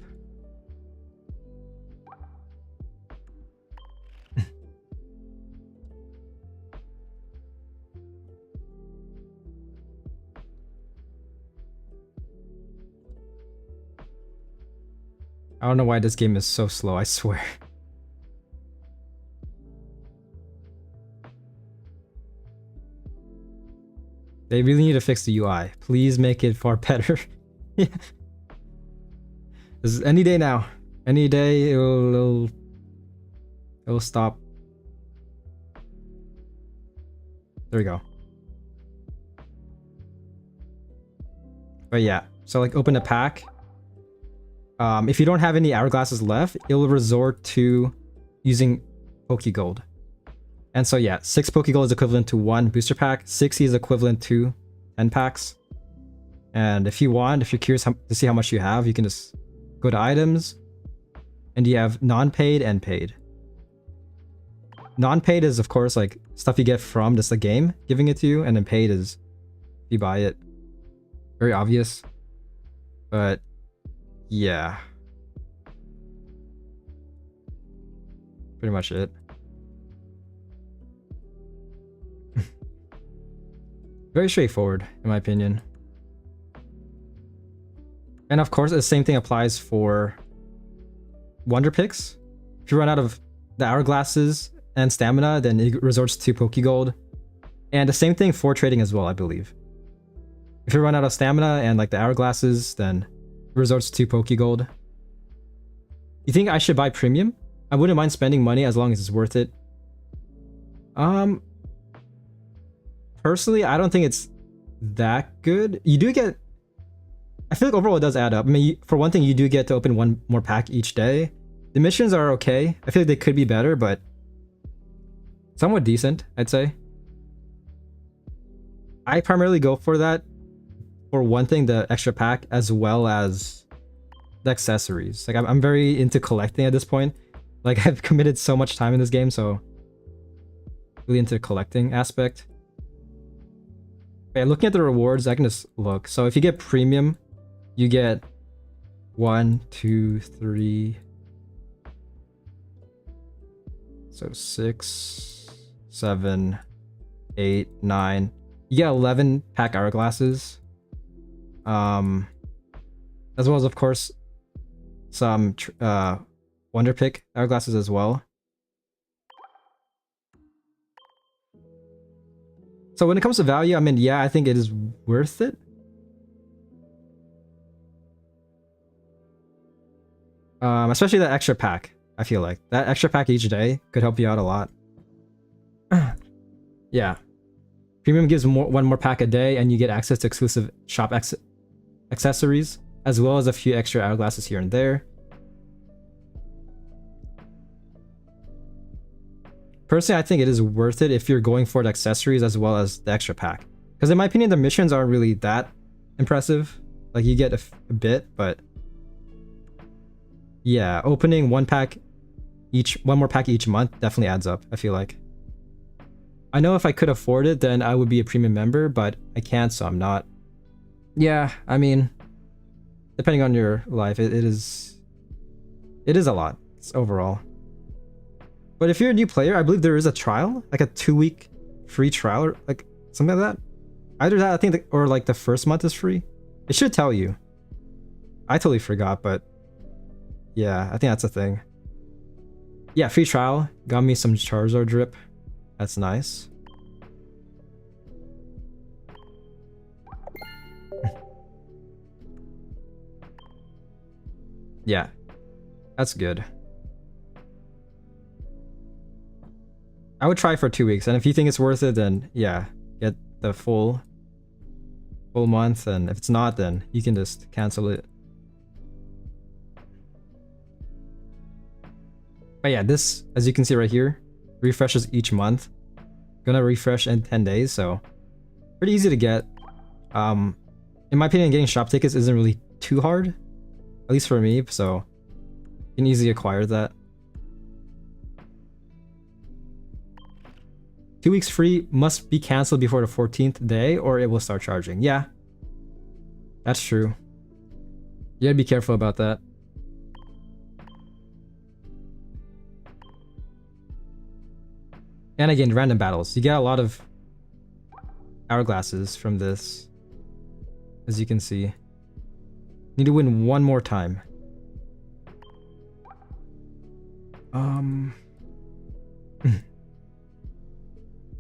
I don't know why this game is so slow, I swear. They really need to fix the UI. Please make it far better. Yeah. This is any day now. Any day it'll stop. There we go. But yeah, so like open a pack. If you don't have any hourglasses left, it will resort to using Pokegold. And so yeah, 6 Pokegold is equivalent to 1 booster pack. 60 is equivalent to 10 packs. And if you want, if you're curious to see how much you have, you can just go to items, and you have non-paid and paid. Non-paid is of course like stuff you get from just the game giving it to you, and then paid is if you buy it. Very obvious. But yeah. Pretty much it. Very straightforward, in my opinion. And of course, the same thing applies for Wonder Picks. If you run out of the hourglasses and stamina, then it resorts to Pokegold. And the same thing for trading as well, I believe. If you run out of stamina and like the hourglasses, then it resorts to Pokegold. You think I should buy premium? I wouldn't mind spending money as long as it's worth it. Personally, I don't think it's that good. You do get, I feel like overall it does add up. I mean, for one thing, you do get to open 1 more pack each day. The missions are okay. I feel like they could be better, but somewhat decent, I'd say. I primarily go for that. For one thing, the extra pack, as well as the accessories. Like, I'm very into collecting at this point. Like, I've committed so much time in this game, so really into the collecting aspect. Okay, looking at the rewards, I can just look. So if you get premium, you get 1, 2, 3. So 6, 7, 8, 9. You get 11 pack hourglasses. As well as, of course, some Wonder Pick hourglasses as well. So when it comes to value, I mean, yeah, I think it is worth it. Especially that extra pack. I feel like that extra pack each day could help you out a lot. Yeah, premium gives one more pack a day, and you get access to exclusive shop accessories, as well as a few extra hourglasses here and there. Personally, I think it is worth it if you're going for the accessories as well as the extra pack. Because in my opinion, the missions aren't really that impressive. Like, you get a bit, but yeah, opening one more pack each month definitely adds up, I feel like. I know if I could afford it, then I would be a premium member, but I can't, so I'm not. Yeah, I mean, depending on your life, it is a lot. It's overall. But if you're a new player, I believe there is a trial, like a 2-week free trial, or like something like that. Either that, I think, or like the first month is free. It should tell you. I totally forgot, but yeah, I think that's a thing. Yeah, free trial. Got me some Charizard drip. That's nice. Yeah, that's good. I would try for 2 weeks, and if you think it's worth it, then yeah, get the full month, and if it's not, then you can just cancel it. But yeah, this, as you can see right here, refreshes each month. Gonna refresh in 10 days, so pretty easy to get. In my opinion, getting shop tickets isn't really too hard, at least for me, so you can easily acquire that. 2 weeks free, must be canceled before the 14th day or it will start charging. Yeah, that's true. You gotta be careful about that. And again, random battles. You get a lot of hourglasses from this, as you can see. Need to win one more time.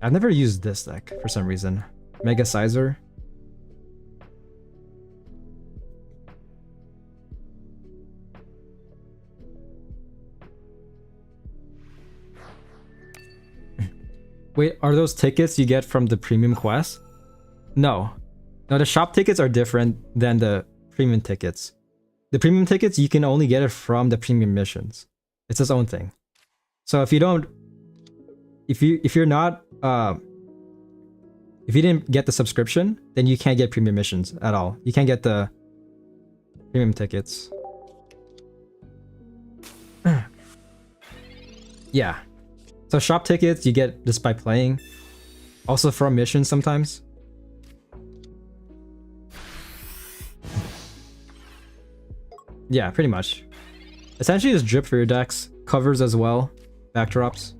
I've never used this deck for some reason. Mega Sizer. Wait, are those tickets you get from the premium quest? No. No, the shop tickets are different than the premium tickets. The premium tickets, you can only get it from the premium missions. It's its own thing. So if you don't, if you're not, if you didn't get the subscription, then you can't get premium missions at all. You can't get the premium tickets. Yeah. So shop tickets you get just by playing. Also from missions sometimes. Yeah, pretty much. Essentially just drip for your decks. Covers as well. Backdrops.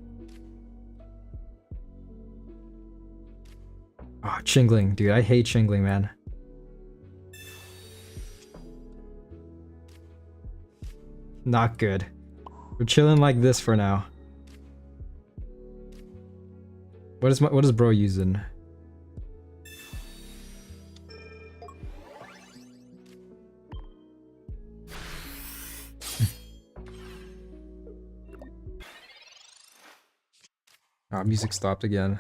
Oh, Chingling. Dude, I hate Chingling, man. Not good. We're chilling like this for now. What is bro using? Oh, music stopped again.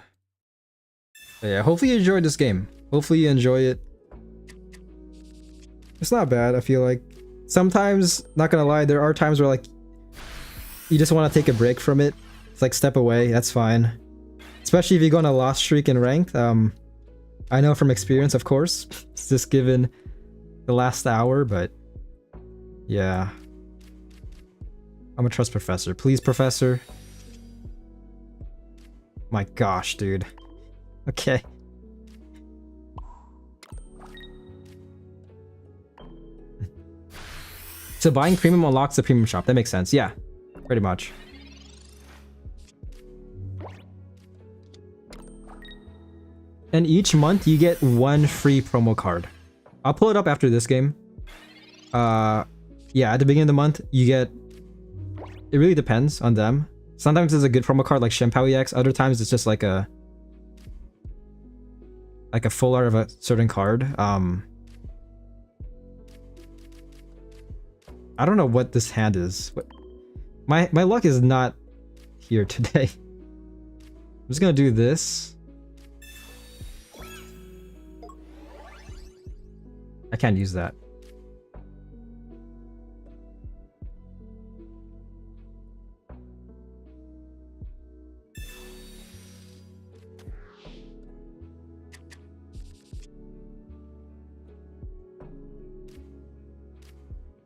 But yeah, hopefully you enjoyed this game. Hopefully you enjoy it. It's not bad, I feel like. Sometimes, not gonna lie, there are times where like you just want to take a break from it. It's like step away, that's fine. Especially if you go on a lost streak in ranked. I know from experience, of course. It's just given the last hour, but yeah. I'm a trust Professor. Please, Professor. My gosh, dude. Okay. So buying premium unlocks the premium shop. That makes sense. Yeah, pretty much. And each month you get 1 free promo card. I'll pull it up after this game. Yeah, at the beginning of the month, you get... It really depends on them. Sometimes it's a good promo card like Shenpao EX. Other times it's just like a full art of a certain card. I don't know what this hand is. My luck is not here today. I'm just gonna do this. I can't use that.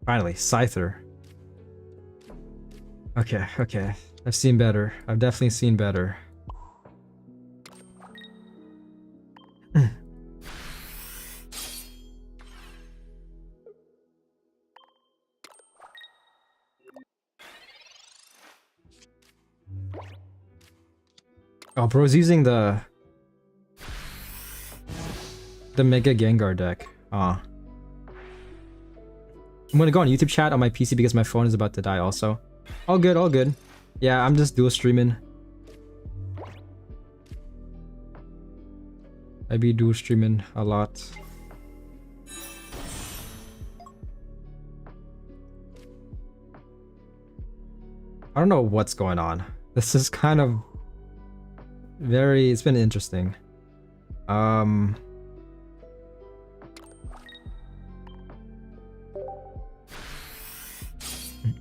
Finally, Scyther. Okay, okay. I've seen better. I've definitely seen better. Oh, bro's using the Mega Gengar deck. Aw. I'm gonna go on YouTube chat on my PC because my phone is about to die also. All good, all good. Yeah, I'm just dual streaming. I be dual streaming a lot. I don't know what's going on. This is kind of it's been interesting.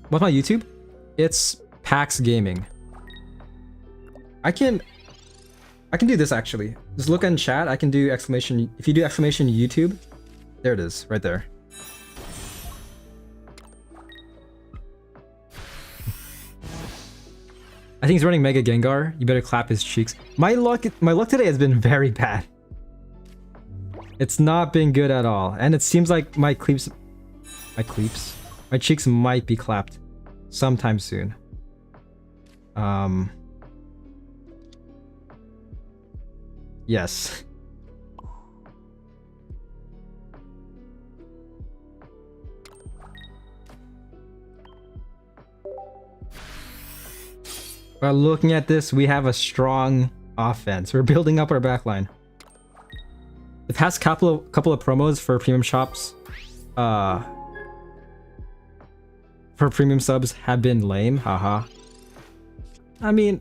What's my YouTube? It's PAX Gaming. I can do this actually. Just look in chat. I can do exclamation. If you do exclamation YouTube, there it is, right there. I think he's running Mega Gengar. You better clap his cheeks. My luck today has been very bad. It's not been good at all, and it seems like my cheeks might be clapped sometime soon. Yes. But looking at this, we have a strong offense. We're building up our backline. The past couple of promos for premium shops, for premium subs have been lame, haha. I mean,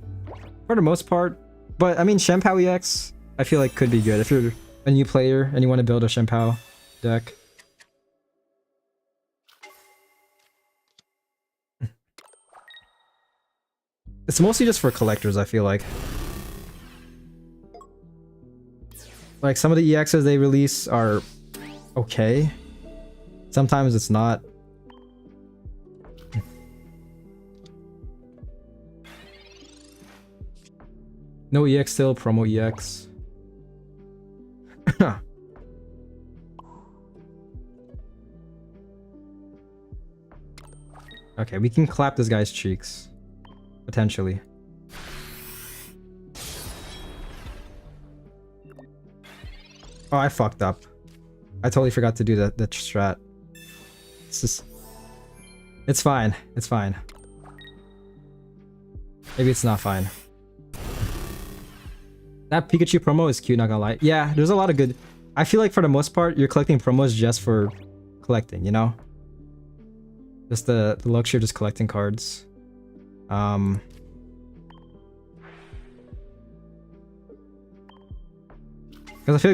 for the most part, but I mean, Shenpao EX, I feel like could be good if you're a new player and you want to build a Shenpao deck. It's mostly just for collectors, I feel like. Like, some of the EXs they release are okay. Sometimes it's not. No EX still, promo EX. Okay, we can clap this guy's cheeks. Potentially. Oh, I fucked up. I totally forgot to do the strat. It's fine. It's fine. Maybe it's not fine. That Pikachu promo is cute, not gonna lie. Yeah, there's a lot of good... I feel like for the most part, you're collecting promos just for collecting, you know? Just the luxury of just collecting cards. Because I feel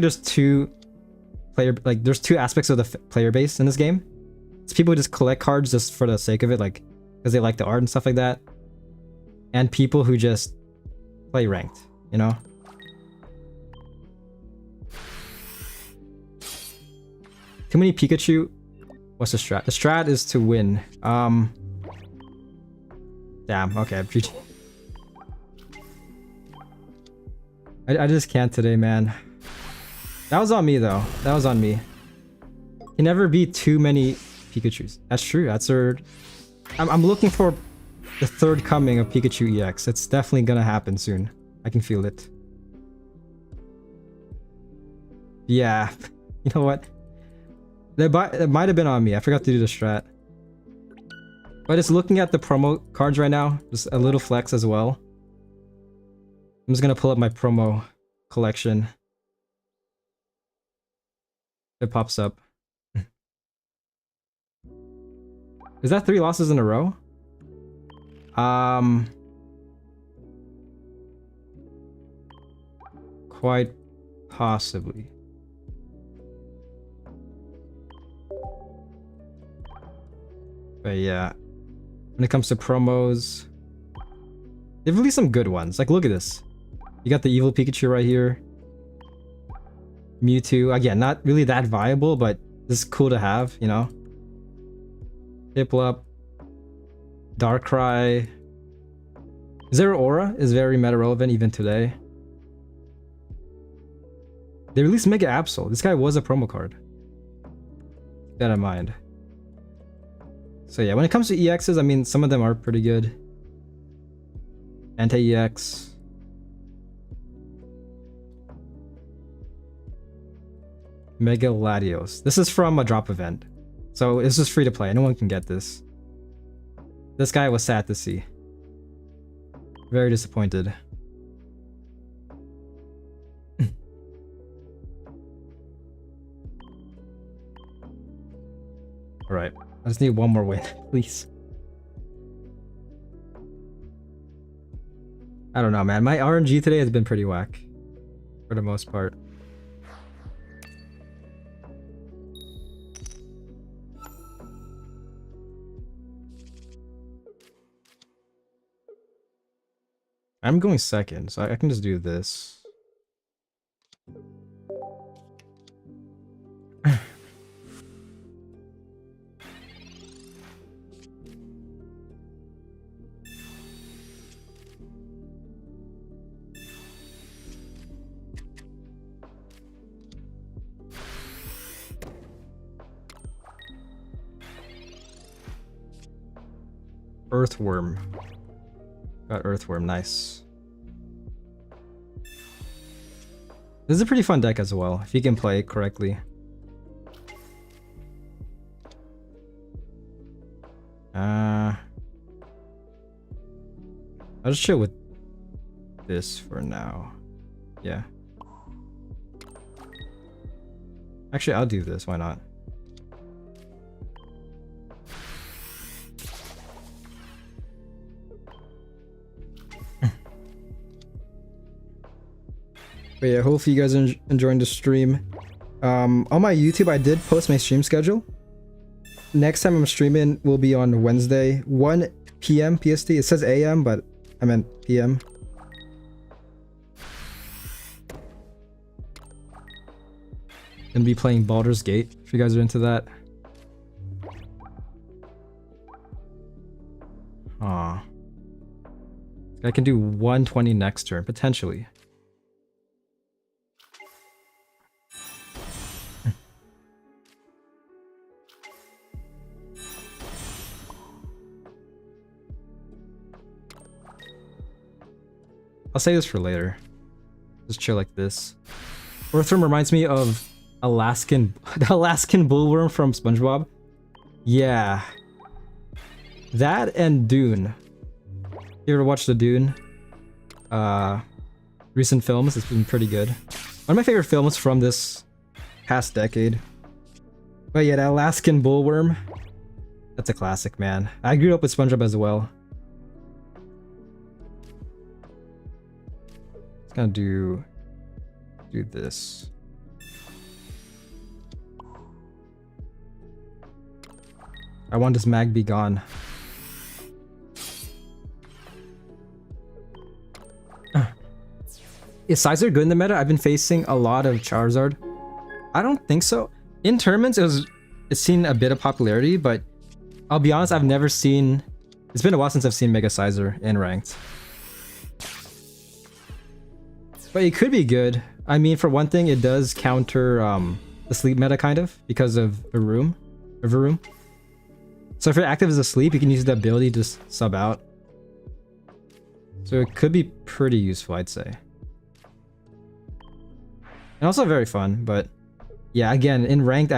like there's two aspects of the player base in this game. It's people who just collect cards just for the sake of it, like because they like the art and stuff like that, and people who just play ranked, you know. Too many Pikachu. What's the strat? The strat is to win. Damn, okay. I just can't today, man. That was on me, though. That was on me. Can never be too many Pikachus. That's true. That's her. I'm looking for the third coming of Pikachu EX. It's definitely gonna happen soon. I can feel it. Yeah. You know what? That might have been on me. I forgot to do the strat. But just looking at the promo cards right now, just a little flex as well. I'm just gonna pull up my promo collection. It pops up. Is that 3 losses in a row? Quite possibly. But yeah, when it comes to promos, they've released some good ones. Like, look at this. You got the evil Pikachu right here. Mewtwo, again, not really that viable, but this is cool to have, you know? Piplup, Darkrai. Zero Aura is very meta relevant even today. They released Mega Absol. This guy was a promo card. Keep that in mind. So yeah, when it comes to EXs, I mean, some of them are pretty good. Anti-EX. Mega Latios. This is from a drop event. So this is free to play. Anyone can get this. This guy was sad to see. Very disappointed. Alright. I just need one more win, please. I don't know, man. My RNG today has been pretty whack. For the most part. I'm going second, so I can just do this. Earthworm. Got Earthworm, nice. This is a pretty fun deck as well, if you can play it correctly. I'll just chill with this for now. Yeah. Actually, I'll do this, why not? But yeah, hopefully you guys are enjoying the stream. On my YouTube, I did post my stream schedule. Next time I'm streaming will be on Wednesday, 1 p.m. PST. It says AM, but I meant PM. Gonna be playing Baldur's Gate, if you guys are into that. Aw. I can do 120 next turn, potentially. I'll say this for later. Just chill like this. Earthworm reminds me of the Alaskan bullworm from SpongeBob. Yeah. That and Dune. You ever watched the Dune? Recent films, it's been pretty good. One of my favorite films from this past decade. But yeah, that Alaskan bullworm. That's a classic, man. I grew up with SpongeBob as well. Gonna do this. I want this mag be gone. Is Sizer good in the meta? I've been facing a lot of Charizard. I don't think so. In tournaments, it's seen a bit of popularity, but I'll be honest, I've never seen. It's been a while since I've seen Mega Sizer in ranked. But it could be good. I mean, for one thing, it does counter the sleep meta kind of because of Varoom. So if your active is asleep, you can use the ability to sub out. So it could be pretty useful, I'd say. And also very fun, but yeah, again, in ranked,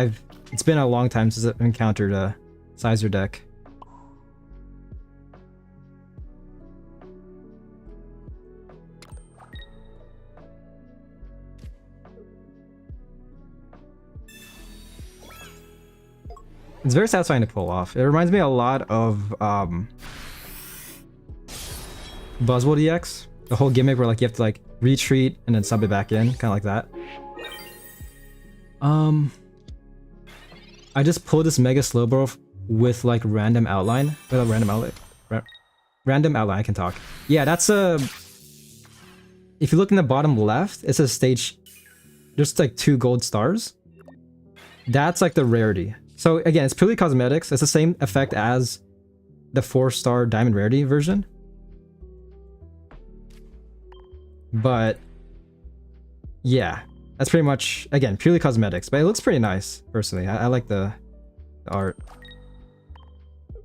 it's been a long time since I've encountered a Sizer deck. It's very satisfying to pull off. It reminds me a lot of Buzzwold EX. The whole gimmick where like you have to like retreat and then sub it back in, kind of like that. I just pulled this Mega Slowbro with like random outline. Random outline, I can talk. Yeah, that's a... If you look in the bottom left, it says stage... There's like 2 gold stars. That's like the rarity. So again, it's purely cosmetics. It's the same effect as the 4-star diamond rarity version. But yeah, that's pretty much, again, purely cosmetics. But it looks pretty nice, personally. I like the art.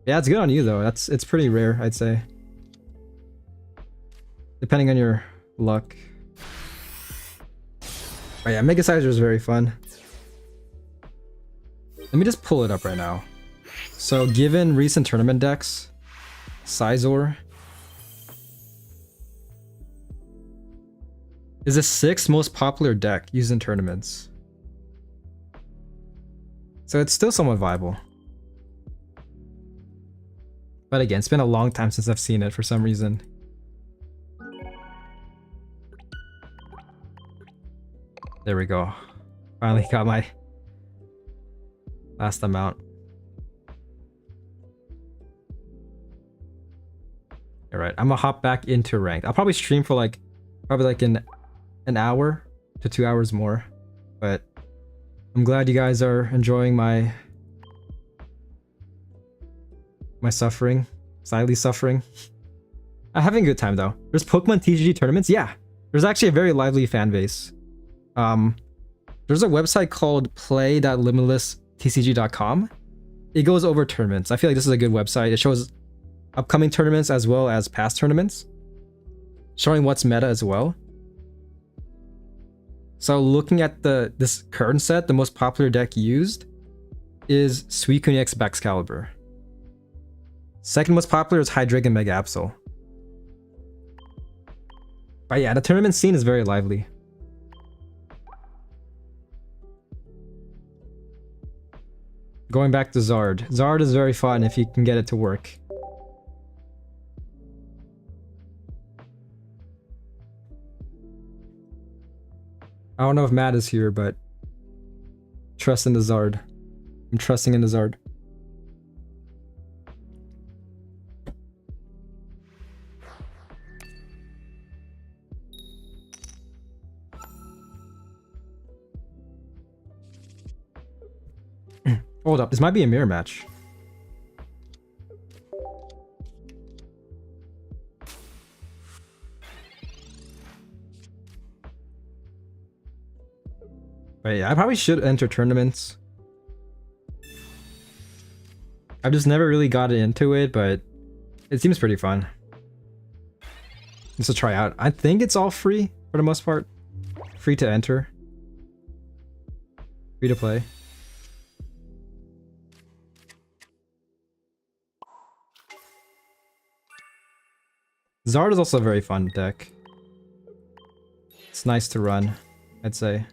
Yeah, it's good on you though. It's pretty rare, I'd say. Depending on your luck. Oh yeah, Mega Sizer is very fun. Let me just pull it up right now. So given recent tournament decks, Sizor is the 6th most popular deck used in tournaments. So it's still somewhat viable. But again, it's been a long time since I've seen it for some reason. There we go. Finally got my last amount. Alright, I'm gonna hop back into ranked. I'll probably stream for like, an hour to 2 hours more. But I'm glad you guys are enjoying my suffering. Silently suffering. I'm having a good time though. There's Pokemon TCG tournaments? Yeah. There's actually a very lively fan base. There's a website called play.limitlesstcg.com. It goes over tournaments. I feel like this is a good website. It shows upcoming tournaments as well as past tournaments, showing what's meta as well. So looking at this current set, the most popular deck used is Suicune X Baxcalibur. Second most popular is Hydreigon Mega Absol. But yeah, the tournament scene is very lively. Going back to Zard. Zard is very fun if you can get it to work. I don't know if Matt is here, but trust in the Zard. I'm trusting in the Zard. Hold up, this might be a mirror match. But yeah, I probably should enter tournaments. I've just never really gotten into it, but it seems pretty fun. Just to try out. I think it's all free for the most part. Free to enter. Free to play. Zard is also a very fun deck. It's nice to run, I'd say.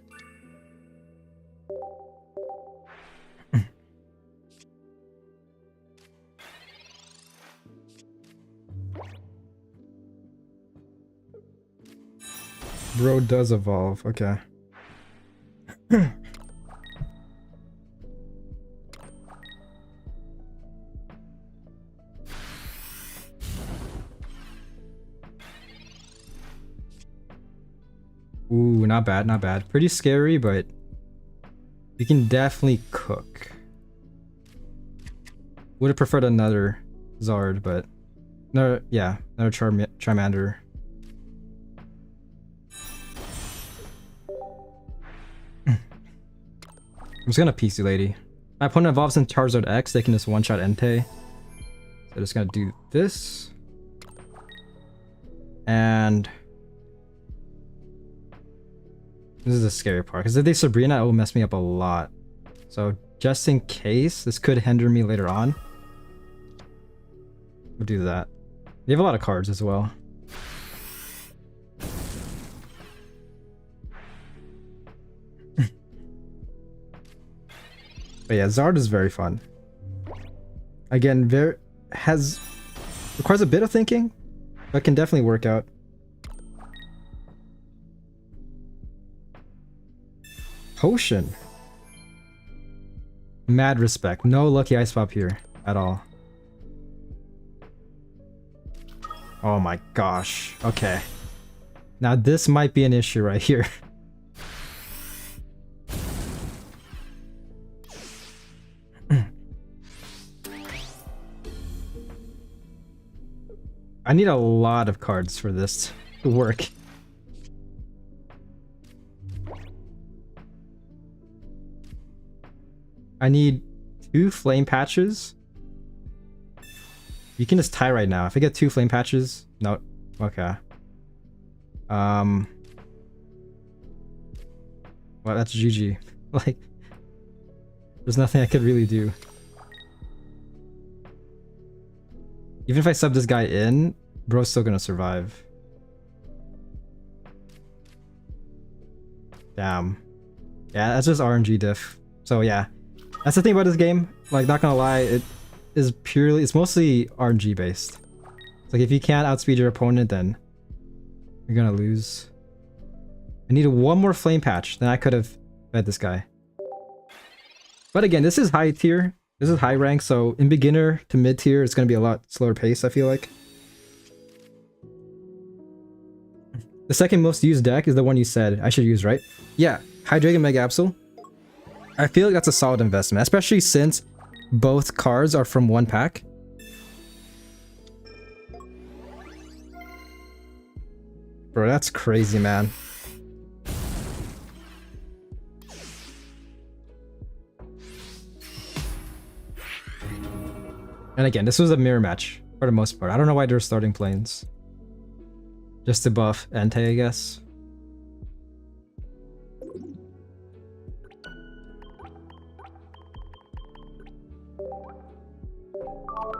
Bro does evolve, okay. Ooh, not bad, not bad. Pretty scary, but we can definitely cook. Would have preferred another Zard, but another, yeah, another Charmander. I'm just gonna PC Lady. My opponent evolves in Charizard X, they can just one-shot Entei. So just gonna do this. And this is the scary part, because if they Sabrina, it will mess me up a lot. So just in case, this could hinder me later on. We'll do that. You have a lot of cards as well. But yeah, Zard is very fun. Again, requires a bit of thinking, but can definitely work out. Potion. Mad respect. No lucky ice pop here at all. Oh my gosh. Okay. Now this might be an issue right here. I need a lot of cards for this to work. I need 2 flame patches. You can just tie right now. If I get 2 flame patches, no, okay. Well, that's GG. Like, there's nothing I could really do. Even if I sub this guy in, bro's still gonna survive. Damn. Yeah, that's just RNG diff. So yeah, that's the thing about this game. Like, not gonna lie, it's mostly RNG based. It's like if you can't outspeed your opponent, then you're gonna lose. I needed 1 more flame patch, then I could have fed this guy. But again, this is high tier. This is high rank, so in beginner to mid tier, it's gonna be a lot slower pace, I feel like. The second most used deck is the one you said I should use, right? Yeah, Hydreigon Mega Absol. I feel like that's a solid investment, especially since both cards are from one pack. Bro, that's crazy, man. And again, this was a mirror match for the most part. I don't know why they're starting planes. Just to buff Entei, I guess.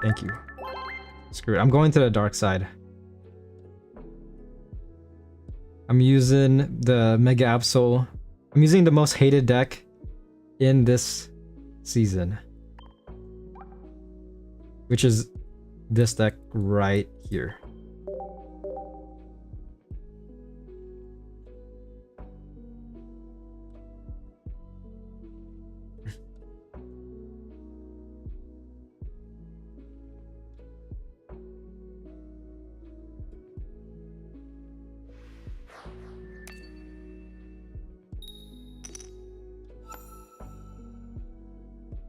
Thank you. Screw it. I'm going to the dark side. I'm using the Mega Absol. I'm using the most hated deck in this season, which is this deck right here.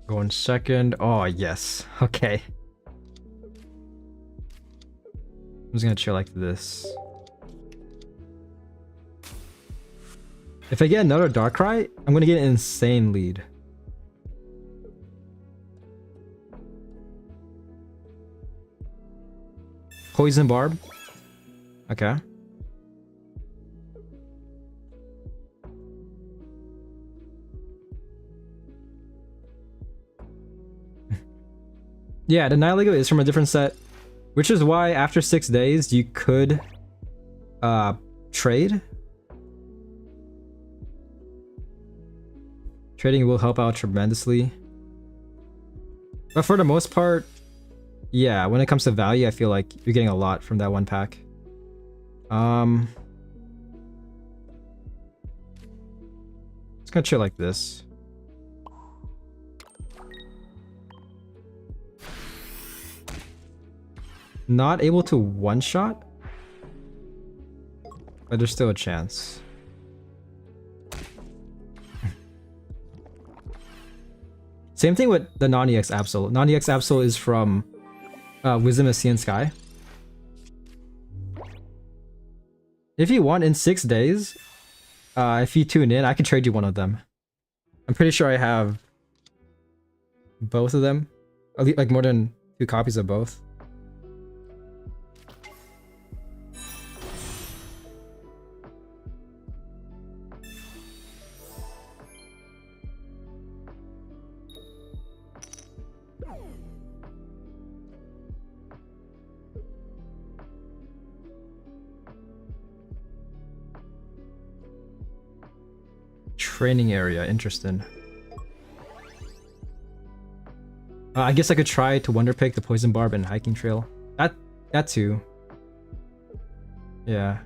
Going second. Oh, yes. Okay. I'm just gonna chill like this. If I get another Darkrai, I'm gonna get an insane lead. Poison Barb. Okay. Yeah, the Nihilego is from a different set, which is why after 6 days you could trade. Trading will help out tremendously. But for the most part, yeah, when it comes to value, I feel like you're getting a lot from that one pack. It's gonna chill like this. Not able to one-shot, but there's still a chance. Same thing with the non-EX Absol. Non-EX Absol is from Wisdom of Sea and Sky. If you want, in 6 days, if you tune in, I can trade you one of them. I'm pretty sure I have both of them. At least, like more than 2 copies of both. Training area, interesting. I guess I could try to wonder pick the poison barb and hiking trail. That too. Yeah.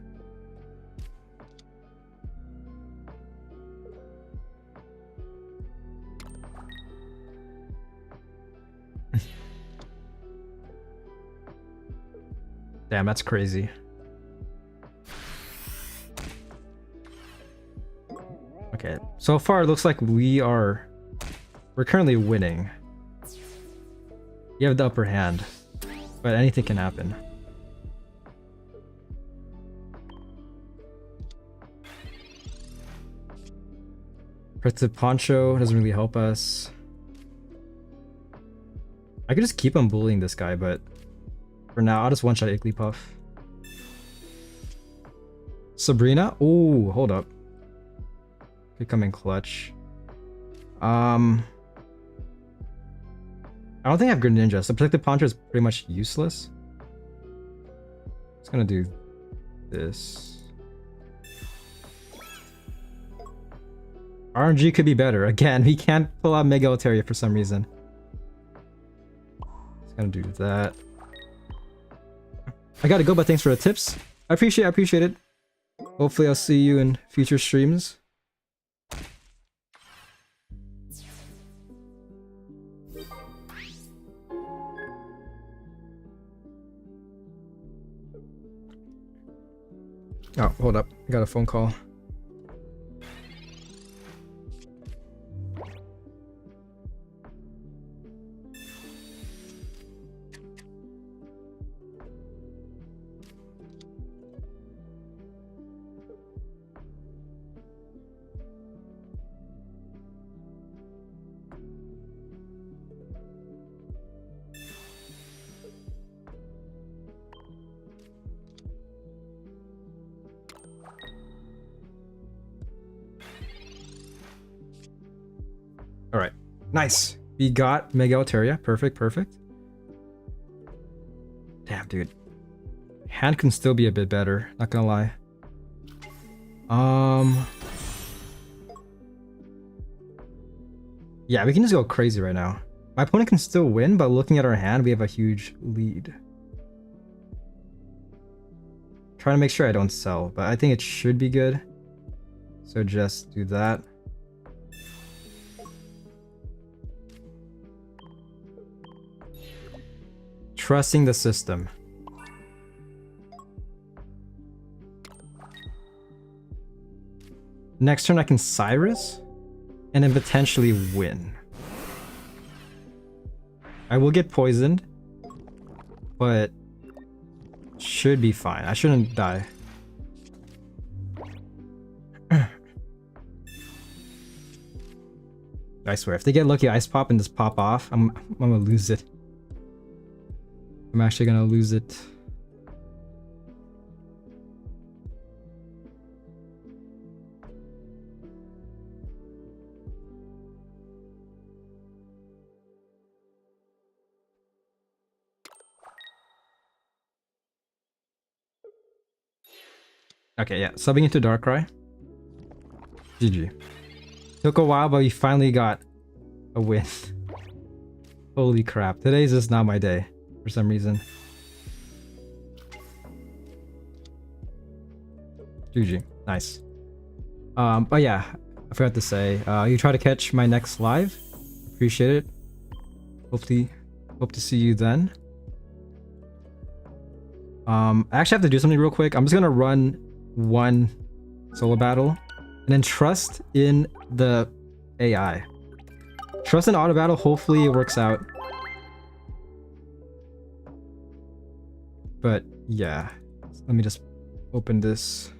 Damn, that's crazy. Okay, so far it looks like we're currently winning. You have the upper hand, but anything can happen. Protective Poncho doesn't really help us. I could just keep on bullying this guy, but for now, I'll just one-shot Igglypuff. Sabrina? Ooh, hold up. Could come in clutch. I don't think I have Greninja, so Protective Poncho is pretty much useless. It's gonna do this. RNG could be better. Again, he can't pull out Mega Altaria for some reason. It's gonna do that. I gotta go, but thanks for the tips. I appreciate it. Hopefully I'll see you in future streams. Oh, hold up. I got a phone call. Alright. Nice. We got Mega Altaria. Perfect. Damn, dude. Hand can still be a bit better. Not gonna lie. Yeah, we can just go crazy right now. My opponent can still win, but looking at our hand, we have a huge lead. Trying to make sure I don't sell, but I think it should be good. So just do that. Trusting the system. Next turn I can Cyrus and then potentially win. I will get poisoned, but should be fine. I shouldn't die. I swear, if they get lucky Ice Pop and just pop off, I'm gonna lose it. I'm actually gonna lose it. Okay, yeah, subbing into Darkrai. GG. Took a while, but we finally got a win. Holy crap, today's just not my day for some reason. GG, nice. But yeah, I forgot to say, you try to catch my next live. Appreciate it. Hopefully, hope to see you then. I actually have to do something real quick. I'm just gonna run one solo battle and then trust in the AI. Trust in auto battle, hopefully it works out. But yeah, let me just open this.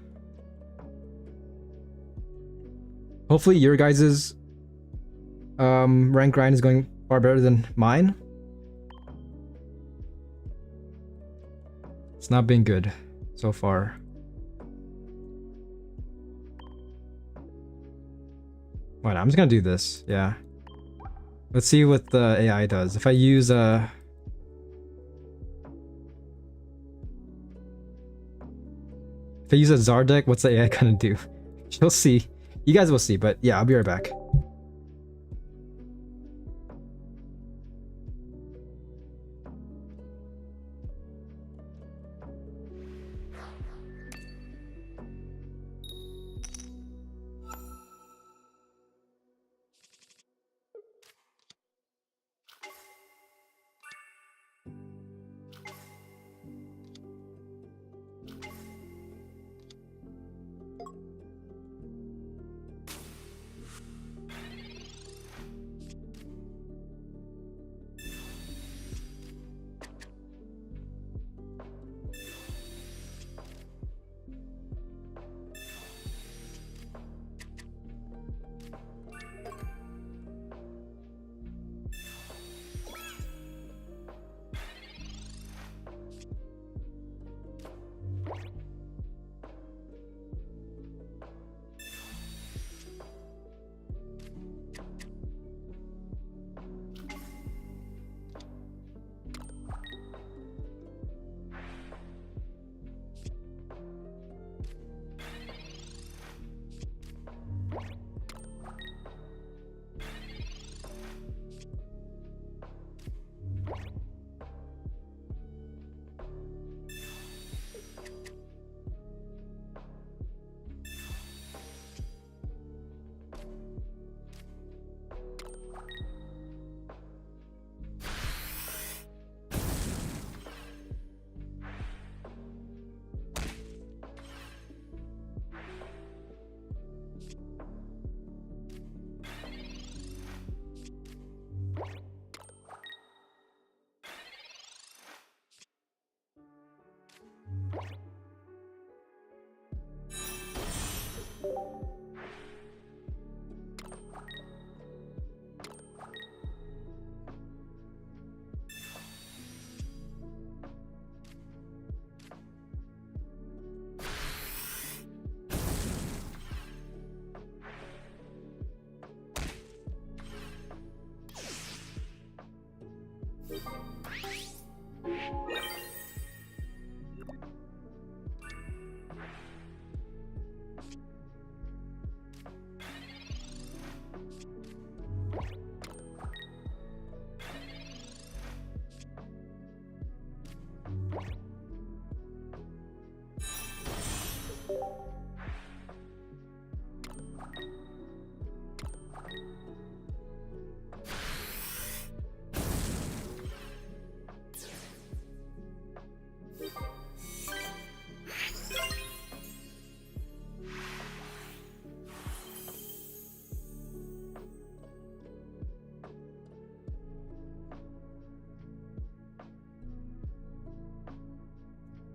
Hopefully your guys's rank grind is going Far better than mine. It's not been good so far. Wait, I'm just gonna do this. Yeah. Let's see what the AI does. If I use Zard deck, what's the AI gonna do? You'll see. You guys will see, but yeah, I'll be right back.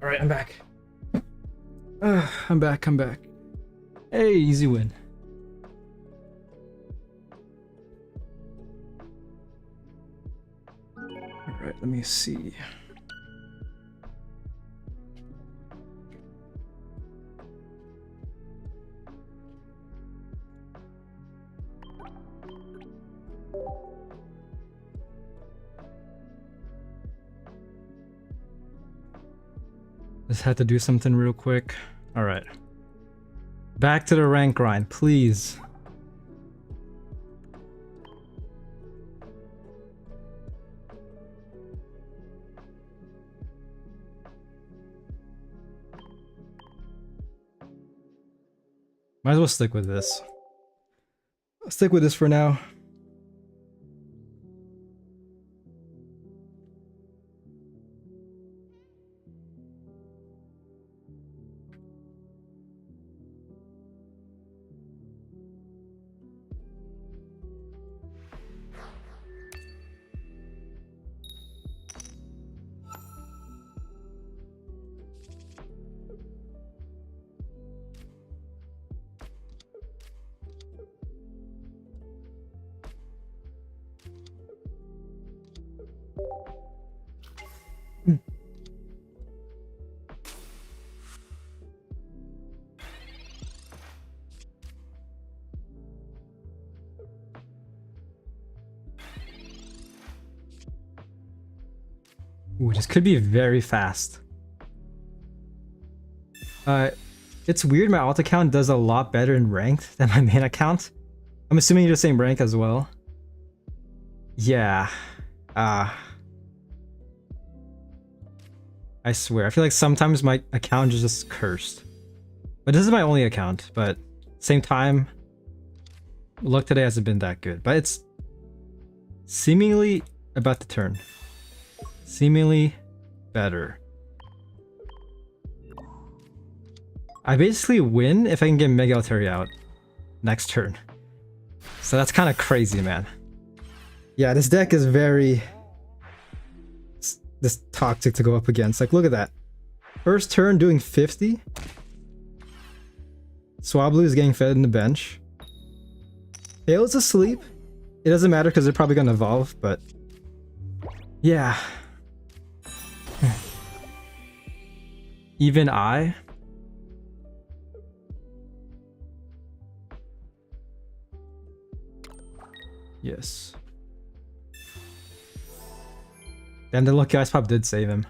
All right, I'm back. I'm back. Hey, easy win. Alright, let me see. Just had to do something real quick. Alright. Back to the rank grind, please. Might as well stick with this. I'll stick with this for now. This could be very fast. It's weird my alt account does a lot better in ranked than my main account. I'm assuming you're the same rank as well. Yeah. I swear, I feel like sometimes my account is just cursed. But this is my only account, but same time, luck today hasn't been that good. But it's seemingly about to turn. Seemingly better. I basically win if I can get Mega Alteri out next turn. So that's kind of crazy, man. Yeah, this deck is very this toxic to go up against. Like, look at that. First turn doing 50. Swablu is getting fed in the bench. Hale's asleep. It doesn't matter because they're probably going to evolve, but yeah. Even I. Yes. And the lucky ice pop did save him.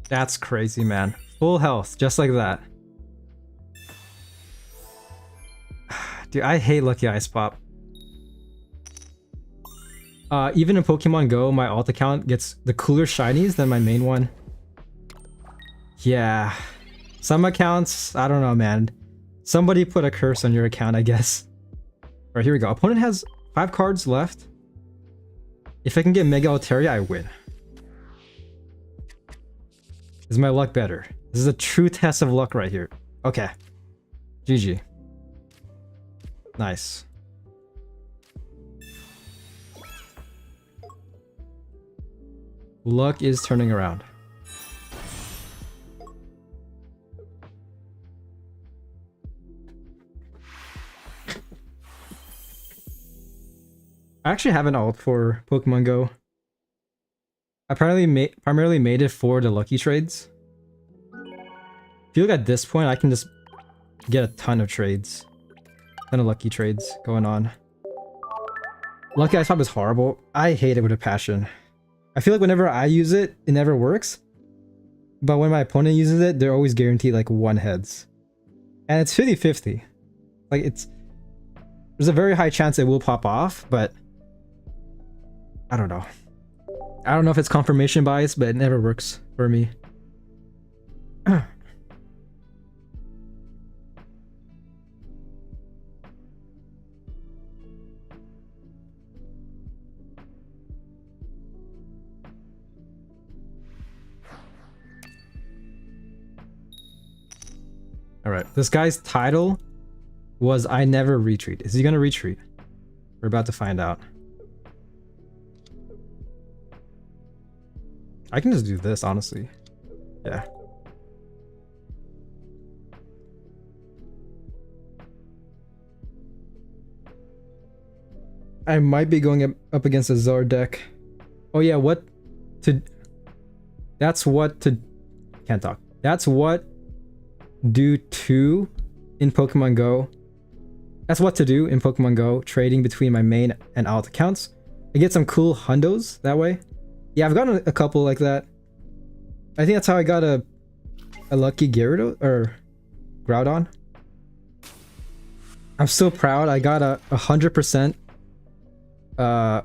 That's crazy, man. Full health, just like that. Dude, I hate lucky ice pop. Even in Pokemon Go, my alt account gets the cooler shinies than my main one. Yeah. Some accounts, I don't know, man. Somebody put a curse on your account, I guess. Alright, here we go. Opponent has 5 cards left. If I can get Mega Altaria, I win. Is my luck better? This is a true test of luck right here. Okay. GG. Nice. Luck is turning around. I actually have an alt for Pokemon Go. I primarily made it for the lucky trades. I feel like at this point I can just get a ton of trades. Ton of lucky trades going on. Lucky Ice Pop is horrible. I hate it with a passion. I feel like whenever I use it, it never works. But when my opponent uses it, they're always guaranteed like 1 heads. And it's 50-50. Like there's a very high chance it will pop off, but I don't know. I don't know if it's confirmation bias, but it never works for me. Alright, this guy's title was I never retreat. Is he gonna retreat? We're about to find out. I can just do this, honestly. Yeah. I might be going up against a Zard deck. Oh yeah, what to... That's what to... Can't talk. That's what do to in Pokemon Go. That's what to do in Pokemon Go, trading between my main and alt accounts. I get some cool hundos that way. Yeah, I've gotten a couple like that. I think that's how I got a lucky Gyarados or Groudon. I'm so proud. I got a 100%. I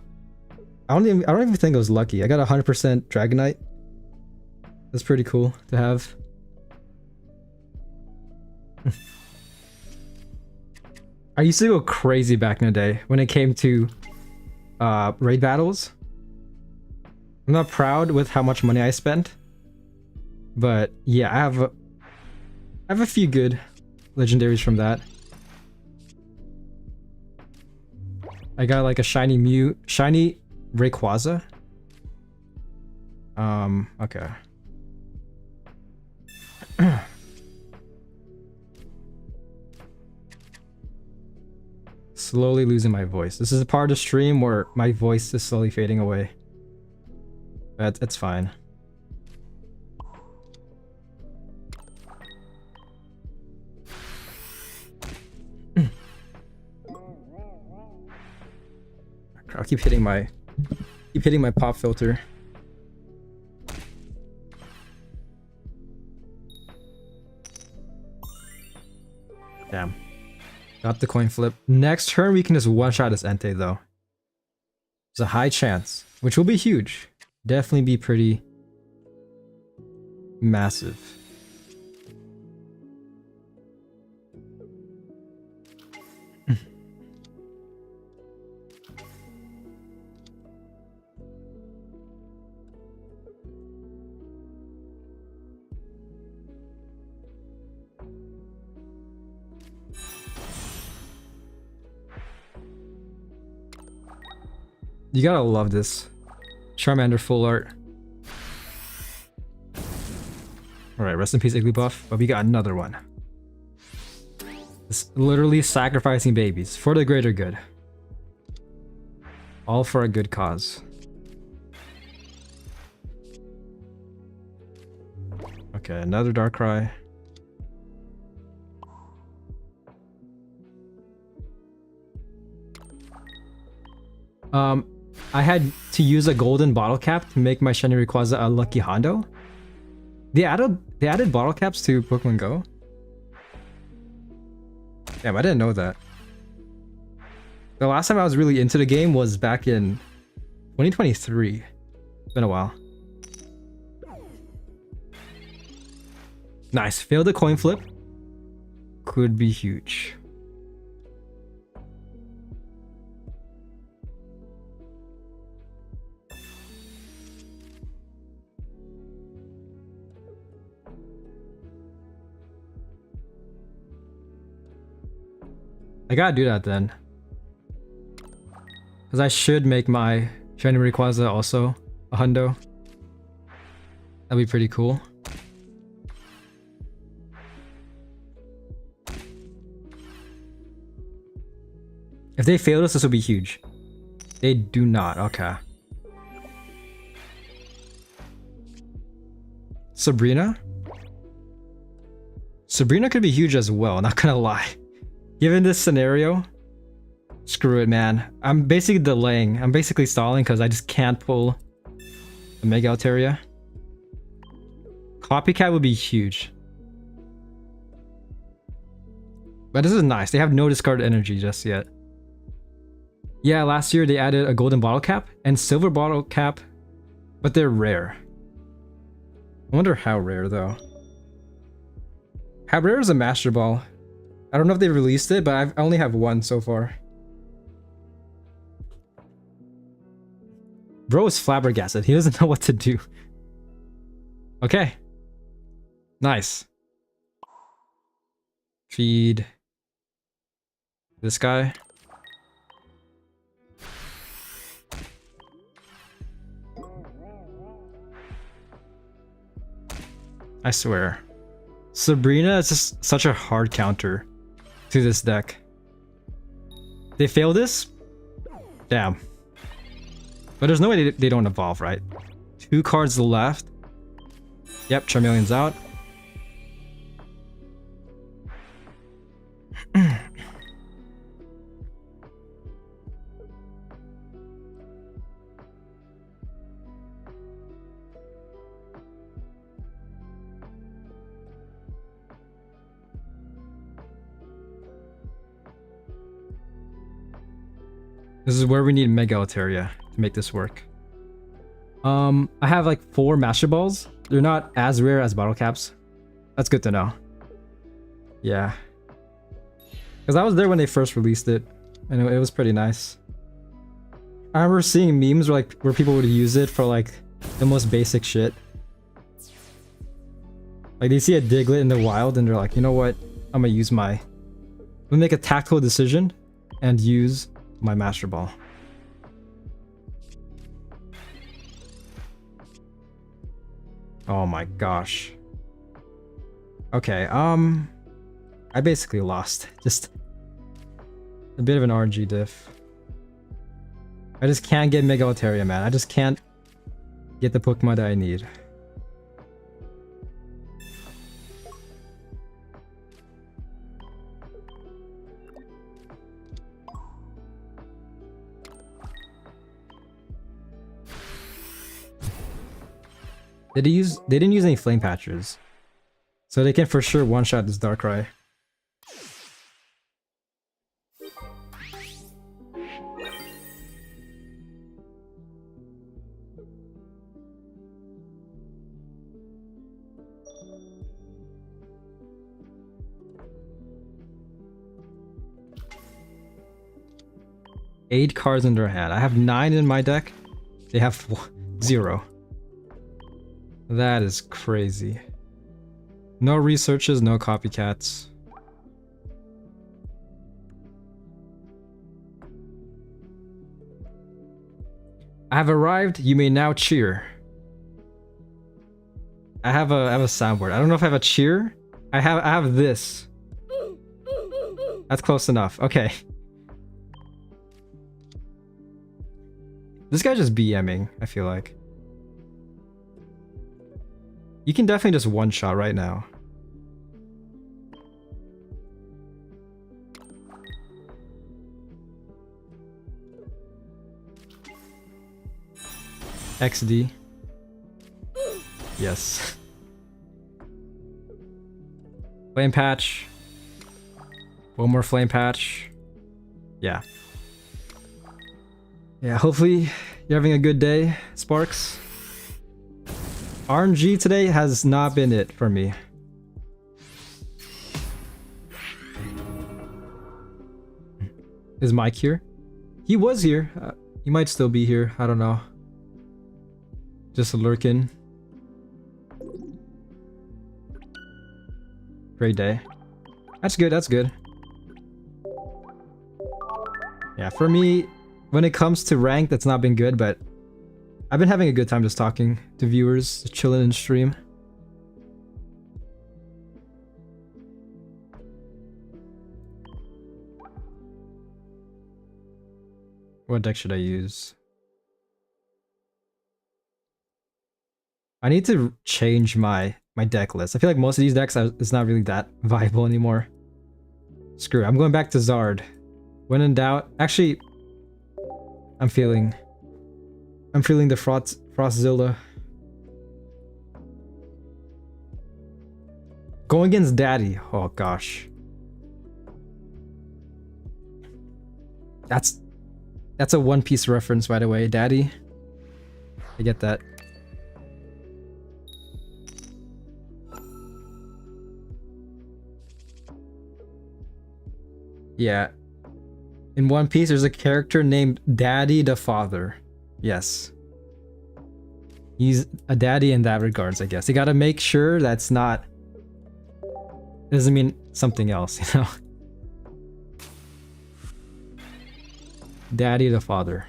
don't even think it was lucky. I got 100% Dragonite. That's pretty cool to have. I used to go crazy back in the day when it came to raid battles. I'm not proud with how much money I spent, but yeah, I have a few good legendaries from that. I got like a shiny shiny Rayquaza. Okay. Slowly losing my voice. This is a part of the stream where my voice is slowly fading away. That's fine. I'll keep hitting my pop filter. Damn. Got the coin flip. Next turn we can just one-shot this Entei though. There's a high chance, which will be huge. Definitely be pretty massive. You gotta love this. Charmander full art. Alright, rest in peace Igglybuff, but we got another one. It's literally sacrificing babies for the greater good. All for a good cause. Okay, another Darkrai. I had to use a golden bottle cap to make my shiny Rayquaza a lucky Hondo. They added bottle caps to Pokemon Go. Damn, I didn't know that. The last time I was really into the game was back in 2023. It's been a while. Nice, failed the coin flip. Could be huge. I gotta do that then. Because I should make my shiny Rayquaza also a hundo. That'd be pretty cool. If they fail this will be huge. They do not. Okay. Sabrina? Sabrina could be huge as well, not gonna lie. Given this scenario, screw it, man. I'm basically delaying. I'm basically stalling because I just can't pull a Mega Altaria. Copycat would be huge. But this is nice. They have no discard energy just yet. Yeah, last year they added a golden bottle cap and silver bottle cap, but they're rare. I wonder how rare though. How rare is a Master Ball? I don't know if they released it, but I only have one so far. Bro is flabbergasted. He doesn't know what to do. Okay. Nice. Feed this guy. I swear. Sabrina is just such a hard counter to this deck. They fail this? Damn. But there's no way they don't evolve, right? 2 cards left. Yep, Charmeleon's out. This is where we need Mega Altaria to make this work. I have like 4 Master Balls. They're not as rare as bottle caps. That's good to know. Yeah. Because I was there when they first released it, and it was pretty nice. I remember seeing memes where people would use it for like the most basic shit. Like they see a Diglett in the wild and they're like, you know what? I'm gonna make a tactical decision and use my Master Ball. Oh my gosh. Okay, I basically lost. Just a bit of an RNG diff. I just can't get Mega Altaria, man. I just can't get the Pokemon that I need. They didn't use any flame patches. So they can for sure one-shot this Darkrai. Eight cards in their hand. I have 9 in my deck. They have 0. That is crazy. No researches, no copycats. I have arrived. You may now cheer. I have a soundboard. I don't know if I have a cheer. I have this. That's close enough. Okay. This guy's just BMing, I feel like. You can definitely just one-shot right now. XD. Yes. Flame patch. One more flame patch. Yeah. Yeah, hopefully you're having a good day, Sparks. RNG today has not been it for me. Is Mike here? He was here. He might still be here. I don't know. Just lurking. Great day. That's good, that's good. Yeah, for me, when it comes to rank, that's not been good, but I've been having a good time just talking to viewers, just chilling in stream. What deck should I use? I need to change my deck list. I feel like most of these decks it's not really that viable anymore. Screw it. I'm going back to Zard. When in doubt, actually, I'm feeling the Frostzilla. Going against Daddy. Oh gosh. That's a One Piece reference, by the way. Daddy. I get that. Yeah. In One Piece, there's a character named Daddy the Father. Yes. He's a daddy in that regards, I guess. You gotta make sure that's not... doesn't mean something else, you know? Daddy the Father.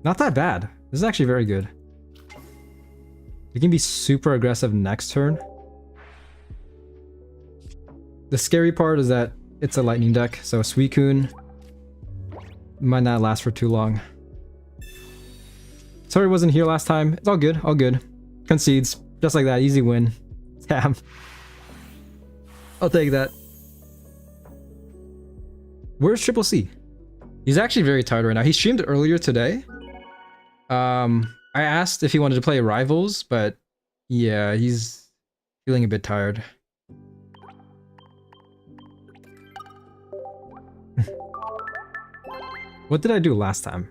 Not that bad. This is actually very good. You can be super aggressive next turn. The scary part is that it's a lightning deck, so Suicune might not last for too long. Sorry I wasn't here last time. It's all good, all good. Concedes. Just like that, easy win. Damn. I'll take that. Where's Triple C? He's actually very tired right now. He streamed earlier today. I asked if he wanted to play Rivals, but yeah, he's feeling a bit tired. What did I do last time?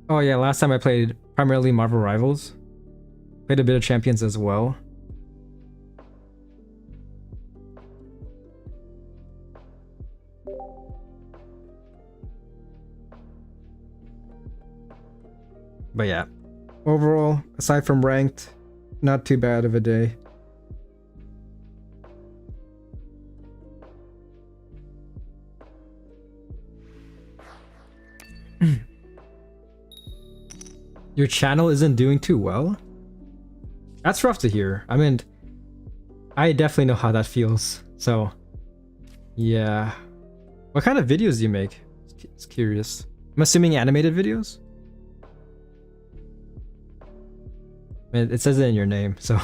Oh yeah, last time I played primarily Marvel Rivals. Played a bit of Champions as well. But yeah, overall, aside from ranked, not too bad of a day. Your channel isn't doing too well? That's rough to hear. I mean, I definitely know how that feels. So, yeah. What kind of videos do you make? It's curious. I'm assuming animated videos? I mean, it says it in your name, so.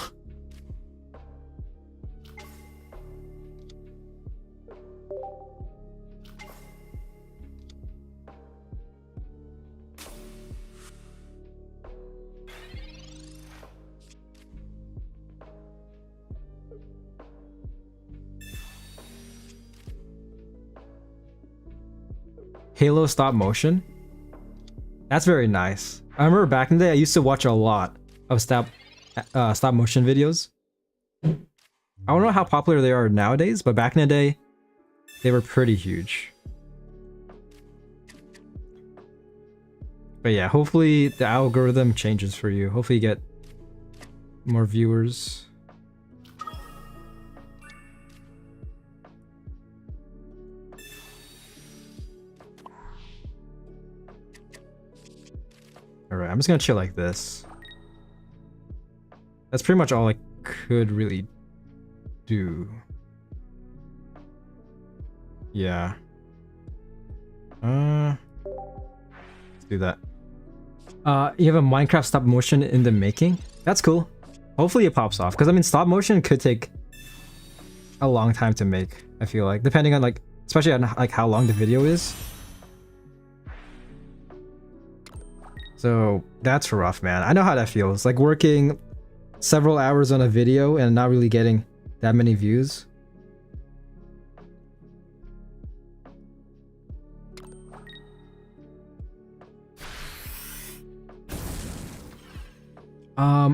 Halo stop motion. That's very nice. I remember back in the day, I used to watch a lot of stop motion videos. I don't know how popular they are nowadays, but back in the day, they were pretty huge. But yeah, hopefully the algorithm changes for you. Hopefully you get more viewers. Alright, I'm just gonna chill like this. That's pretty much all I could really do. Yeah. Let's do that. You have a Minecraft stop motion in the making? That's cool. Hopefully it pops off, because I mean stop motion could take a long time to make, I feel like, depending on like, especially on like how long the video is. So that's rough, man. I know how that feels. Like working several hours on a video and not really getting that many views.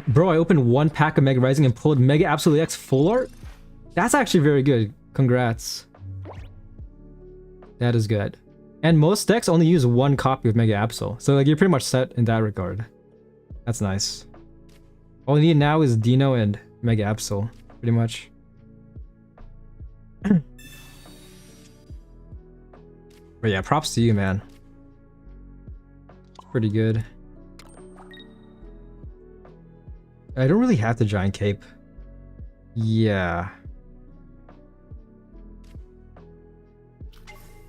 Bro, I opened one pack of Mega Rising and pulled Mega Absolute X full art? That's actually very good. Congrats. That is good. And most decks only use one copy of Mega Absol, so like you're pretty much set in that regard. That's nice. All we need now is Dino and Mega Absol, pretty much. But yeah, props to you, man. Pretty good. I don't really have the Giant Cape. Yeah.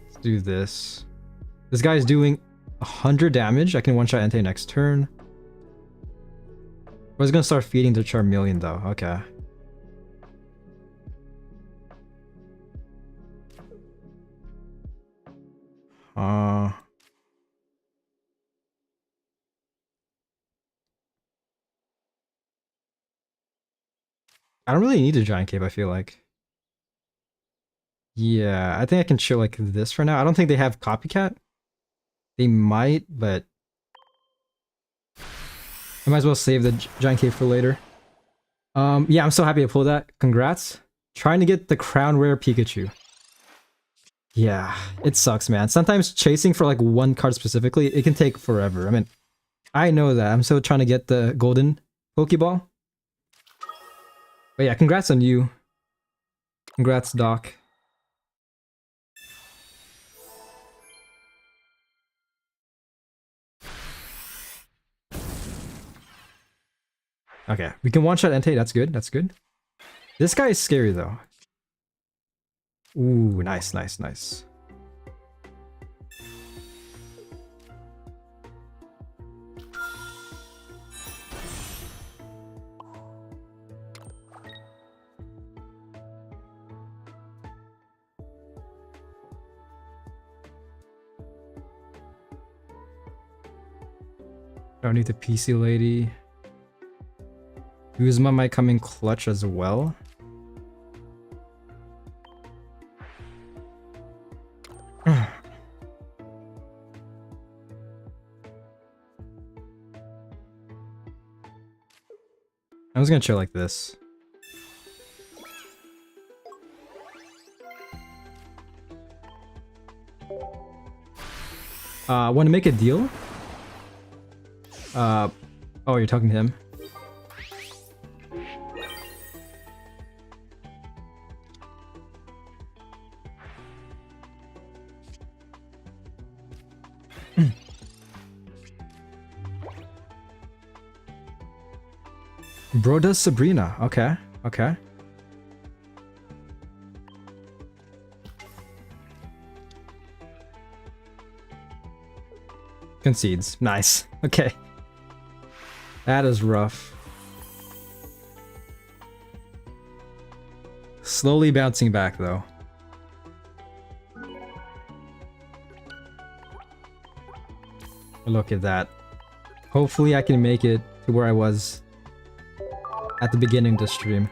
Let's do this. This guy's doing 100 damage. I can one-shot Entei next turn. I was gonna start feeding the Charmeleon though. Okay. I don't really need a Giant Cape, I feel like. Yeah, I think I can chill like this for now. I don't think they have Copycat. They might, but I might as well save the Giant Cape for later. Yeah, I'm so happy to pull that. Congrats. Trying to get the Crown Rare Pikachu. Yeah, it sucks, man. Sometimes chasing for like one card specifically, it can take forever. I mean, I know that. I'm still trying to get the golden Pokeball. But yeah, congrats on you. Congrats, Doc. Okay, we can one-shot Entei. That's good. That's good. This guy is scary, though. Ooh, nice, nice, nice. Don't need the PC lady. Uzma might come in clutch as well. I'm just gonna chill like this. Want to make a deal? Oh, you're talking to him. Bro does Sabrina. Okay, okay. Concedes. Nice. Okay. That is rough. Slowly bouncing back though. Look at that. Hopefully I can make it to where I was at the beginning of the stream.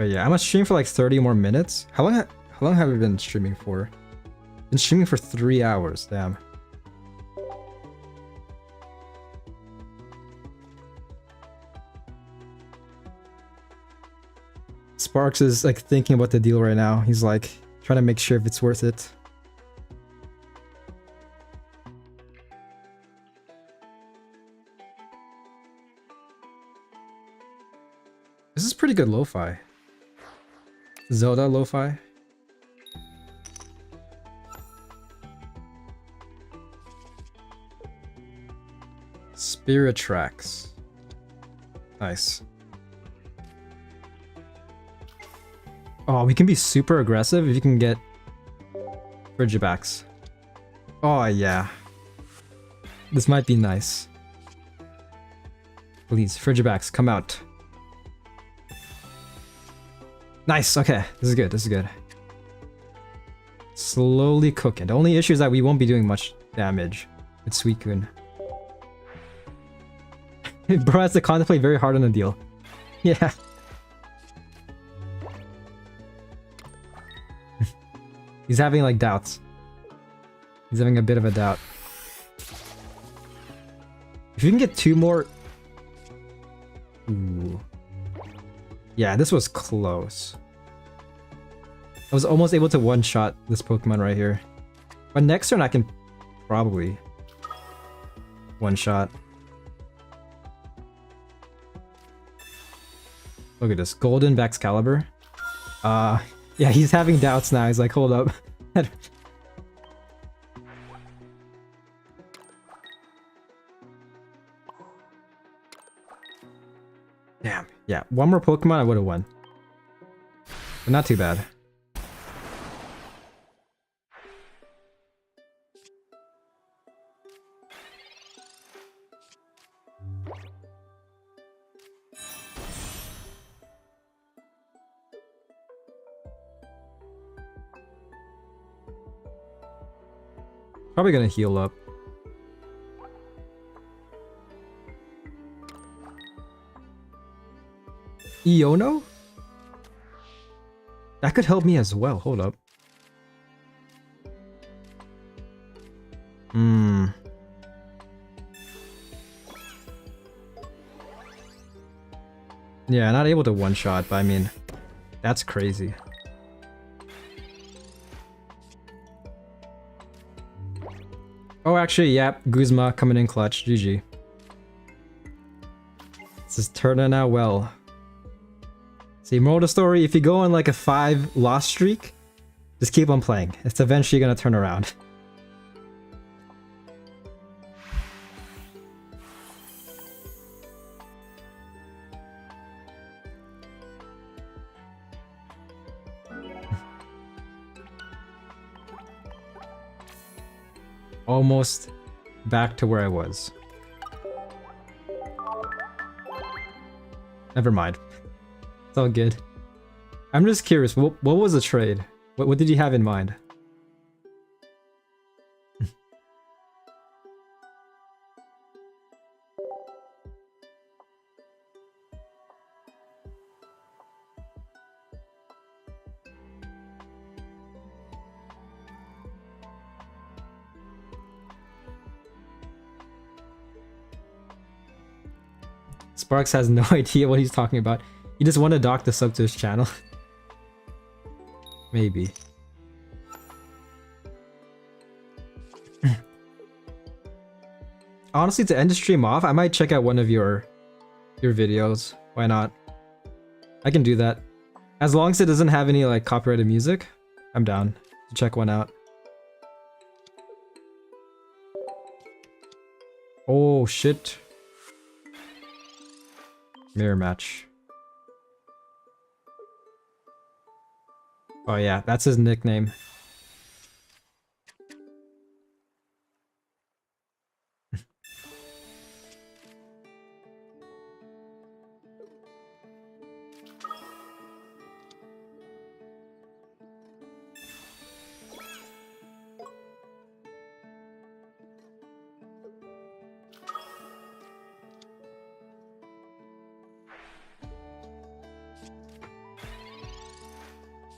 But yeah, I'm gonna stream for like 30 more minutes. How long have we been streaming for? Been streaming for 3 hours. Damn. Sparks is like thinking about the deal right now. He's like trying to make sure if it's worth it. This is pretty good lo-fi. Zelda lo-fi. Spirit tracks. Nice. Oh, we can be super aggressive if you can get Frigibacks. Oh yeah. This might be nice. Please, Frigibacks, come out. Nice, okay. This is good, this is good. Slowly cooking. The only issue is that we won't be doing much damage with Suicune. Bro has to contemplate very hard on the deal. Yeah. He's having like doubts. He's having a bit of a doubt. If you can get 2 more... Ooh. Yeah, this was close. I was almost able to one-shot this Pokemon right here. But next turn I can probably one-shot. Look at this. Golden Baxcalibur. Yeah, he's having doubts now. He's like, hold up. Damn. Yeah, one more Pokemon, I would have won. But not too bad. Probably gonna heal up. Iono? That could help me as well. Hold up. Yeah, not able to one-shot, but I mean, that's crazy. Oh, actually, yeah, Guzma coming in clutch. GG. This is turning out well. See, moral of the story, if you go on like a 5-loss streak, just keep on playing. It's eventually gonna turn around. Almost back to where I was. Never mind. It's all good. I'm just curious, what was the trade? What did you have in mind? Sparks has no idea what he's talking about. He just want to dock the sub to his channel. Maybe. Honestly, to end the stream off, I might check out one of your videos. Why not? I can do that. As long as it doesn't have any like copyrighted music, I'm down to check one out. Oh shit. Mirror match. Oh yeah, that's his nickname.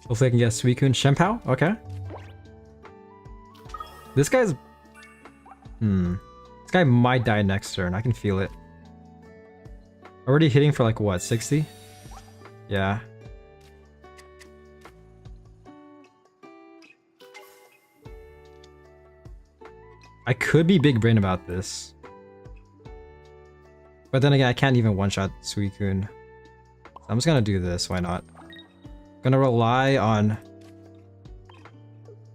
Hopefully I can get Suicune. Shenpao? Okay. This guy's... This guy might die next turn. I can feel it. Already hitting for like what, 60? Yeah. I could be big brain about this. But then again, I can't even one-shot Suicune. So I'm just gonna do this, why not? Gonna rely on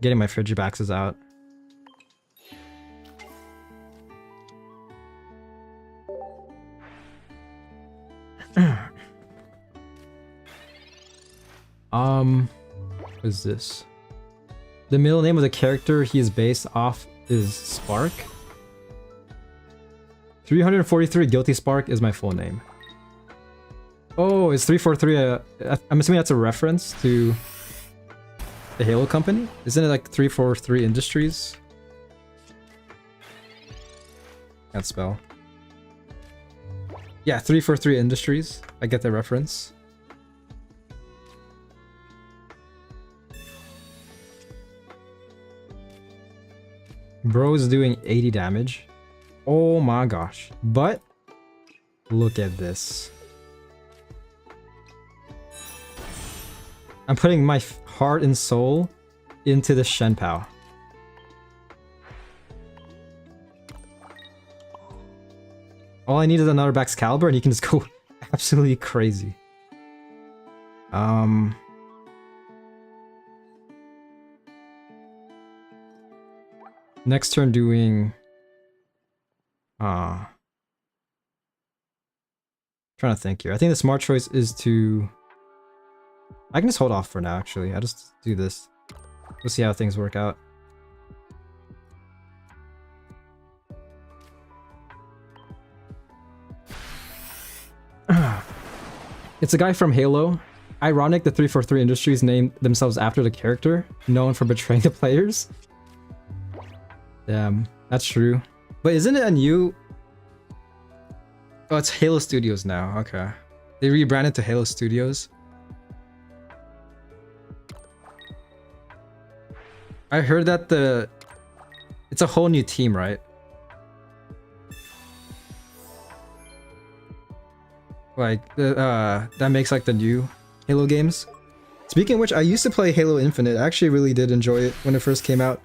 getting my Frigibaxes out. What is this? The middle name of the character he is based off is Spark. 343 Guilty Spark is my full name. Oh, it's 343. I'm assuming that's a reference to the Halo company? Isn't it like 343 Industries? Can't spell. Yeah, 343 Industries. I get the reference. Bro is doing 80 damage. Oh my gosh. But look at this. I'm putting my heart and soul into the Shenpao. All I need is another Baxcalibur and he can just go absolutely crazy. Next turn doing... trying to think here. I think the smart choice is to... I can just hold off for now, actually. I'll just do this. We'll see how things work out. It's a guy from Halo. Ironic, the 343 Industries named themselves after the character, known for betraying the players. Damn, that's true. But isn't it a new... Oh, it's Halo Studios now. Okay. They rebranded to Halo Studios. I heard that it's a whole new team, right? Like, that makes like the new Halo games. Speaking of which, I used to play Halo Infinite. I actually really did enjoy it when it first came out.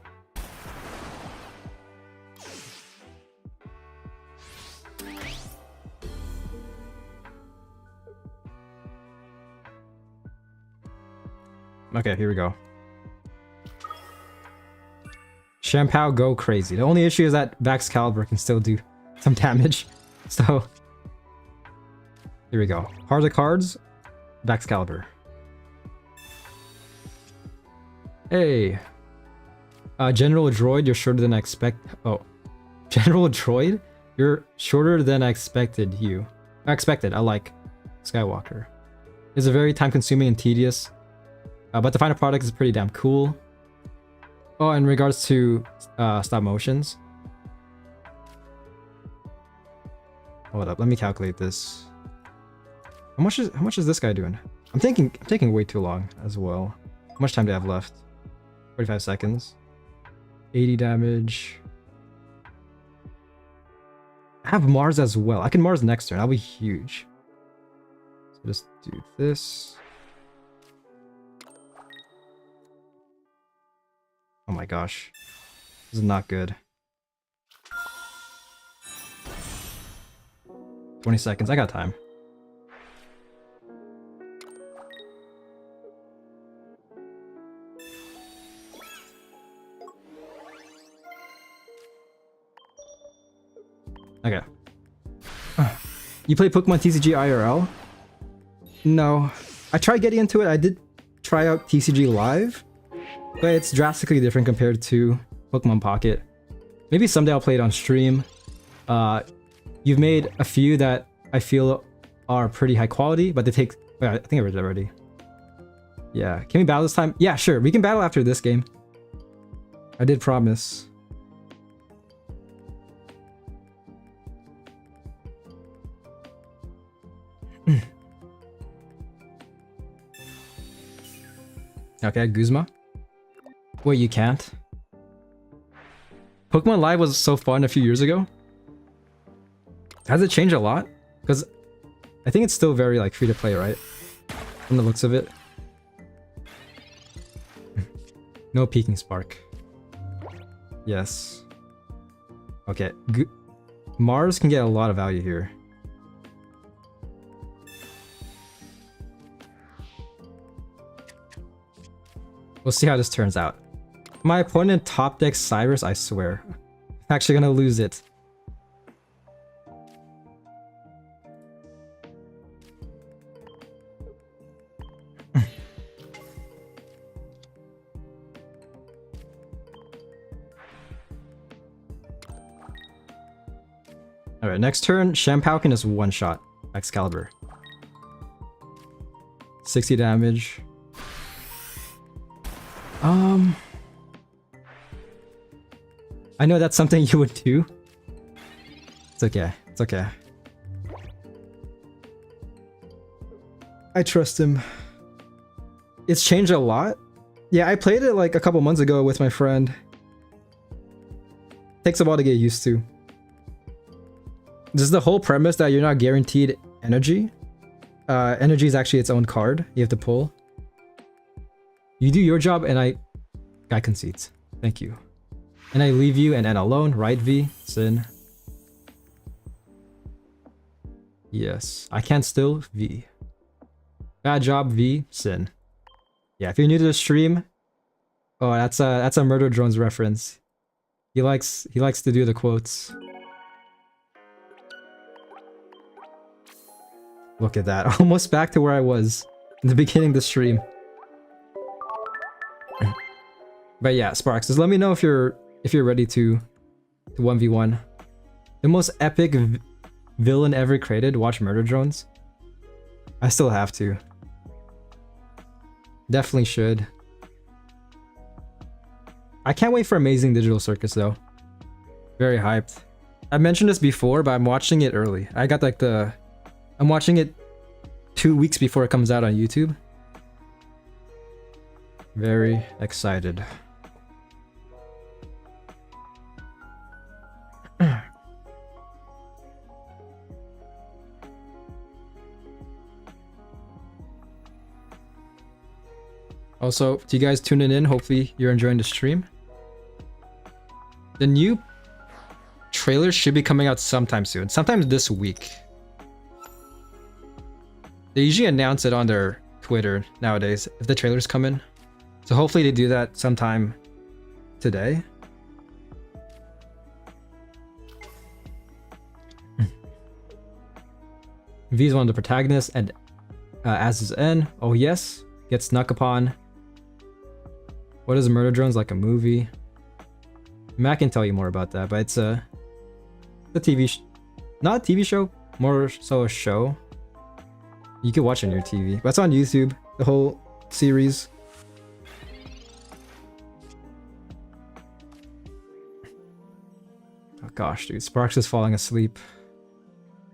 Okay, here we go. Shenpao go crazy. The only issue is that Baxcalibur can still do some damage. So, here we go. Heart of cards, Baxcalibur. Hey. General Droid, you're shorter than I expect. Oh. General Droid? You're shorter than I expected you. I like Skywalker. It's a very time-consuming and tedious. But the final product is pretty damn cool. Oh, in regards to stop motions. Hold up, let me calculate this. How much is this guy doing? I'm taking way too long as well. How much time do I have left? 45 seconds. 80 damage. I have Mars as well. I can Mars next turn. That'll be huge. So just do this. Oh my gosh. This is not good. 20 seconds. I got time. Okay. You play Pokemon TCG IRL? No. I tried getting into it. I did try out TCG Live. But it's drastically different compared to Pokemon Pocket. Maybe someday I'll play it on stream. You've made a few that I feel are pretty high quality, but they take... Wait, I think I read it already. Yeah. Can we battle this time? Yeah, sure. We can battle after this game. I did promise. Okay, Guzma. Wait, you can't? Pokemon Live was so fun a few years ago. Has it changed a lot? Because I think it's still very like free to play, right? From the looks of it. No peaking spark. Yes. Okay. Mars can get a lot of value here. We'll see how this turns out. My opponent top deck Cyrus, I swear. I'm actually gonna lose it. Alright, next turn, Shampauken is one shot. Excalibur. 60 damage. I know that's something you would do. It's okay. It's okay. I trust him. It's changed a lot. Yeah, I played it like a couple months ago with my friend. Takes a while to get used to. This is the whole premise that you're not guaranteed energy. Energy is actually its own card you have to pull. You do your job and I concedes. Thank you. And I leave you and N alone, right V? Sin. Yes. I can still V. Bad job V, Sin. Yeah, if you're new to the stream, oh that's a Murder Drones reference. He likes to do the quotes. Look at that. Almost back to where I was in the beginning of the stream. But yeah, Sparks, just let me know if you're ready to 1v1. The most epic villain ever created, watch Murder Drones. I still have to. Definitely should. I can't wait for Amazing Digital Circus though. Very hyped. I mentioned this before, but I'm watching it early. I got like I'm watching it 2 weeks before it comes out on YouTube. Very excited. Also, to you guys tuning in, hopefully you're enjoying the stream. The new trailer should be coming out sometime soon. Sometime this week. They usually announce it on their Twitter nowadays if the trailers come in. So hopefully they do that sometime today. V is one of the protagonists, and as is N. Oh yes, gets snuck upon. What is Murder Drones, like a movie? Matt can tell you more about that, but it's a TV, not a TV show, more so a show. You can watch it on your TV, but it's on YouTube, the whole series. Oh gosh, dude, Sparks is falling asleep.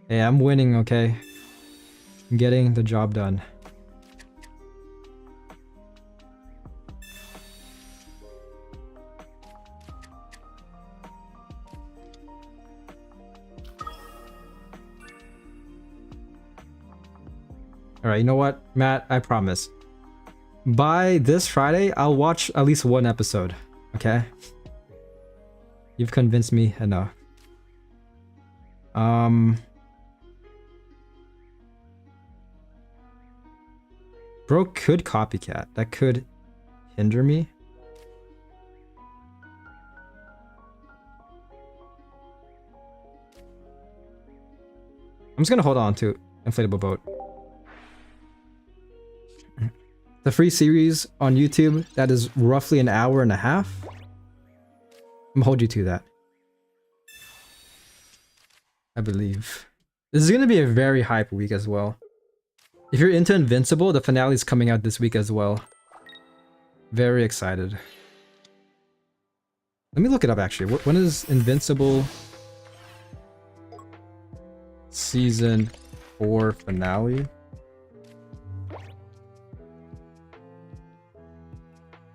Hey, I'm winning, okay? I'm getting the job done. Alright, you know what, Matt? I promise. By this Friday, I'll watch at least one episode, okay? You've convinced me enough. Bro could copycat. That could hinder me. I'm just gonna hold on to Inflatable Boat. The free series on YouTube, that is roughly an hour and a half. I'm gonna hold you to that. I believe. This is gonna be a very hype week as well. If you're into Invincible, the finale is coming out this week as well. Very excited. Let me look it up actually. When is Invincible Season 4 finale?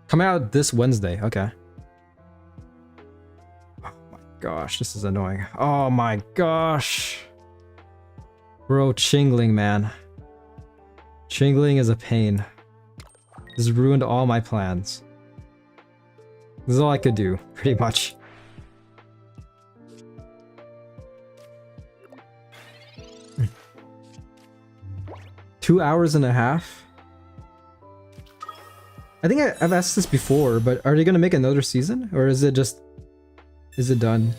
Coming out this Wednesday. Okay. Oh my gosh, this is annoying. Oh my gosh. Bro, Chingling, man. Chingling is a pain. This ruined all my plans. This is all I could do, pretty much. Two hours and a half? I think I've asked this before, but are they gonna make another season? Or is it just... is it done?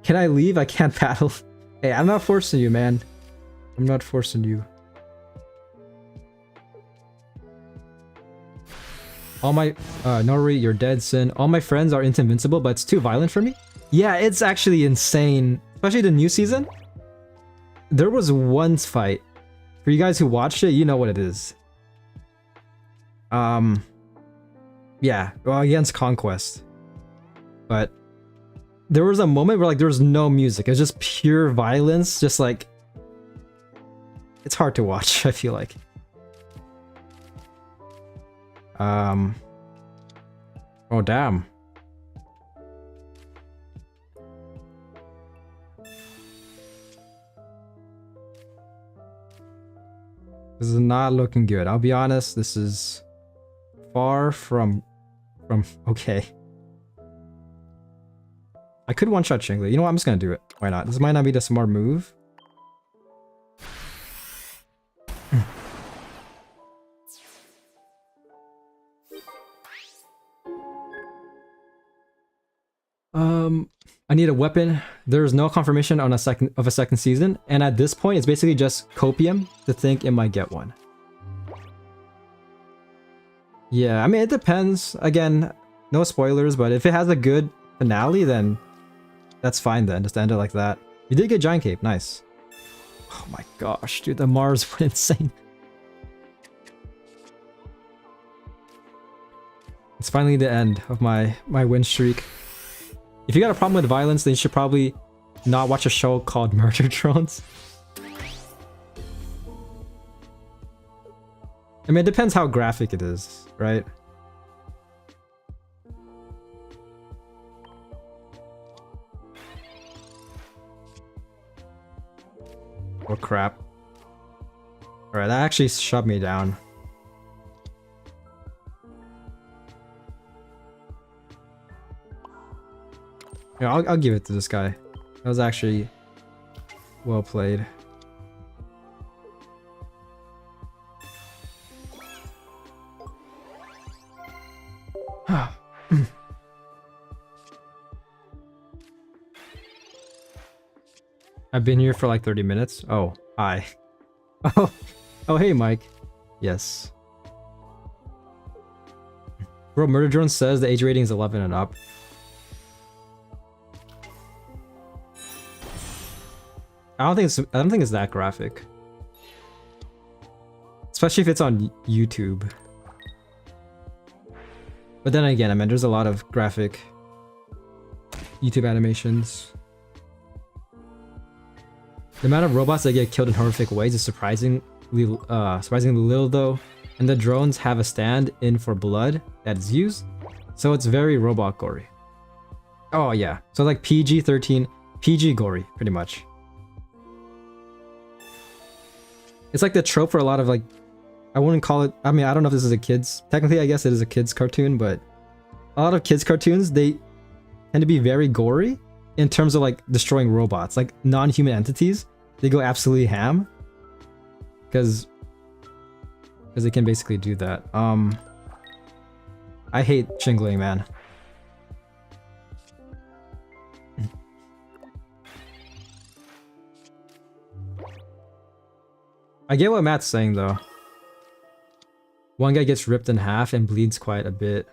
Can I leave? I can't battle. Hey, I'm not forcing you, man. I'm not forcing you. All my... Nori, you're dead, Sin. All my friends are into Invincible, but it's too violent for me? Yeah, it's actually insane. Especially the new season. There was one fight. For you guys who watched it, you know what it is. Yeah, well, against Conquest. But there was a moment where like there was no music. It was just pure violence, just like... It's hard to watch, I feel like. Oh damn. This is not looking good. I'll be honest, this is far from okay. I could one-shot Chingli. You know what? I'm just gonna do it. Why not? This might not be the smart move. I need a weapon. There's no confirmation on a second season, and at this point, it's basically just copium to think it might get one. Yeah, I mean, it depends. Again, no spoilers, but if it has a good finale, then that's fine then. Just end it like that. You did get Giant Cape. Nice. Oh my gosh, dude, the Mars went insane. It's finally the end of my win streak. If you got a problem with violence, then you should probably not watch a show called Murder Drones. I mean, it depends how graphic it is, right? Oh crap. Alright, that actually shoved me down. Yeah, I'll give it to this guy. That was actually well played. I've been here for like 30 minutes. Oh, hi. Oh, hey, Mike. Yes. Bro, Murder Drone says the age rating is 11 and up. I don't think it's that graphic. Especially if it's on YouTube. But then again, I mean, there's a lot of graphic YouTube animations. The amount of robots that get killed in horrific ways is surprisingly little though, and the drones have a stand-in for blood that's used, so it's very robot gory. Oh yeah, so like PG-13, PG gory, pretty much. It's like the trope for a lot of like, I wouldn't call it, I mean, I don't know if this is a kid's, technically I guess it is a kid's cartoon, but a lot of kids' cartoons, they tend to be very gory in terms of like destroying robots, like non-human entities. They go absolutely ham. Because they can basically do that. I hate Chingling, man. I get what Matt's saying though. One guy gets ripped in half and bleeds quite a bit.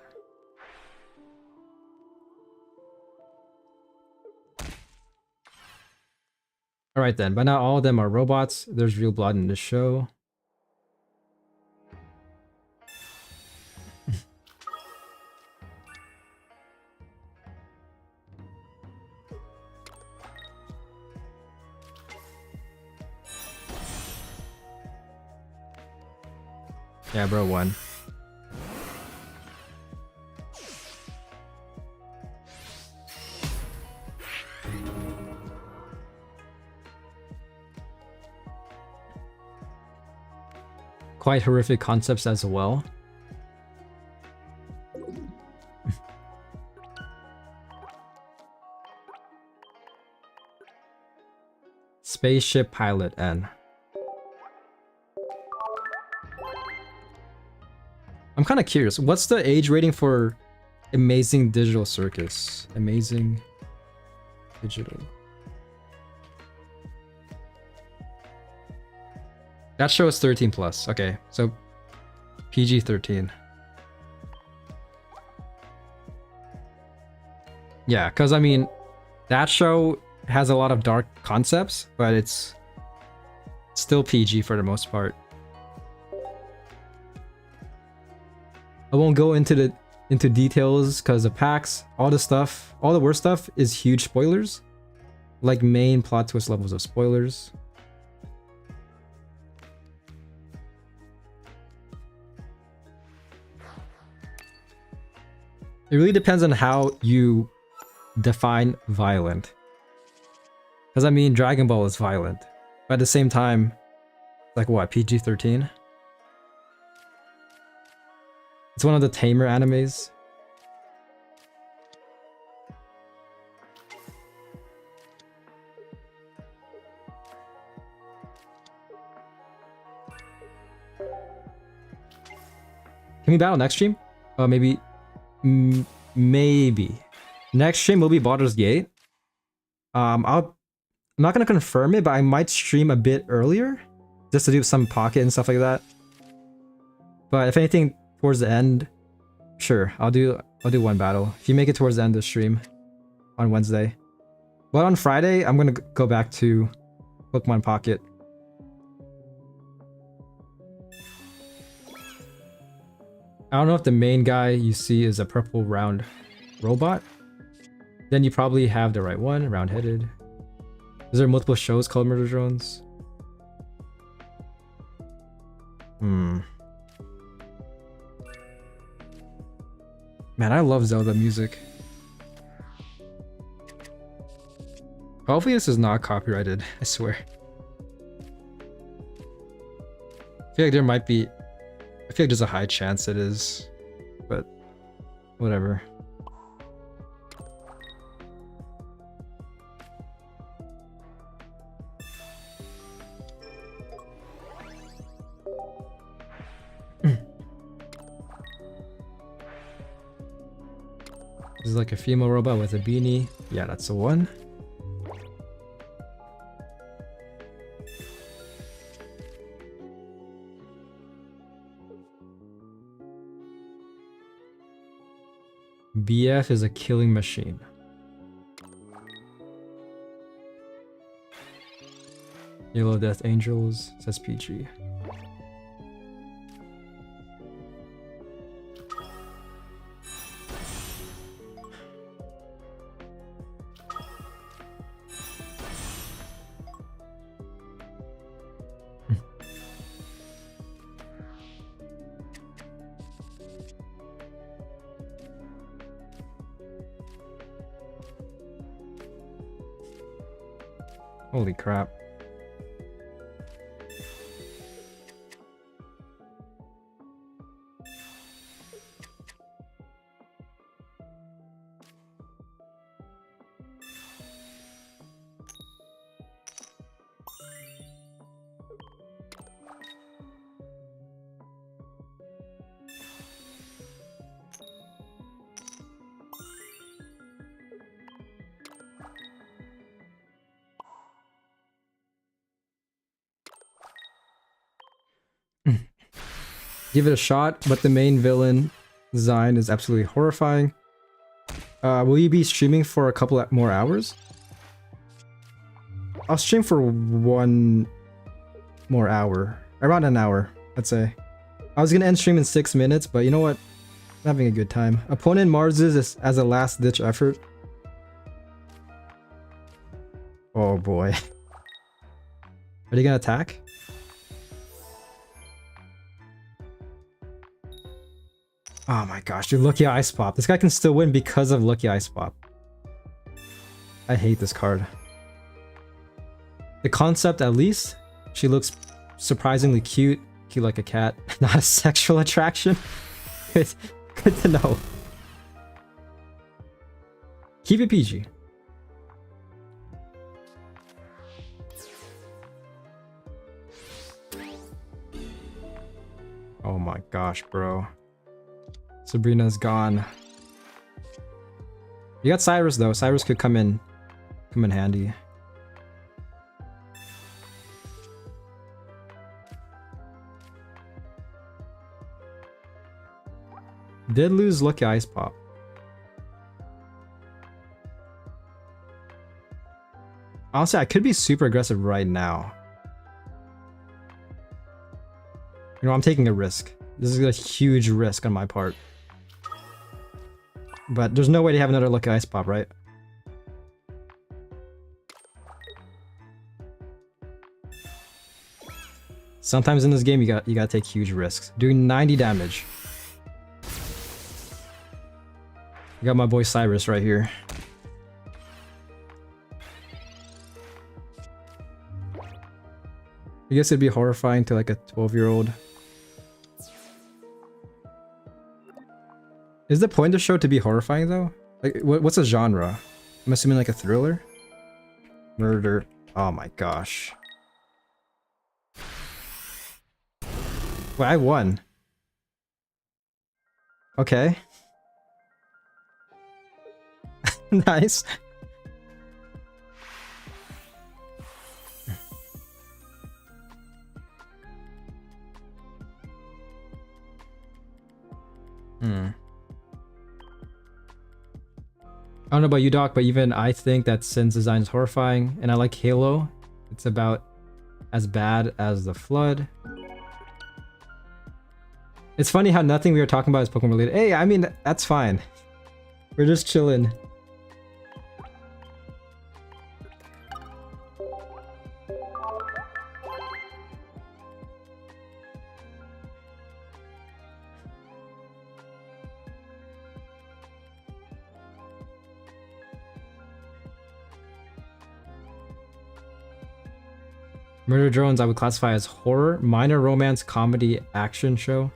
Alright then, but not all of them are robots. There's real blood in this show. Yeah, bro, won. Quite horrific concepts as well. Spaceship pilot N. I'm kind of curious. What's the age rating for Amazing Digital Circus? Amazing Digital. That show is 13 plus. Okay, so PG-13. Yeah, because I mean, that show has a lot of dark concepts, but it's still PG for the most part. I won't go into details because the packs, all the worst stuff is huge spoilers, like main plot twist levels of spoilers. It really depends on how you define violent. Because I mean, Dragon Ball is violent, but at the same time, like what, PG-13? It's one of the tamer animes. Can we battle next stream? Maybe. Maybe. Next stream will be Baldur's Gate. I'm not gonna confirm it, but I might stream a bit earlier, just to do some pocket and stuff like that. But if anything towards the end, sure, I'll do one battle. If you make it towards the end of the stream on Wednesday. But on Friday, I'm gonna go back to Pokemon Pocket. I don't know if the main guy you see is a purple round robot. Then you probably have the right one, round-headed. Is there multiple shows called Murder Drones? Man, I love Zelda music. Hopefully this is not copyrighted, I swear. I feel like there might be... I feel like there's a high chance it is, but whatever. This is like a female robot with a beanie. Yeah, that's the one. BF is a killing machine. Yellow Death Angels says PG. Holy crap. Give it a shot, but the main villain design is absolutely horrifying. Will you be streaming for a couple more hours? I'll stream for 1 more hour. Around an hour, I'd say. I was gonna end stream in 6 minutes, but you know what? I'm having a good time. Opponent Mars is as a last ditch effort. Oh boy. Are they gonna attack? Oh my gosh, dude, Lucky Ice Pop. This guy can still win because of Lucky Ice Pop. I hate this card. The concept, at least, she looks surprisingly cute. Cute like a cat. Not a sexual attraction. Good to know. Keep it PG. Oh my gosh, bro. Sabrina's gone. You got Cyrus though. Cyrus could come in handy. Did lose Lucky Ice Pop. Honestly, I could be super aggressive right now. You know, I'm taking a risk. This is a huge risk on my part. But there's no way to have another Lucky Ice Pop, right? Sometimes in this game you gotta take huge risks. Doing 90 damage. I got my boy Cyrus right here. I guess it'd be horrifying to like a 12-year-old. Is the point of the show to be horrifying though? Like, what's a genre? I'm assuming like a thriller? Murder. Oh my gosh. Wait, I won. Okay. Nice. I don't know about you, Doc, but even I think that Sin's design is horrifying, and I like Halo. It's about as bad as the Flood. It's funny how nothing we were talking about is Pokemon related. Hey, I mean, that's fine. We're just chilling. Murder Drones I would classify as horror, minor romance, comedy, action show.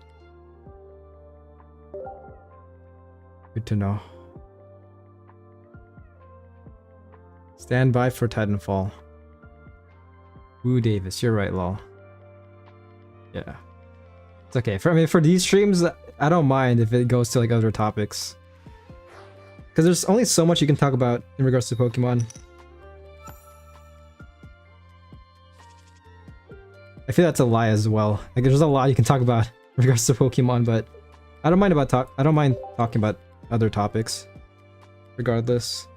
Good to know. Stand by for Titanfall. Woo Davis, you're right, lol. Yeah. It's okay. For these streams, I don't mind if it goes to like other topics. Because there's only so much you can talk about in regards to Pokemon. I feel that's a lie as well. Like there's a lot you can talk about in regards to Pokemon, but I don't mind talking about other topics. Regardless.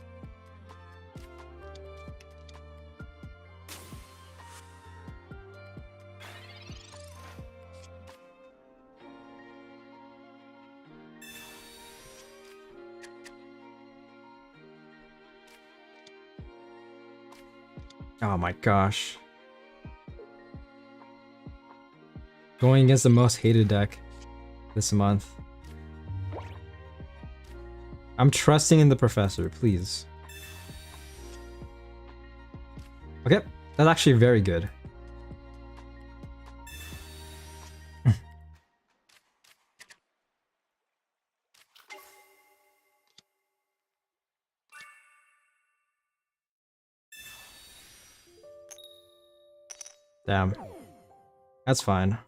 Oh my gosh. Going against the most hated deck this month. I'm trusting in the professor, please. Okay, that's actually very good. Damn. That's fine.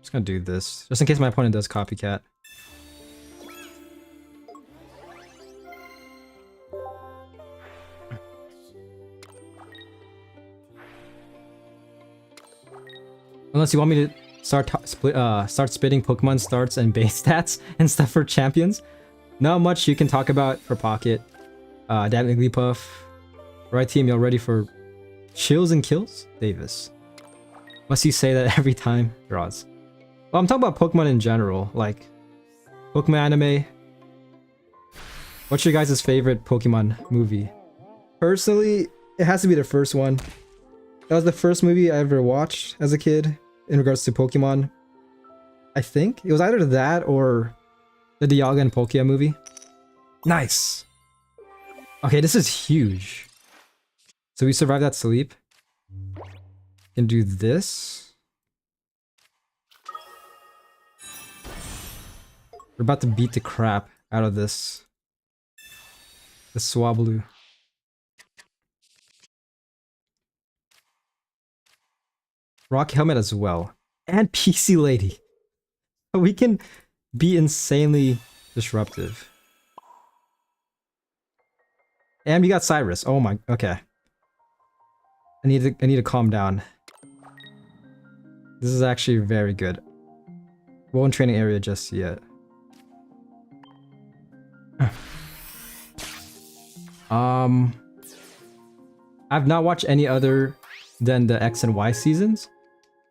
Just gonna do this, just in case my opponent does copycat. Unless you want me to start spitting Pokemon starts and base stats and stuff for champions. Not much you can talk about for Pocket. Dad Wigglypuff. Right team, y'all ready for chills and kills? Davis. Must you say that every time? Draws. Well, I'm talking about Pokemon in general, like Pokemon anime. What's your guys' favorite Pokemon movie? Personally, it has to be the first one. That was the first movie I ever watched as a kid in regards to Pokemon. I think it was either that or the Dialga and Palkia movie. Nice. Okay, this is huge. So we survived that sleep. Can do this. We're about to beat the crap out of this. The Swablu. Rock Helmet as well. And PC Lady. We can be insanely disruptive. And we got Cyrus. Oh my, okay. I need to calm down. This is actually very good. Won't training area just yet. I've not watched any other than the X and Y seasons.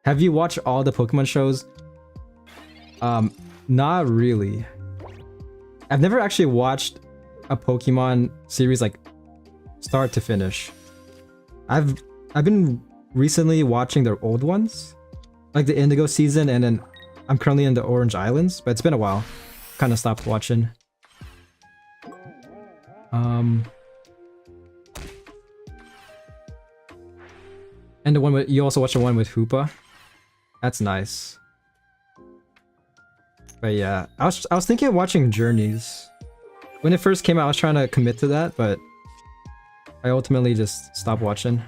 Have you watched all the Pokemon shows? Not really. I've never actually watched a Pokemon series like start to finish. I've been recently watching their old ones, like the Indigo season, and then I'm currently in the Orange Islands, but it's been a while. Kind of stopped watching. And the one with, you also watched the one with Hoopa. That's nice. But yeah, I was thinking of watching Journeys. When it first came out, I was trying to commit to that, but I ultimately just stopped watching.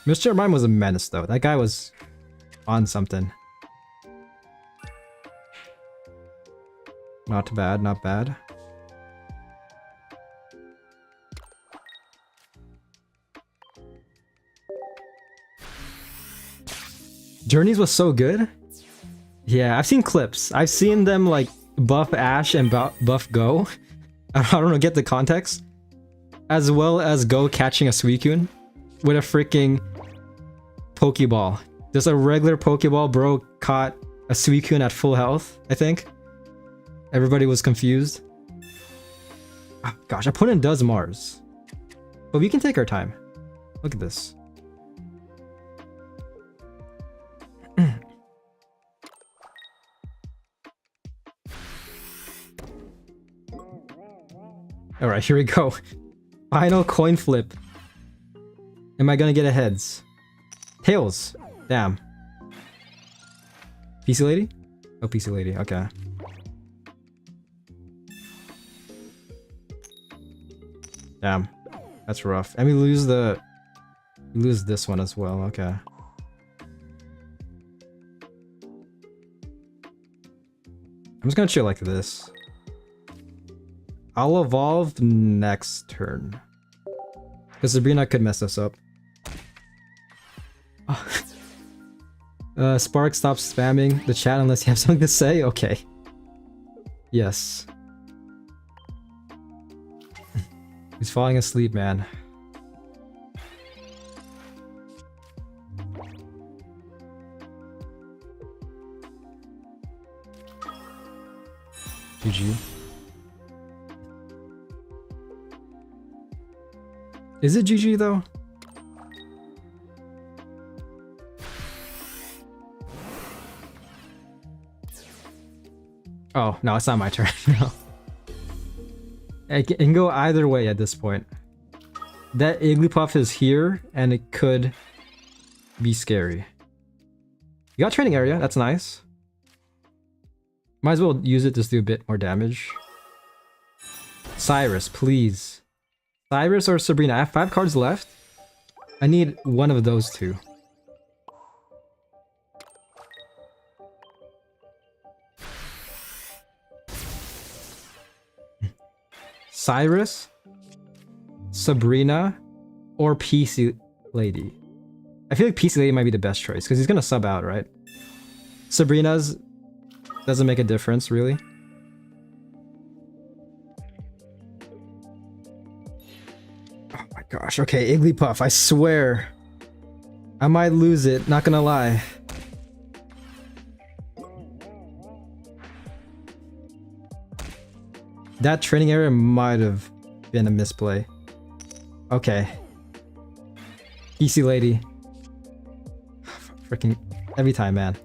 Mr. Mime was a menace though. That guy was on something. Not bad, not bad. Journeys was so good. Yeah, I've seen clips. I've seen them like buff Ash and buff Go. I don't know, get the context. As well as Go catching a Suicune with a freaking Pokeball. Just a regular Pokeball, bro caught a Suicune at full health, I think. Everybody was confused. Oh, gosh, opponent does Mars. But we can take our time. Look at this. Alright, here we go. Final coin flip. Am I gonna get a heads? Tails. Damn. PC Lady? Oh, PC Lady. Okay. Damn. That's rough. And we lose the... We lose this one as well. Okay. I'm just gonna chill like this. I'll evolve next turn. Because Sabrina could mess us up. Spark, stop spamming the chat unless you have something to say? Okay. Yes. He's falling asleep, man. GG. Is it GG though? Oh, no, it's not my turn. No. It can go either way at this point. That Igglypuff is here, and it could be scary. You got training area, that's nice. Might as well use it to do a bit more damage. Cyrus, please. Cyrus or Sabrina? I have 5 cards left. I need one of those two. Cyrus, Sabrina, or PC Lady. I feel like PC Lady might be the best choice because he's gonna sub out, right? Sabrina's doesn't make a difference, really. Oh my gosh, okay, Igglypuff, I swear. I might lose it, not gonna lie. That training area might have been a misplay. Okay. PC lady. Freaking every time, man.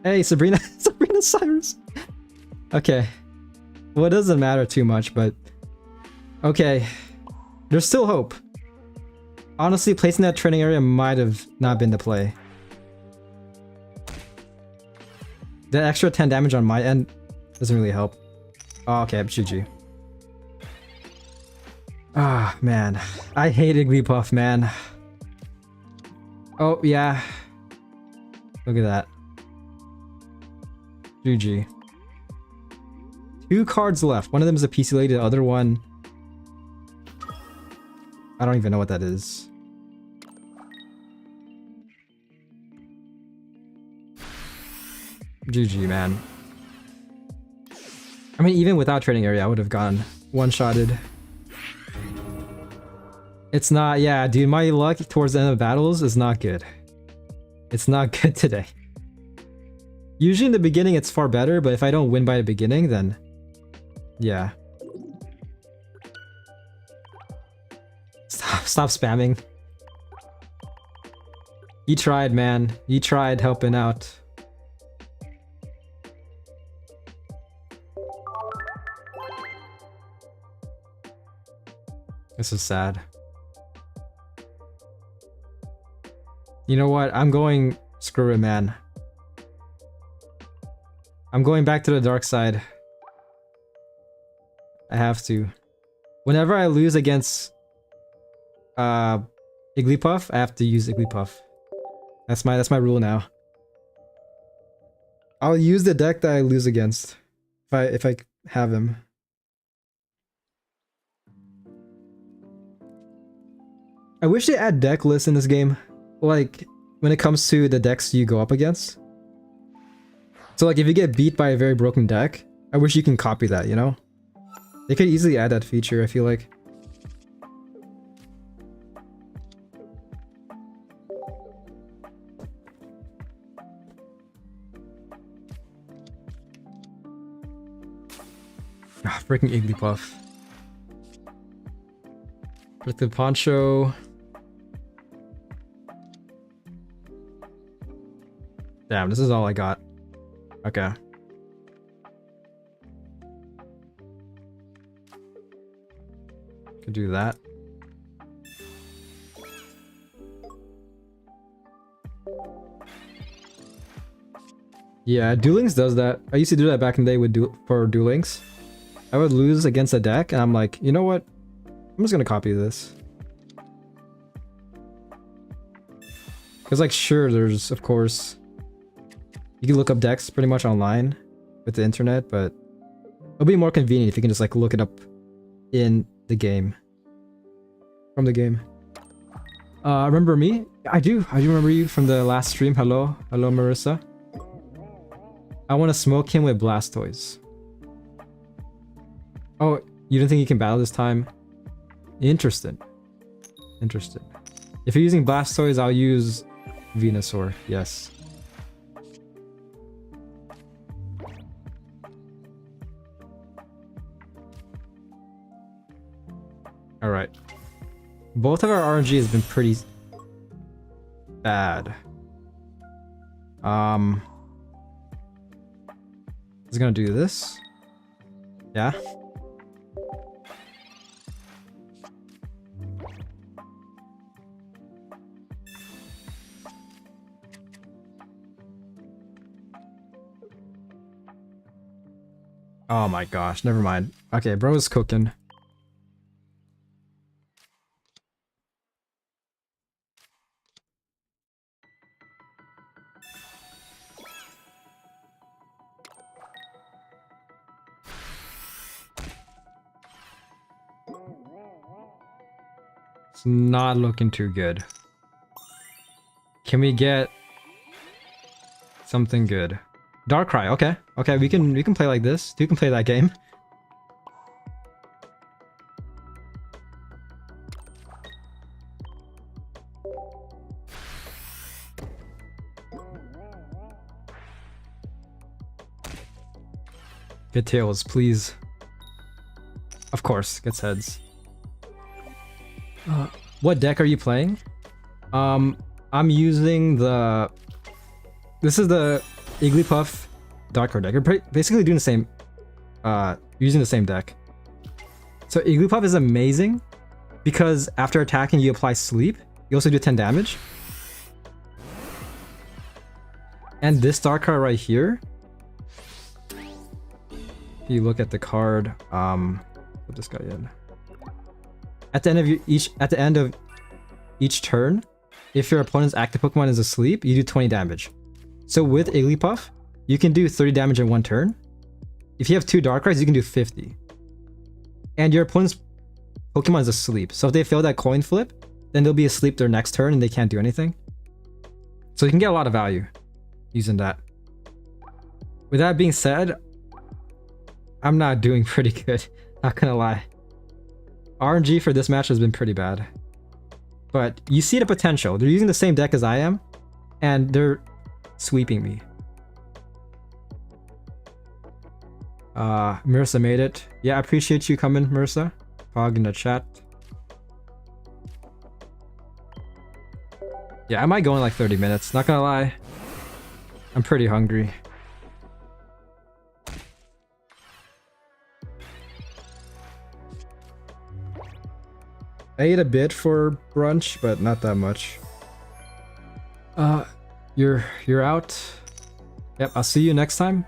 Hey, Sabrina. Sabrina Cyrus. Okay. Well, it doesn't matter too much, but... Okay. There's still hope. Honestly, placing that training area might have not been the play. The extra 10 damage on my end doesn't really help. Oh, okay, GG. Ah, man. I hate Igglybuff, man. Oh, yeah. Look at that. GG. 2 cards left. One of them is a PC lady, the other one... I don't even know what that is. GG, man. I mean, even without training area, I would have gone one-shotted. It's not, yeah, dude, my luck towards the end of battles is not good. It's not good today. Usually in the beginning it's far better, but if I don't win by the beginning, then... yeah. Stop spamming. You tried, man. You tried helping out. This is sad. You know what? I'm going... screw it, man. I'm going back to the dark side. I have to. Whenever I lose against... Igglybuff, I have to use Igglybuff. That's my rule now. I'll use the deck that I lose against. If I have him. I wish they add deck lists in this game. Like, when it comes to the decks you go up against. So like, if you get beat by a very broken deck, I wish you can copy that, you know? They could easily add that feature, I feel like. Ah, freaking Igglybuff. Protective Poncho. Damn, this is all I got. Okay. Could do that. Yeah, Duel Links does that. I used to do that back in the day with for Duel Links. I would lose against a deck, and I'm like, you know what? I'm just gonna copy this. Because, like, sure, there's, of course... You can look up decks pretty much online with the internet, but it'll be more convenient if you can just like look it up in the game. From the game. Remember me? I do remember you from the last stream. Hello Marissa. I want to smoke him with Blastoise. Oh, you didn't think you can battle this time? Interesting. Interesting. If you're using Blastoise, I'll use Venusaur. Yes. Alright. Both of our RNG has been pretty bad. Is gonna do this? Yeah. Oh my gosh, never mind. Okay, bro is cooking. It's not looking too good. Can we get something good? Darkrai, okay. Okay, we can play like this. You can play that game. Get tails, please. Of course, gets heads. What deck are you playing? I'm using the... This is the Igglypuff Dark Card deck. You're basically doing the same... using the same deck. So Igglypuff is amazing because after attacking you apply sleep. You also do 10 damage. And this Dark Card right here... If you look at the card, put this guy in. At the end of each turn, if your opponent's active Pokemon is asleep, you do 20 damage. So with Igglypuff, you can do 30 damage in one turn. If you have 2 Darkrai's, you can do 50. And your opponent's Pokemon is asleep. So if they fail that coin flip, then they'll be asleep their next turn and they can't do anything. So you can get a lot of value using that. With that being said, I'm not doing pretty good, not gonna lie. RNG for this match has been pretty bad. But you see the potential. They're using the same deck as I am, and they're sweeping me. Marissa made it. Yeah, I appreciate you coming, Marissa. Pog in the chat. Yeah, I might go in like 30 minutes, not gonna lie. I'm pretty hungry. I ate a bit for brunch, but not that much. You're out. Yep, I'll see you next time.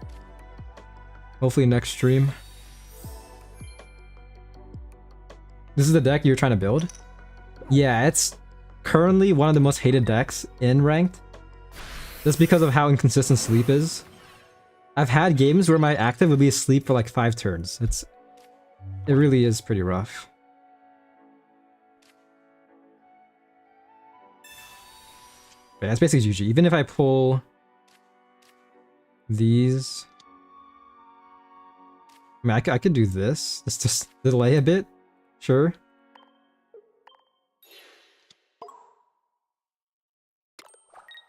Hopefully next stream. This is the deck you're trying to build? Yeah, it's currently one of the most hated decks in ranked. Just because of how inconsistent sleep is. I've had games where my active would be asleep for like 5 turns. It really is pretty rough. But that's basically GG. Even if I pull these, I mean, I could do this. Let's just delay a bit. Sure.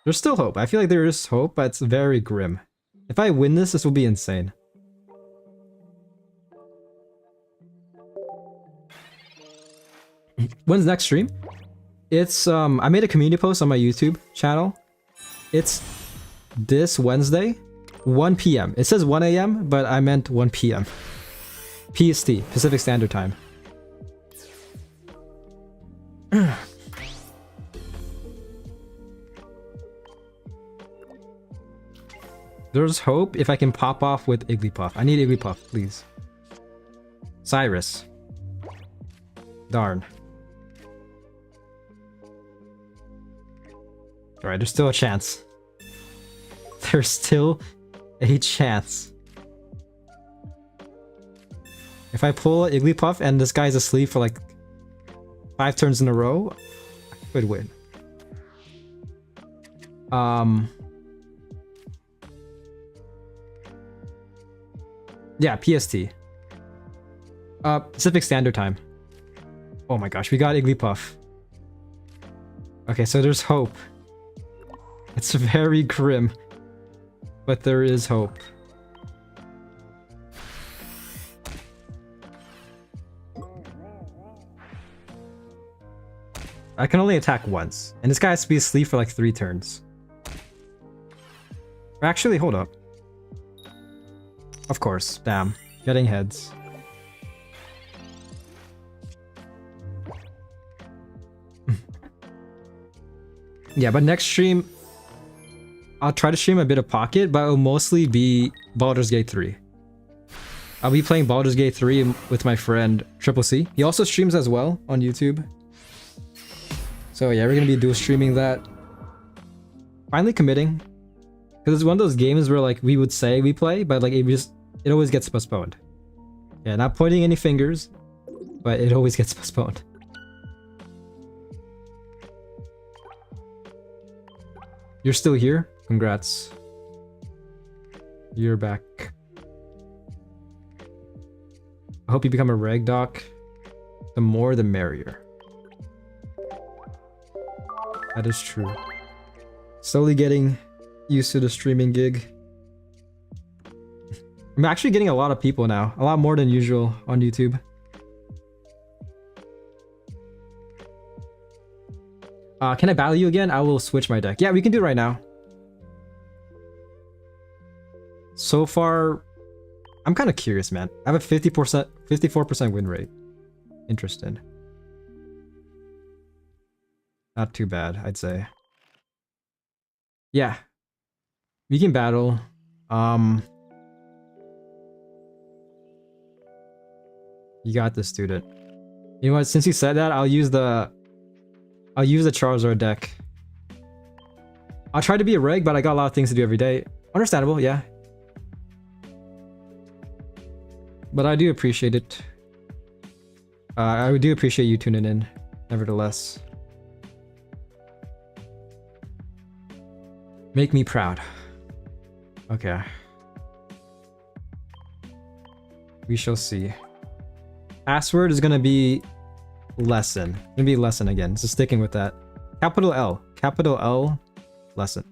There's still hope. I feel like there is hope, but it's very grim. If I win this, this will be insane. When's next stream? It's, I made a community post on my YouTube channel. It's this Wednesday, 1 p.m. It says 1 a.m., but I meant 1 p.m. PST, Pacific Standard Time. There's hope if I can pop off with Igglypuff. I need Igglypuff, please. Cyrus. Darn. Alright, there's still a chance. There's still a chance. If I pull Igglypuff and this guy's asleep for like 5 turns in a row, I could win. Yeah, PST. Pacific Standard Time. Oh my gosh, we got Igglypuff. Okay, so there's hope. It's very grim, but there is hope. I can only attack once, and this guy has to be asleep for like 3 turns. Or actually, hold up. Of course, damn. Getting heads. Yeah, but next stream, I'll try to stream a bit of Pocket, but it'll mostly be Baldur's Gate 3. I'll be playing Baldur's Gate 3 with my friend Triple C. He also streams as well on YouTube. So yeah, we're gonna be dual streaming that. Finally committing. Because it's one of those games where like we would say we play, but like it always gets postponed. Yeah, not pointing any fingers, but it always gets postponed. You're still here? Congrats. You're back. I hope you become a reg doc. The more the merrier. That is true. Slowly getting used to the streaming gig. I'm actually getting a lot of people now. A lot more than usual on YouTube. Can I battle you again? I will switch my deck. Yeah, we can do it right now. So far, I'm kind of curious, man. I have a 54% win rate. Interesting. Not too bad, I'd say. Yeah. We can battle. You got this, student. You know what? Since you said that, I'll use the Charizard deck. I'll try to be a reg, but I got a lot of things to do every day. Understandable, yeah. But I do appreciate it. I do appreciate you tuning in, nevertheless. Make me proud. Okay. We shall see. Password is gonna be lesson. Gonna be lesson again. So sticking with that. Capital L. Capital L. Lesson.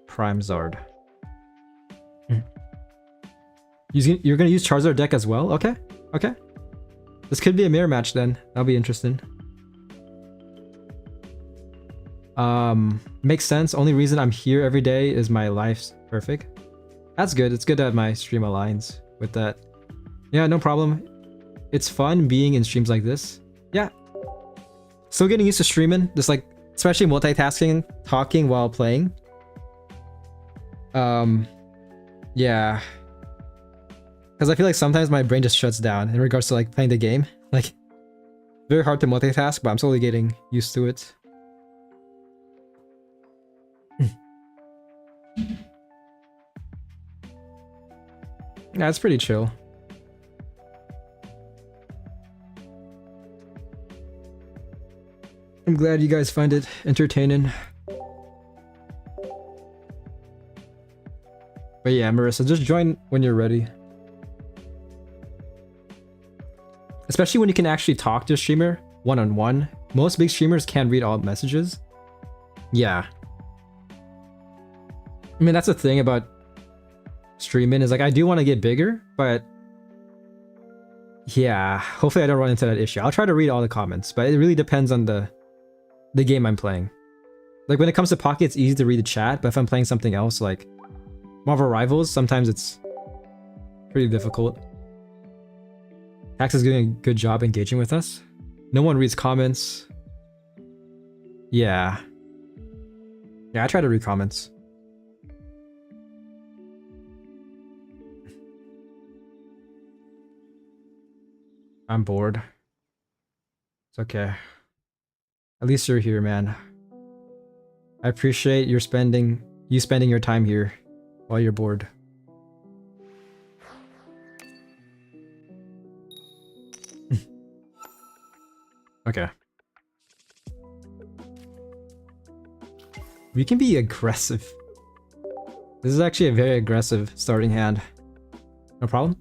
Prime Zard. You're gonna use Charizard deck as well? Okay. Okay. This could be a mirror match then. That'll be interesting. Makes sense. Only reason I'm here every day is my life's perfect. That's good. It's good that my stream aligns with that. Yeah, no problem. It's fun being in streams like this. Yeah. Still getting used to streaming. Just like, especially multitasking, talking while playing. Yeah. Because I feel like sometimes my brain just shuts down in regards to like playing the game. Like, very hard to multitask, but I'm slowly getting used to it. Yeah, it's pretty chill. I'm glad you guys find it entertaining. But yeah, Marissa, just join when you're ready. Especially when you can actually talk to a streamer one-on-one. Most big streamers can't read all messages. Yeah. I mean, that's the thing about streaming is like I do want to get bigger, but yeah, hopefully I don't run into that issue. I'll try to read all the comments, but it really depends on the game I'm playing. Like when it comes to Pocket, it's easy to read the chat, but if I'm playing something else like Marvel Rivals, sometimes it's pretty difficult. Tax is doing a good job engaging with us. No one reads comments. Yeah. Yeah, I try to read comments. I'm bored. It's okay. At least you're here, man. I appreciate you spending your time here while you're bored. Okay. We can be aggressive. This is actually a very aggressive starting hand. No problem.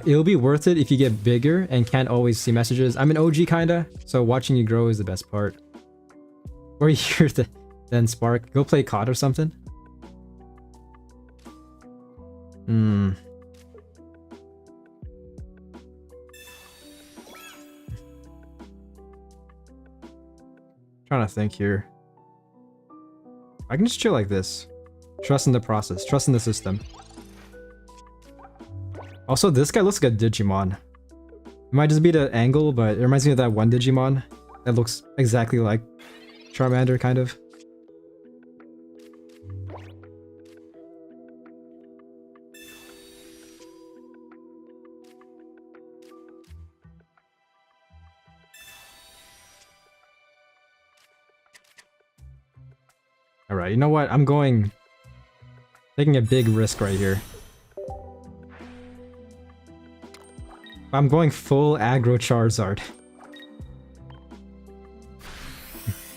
It'll be worth it if you get bigger and can't always see messages. I'm an OG kinda, so watching you grow is the best part. Or you're then Spark. Go play COD or something. Trying to think here. I can just chill like this. Trust in the process. Trust in the system. Also, this guy looks like a Digimon. It might just be the angle, but it reminds me of that one Digimon that looks exactly like Charmander, kind of. Alright, you know what? Taking a big risk right here. I'm going full aggro Charizard.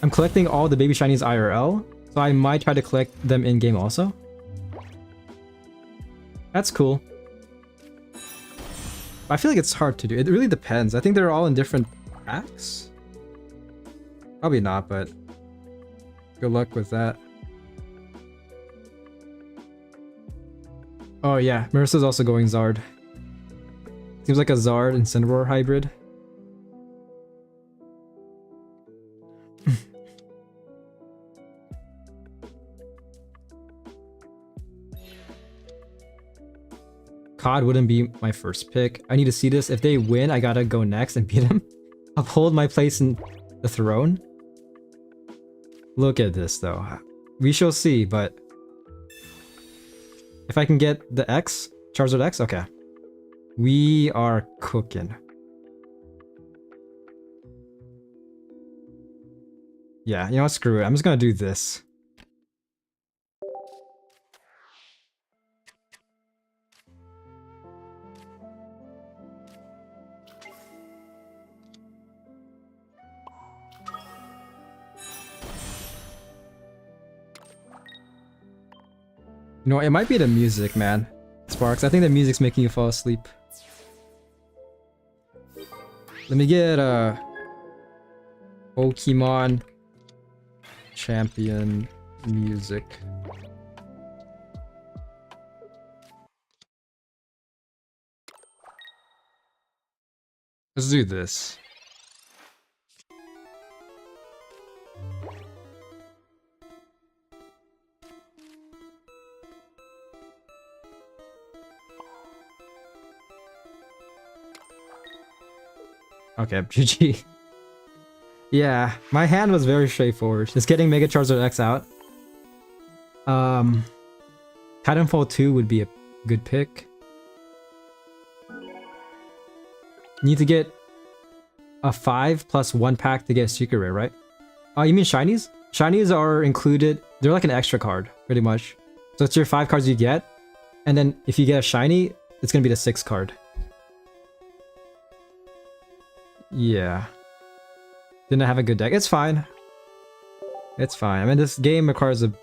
I'm collecting all the baby shinies IRL, so I might try to collect them in-game also. That's cool. I feel like it's hard to do. It really depends. I think they're all in different packs. Probably not, but Good luck with that. Oh yeah, Marissa's also going Zard. Seems like a Zard and Cinnamoroar hybrid. COD wouldn't be my first pick. I need to see this. If they win, I gotta go next and beat them. Uphold my place in the throne. Look at this though. We shall see, but if I can get the X, Charizard X, okay. We are cooking. Yeah, you know what? Screw it. I'm just gonna do this. You know, it might be the music, man. Sparks, I think the music's making you fall asleep. Let me get Pokemon Champion music. Let's do this. Okay, GG. Yeah, my hand was very straightforward. Just getting Mega Charizard X out. Titanfall 2 would be a good pick. Need to get a 5 plus 1 pack to get a secret rare, right? Oh, you mean shinies? Shinies are included. They're like an extra card, pretty much. So it's your 5 cards you get. And then if you get a shiny, it's gonna be the 6th card. Yeah. Didn't have a good deck. It's fine. It's fine. I mean, this game requires a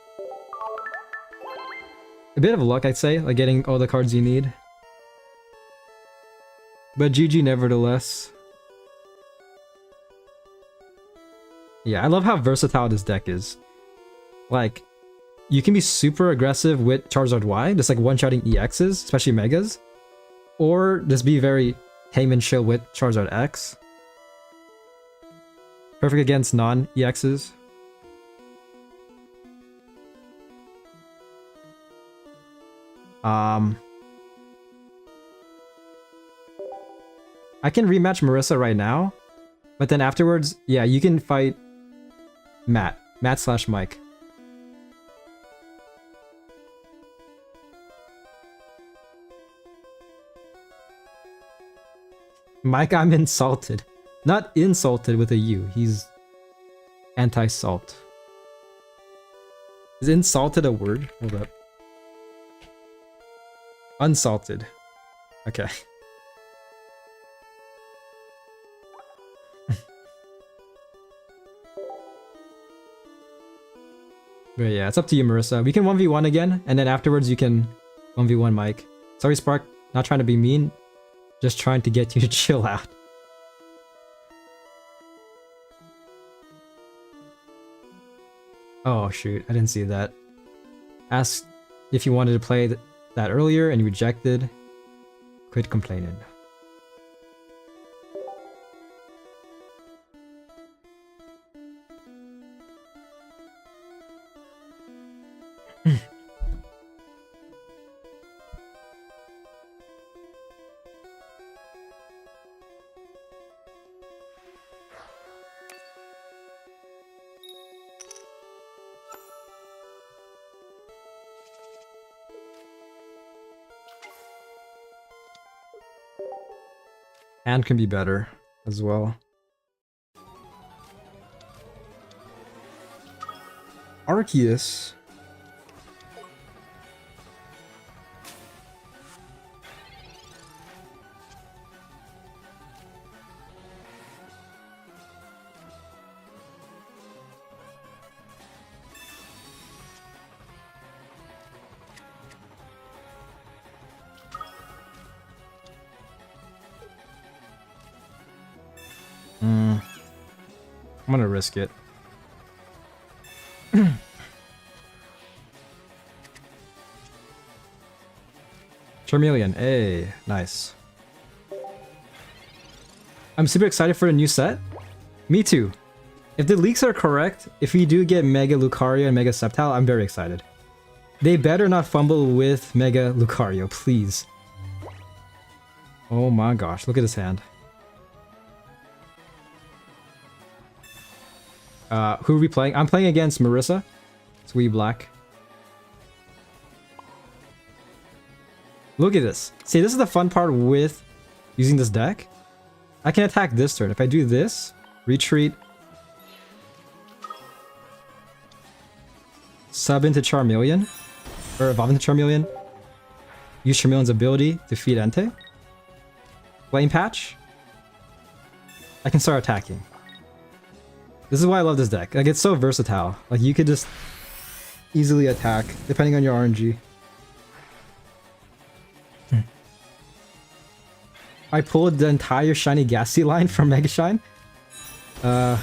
bit of luck, I'd say, like getting all the cards you need. But GG nevertheless. Yeah, I love how versatile this deck is. Like, you can be super aggressive with Charizard Y, just like one-shotting EXs, especially Megas. Or just be very tame and chill with Charizard X. Perfect against non-EXs. I can rematch Marissa right now, but then afterwards, yeah, you can fight Matt slash Mike. Mike, I'm insulted. Not insulted with a U. He's anti-salt. Is insulted a word? Hold up. Unsalted. Okay. But yeah, it's up to you, Marissa. We can 1v1 again, and then afterwards you can 1v1 Mike. Sorry, Spark. Not trying to be mean. Just trying to get you to chill out. Oh shoot, I didn't see that. Asked if you wanted to play that earlier and you rejected. Quit complaining. And can be better as well. Arceus. I'm gonna risk it. Charmeleon, hey, nice. I'm super excited for the new set. Me too. If the leaks are correct, if we do get Mega Lucario and Mega Sceptile, I'm very excited. They better not fumble with Mega Lucario, please. Oh my gosh, look at his hand. Who are we playing? I'm playing against Marissa. Sweet Black. Look at this. See, this is the fun part with using this deck. I can attack this turn. If I do this, retreat, sub into Charmeleon, or evolve into Charmeleon, use Charmeleon's ability to feed Entei, Flame Patch, I can start attacking. This is why I love this deck. Like, it's so versatile. Like, you could just easily attack, depending on your RNG. I pulled the entire Shiny Gassy line from Mega Shine. That's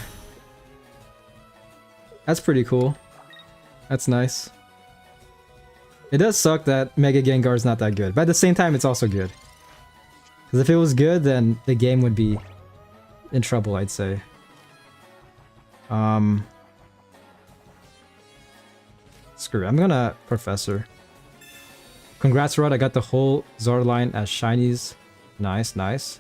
pretty cool. That's nice. It does suck that Mega Gengar is not that good, but at the same time, it's also good. Because if it was good, then the game would be in trouble, I'd say. Screw it. I'm gonna Professor. Congrats, Rod. I got the whole Zard line as shinies. Nice, nice.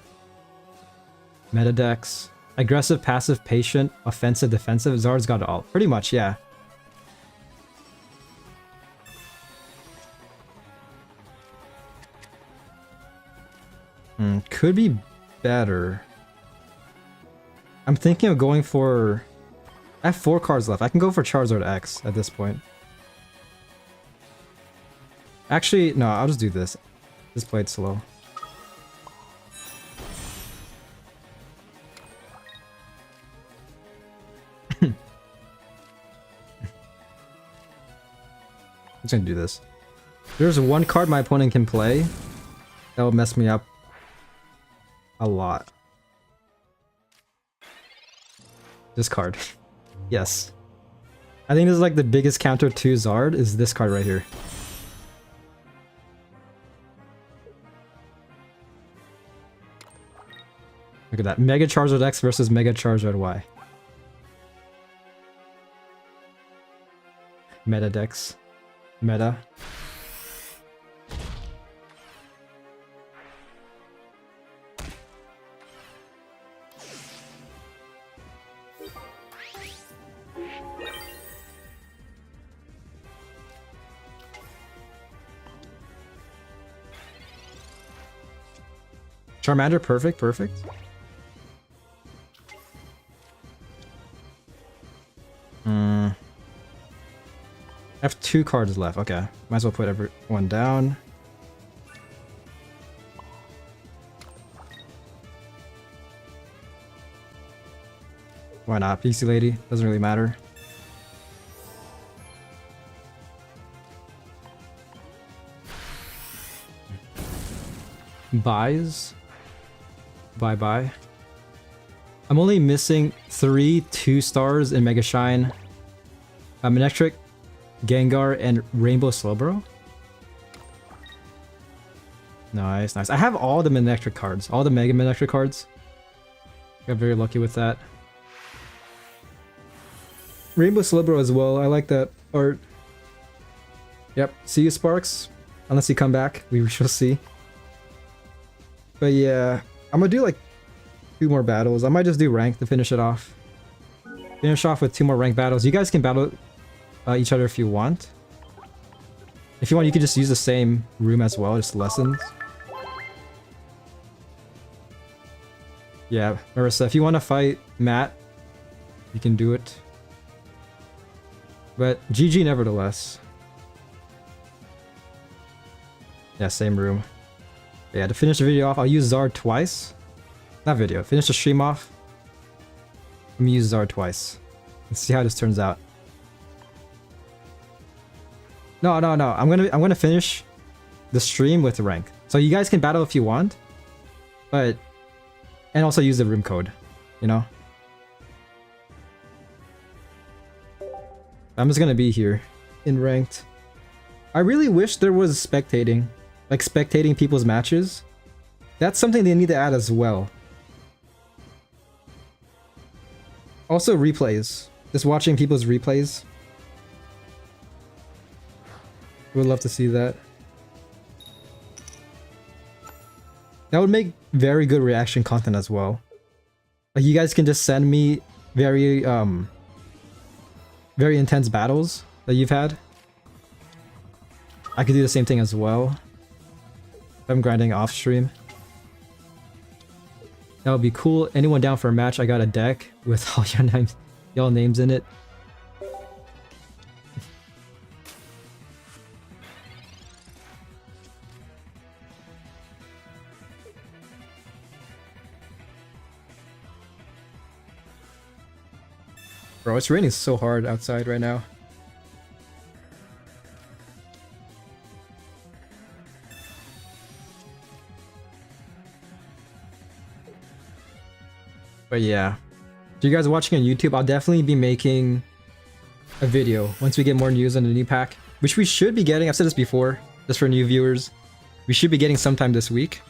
Meta decks. Aggressive, passive, patient, offensive, defensive. Zard's got it all. Pretty much, yeah. Could be better. I'm thinking of going for... I have 4 cards left. I can go for Charizard X at this point. Actually, no, I'll just do this. Just play it slow. I'm just gonna do this. There's one card my opponent can play that will mess me up a lot. This card. Yes. I think this is like the biggest counter to Zard is this card right here. Look at that. Mega Charizard X versus Mega Charizard Y. Meta decks. Meta. Charmander, perfect, perfect. I have 2 cards left. Okay, might as well put everyone down. Why not? PC Lady, doesn't really matter. Buys. Bye-bye. I'm only missing 3 2-stars in Mega Shine. Manectric, Gengar, and Rainbow Slowbro. Nice, nice. I have all the Manectric cards. All the Mega Manectric cards. Got very lucky with that. Rainbow Slowbro as well. I like that art. Yep. See you, Sparks. Unless you come back. We shall see. But yeah, I'm gonna do like 2 more battles. I might just do rank to finish it off. Finish off with 2 more rank battles. You guys can battle each other if you want. If you want, you can just use the same room as well, just lessons. Yeah, Marissa, if you want to fight Matt, you can do it. But GG nevertheless. Yeah, same room. But yeah, to finish the video off, I'll use Zard twice. Not video, finish the stream off. Let me use Zard twice. Let's see how this turns out. No. I'm gonna finish the stream with rank. So you guys can battle if you want, but and also use the room code, you know. I'm just gonna be here in ranked. I really wish there was spectating, like spectating people's matches. That's something they need to add as well. Also replays, just watching people's replays. Would love to see that. That would make very good reaction content as well. Like you guys can just send me very intense battles that you've had. I could do the same thing as well. If I'm grinding off stream. That would be cool. Anyone down for a match? I got a deck with all y'all names in it. Bro, it's raining so hard outside right now. But yeah. So you guys watching on YouTube, I'll definitely be making a video once we get more news on the new pack, which we should be getting. I've said this before, just for new viewers. We should be getting sometime this week.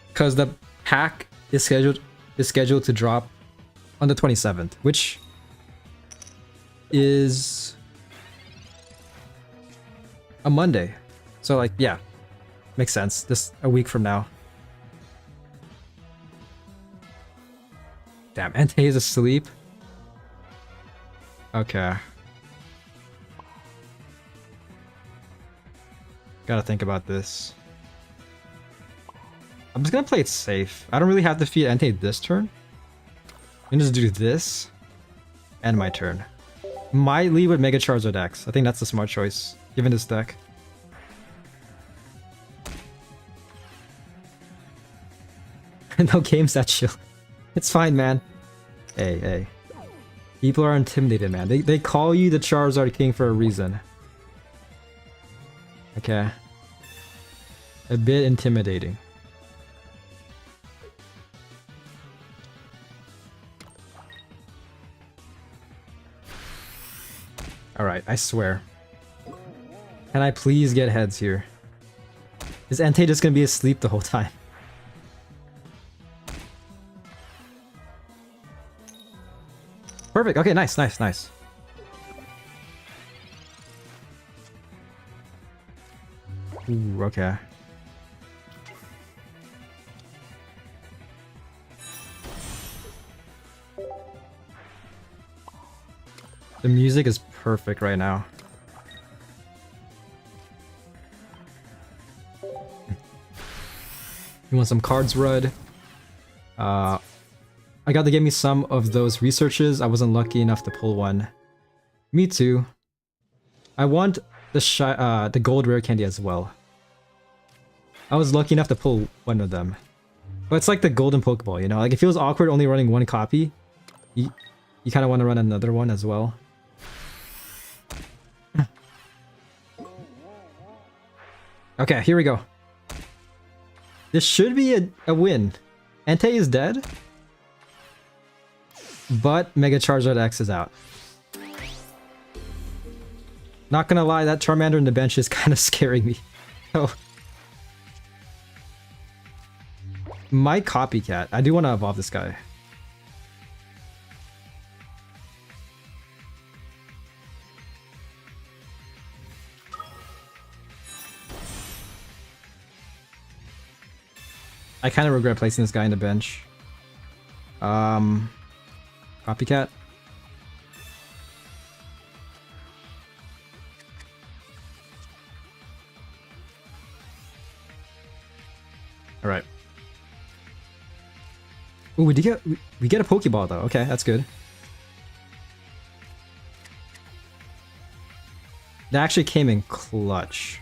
Because the pack is scheduled to drop on the 27th, which is a Monday. So like, yeah, makes sense. This a week from now. Damn, Entei is asleep. Okay. Gotta think about this. I'm just gonna play it safe. I don't really have to feed Entei this turn. I'm gonna just do this and my turn. Might lead with Mega Charizard X. I think that's the smart choice, given this deck. No games that chill. It's fine, man. Hey. People are intimidated, man. They call you the Charizard King for a reason. Okay. A bit intimidating. Alright, I swear. Can I please get heads here? Is Entei just gonna be asleep the whole time? Perfect, okay, nice. Ooh, okay. The music is perfect right now. You want some cards, Rud? I got to give me some of those researches. I wasn't lucky enough to pull one. Me too. I want the gold rare candy as well. I was lucky enough to pull one of them. But it's like the golden Pokeball, you know? Like it feels awkward only running one copy. You kind of want to run another one as well. Okay, here we go. This should be a win. Entei is dead. But Mega Charizard X is out. Not gonna lie, that Charmander in the bench is kind of scaring me. So, my copycat. I do want to evolve this guy. I kind of regret placing this guy in the bench. Copycat. All right. Ooh, we get a Pokeball though. Okay, that's good. That actually came in clutch.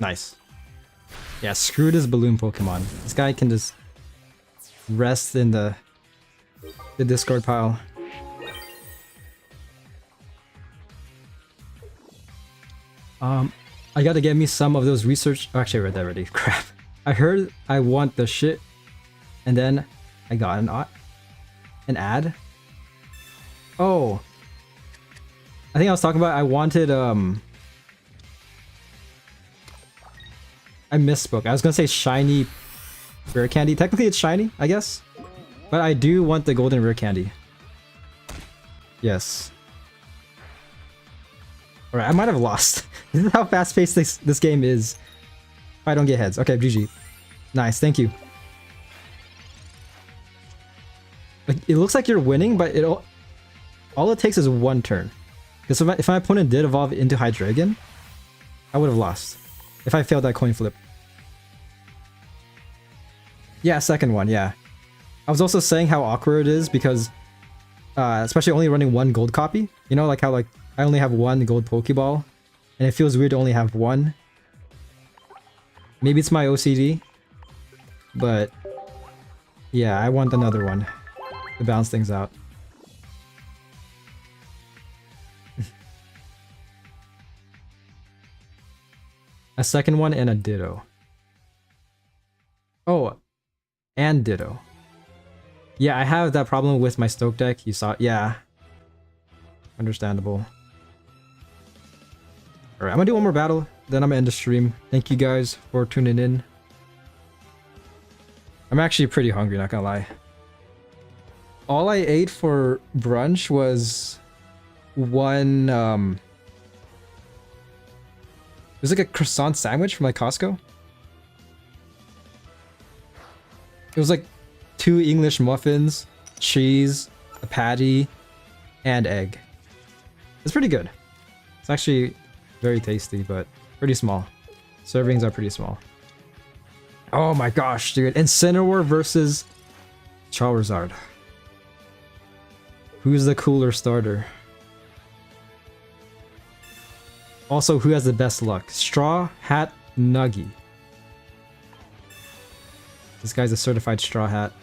Nice. Yeah, screw this balloon Pokemon. This guy can just rest in the discard pile. I gotta get me some of those research. Oh, actually, I read that already. Crap. I heard I want the shit, and then I got an ad. Oh, I think I was talking about I wanted I misspoke. I was gonna say shiny rare candy. Technically, it's shiny, I guess, but I do want the golden rare candy. Yes. Alright, I might have lost. This is how fast-paced this game is. If I don't get heads. Okay, GG. Nice, thank you. Like, it looks like you're winning, but all it takes is one turn. Because if my opponent did evolve into Hydreigon, I would have lost. If I failed that coin flip. Yeah, second one, yeah. I was also saying how awkward it is because especially only running one gold copy. You know, like how like I only have one gold Pokeball, and it feels weird to only have one. Maybe it's my OCD, but yeah, I want another one to balance things out. A second one and a Ditto. Oh, and Ditto. Yeah, I have that problem with my Stoke deck. You saw, yeah. Understandable. Alright, I'm gonna do one more battle, then I'm gonna end the stream. Thank you guys for tuning in. I'm actually pretty hungry, not gonna lie. All I ate for brunch was one, it was like a croissant sandwich from like Costco. It was like 2 English muffins, cheese, a patty, and egg. It's pretty good. It's actually very tasty, but pretty small. Servings are pretty small. Oh my gosh, dude. Incineroar versus Charizard. Who's the cooler starter? Also, who has the best luck? Straw Hat Nuggy. This guy's a certified Straw Hat.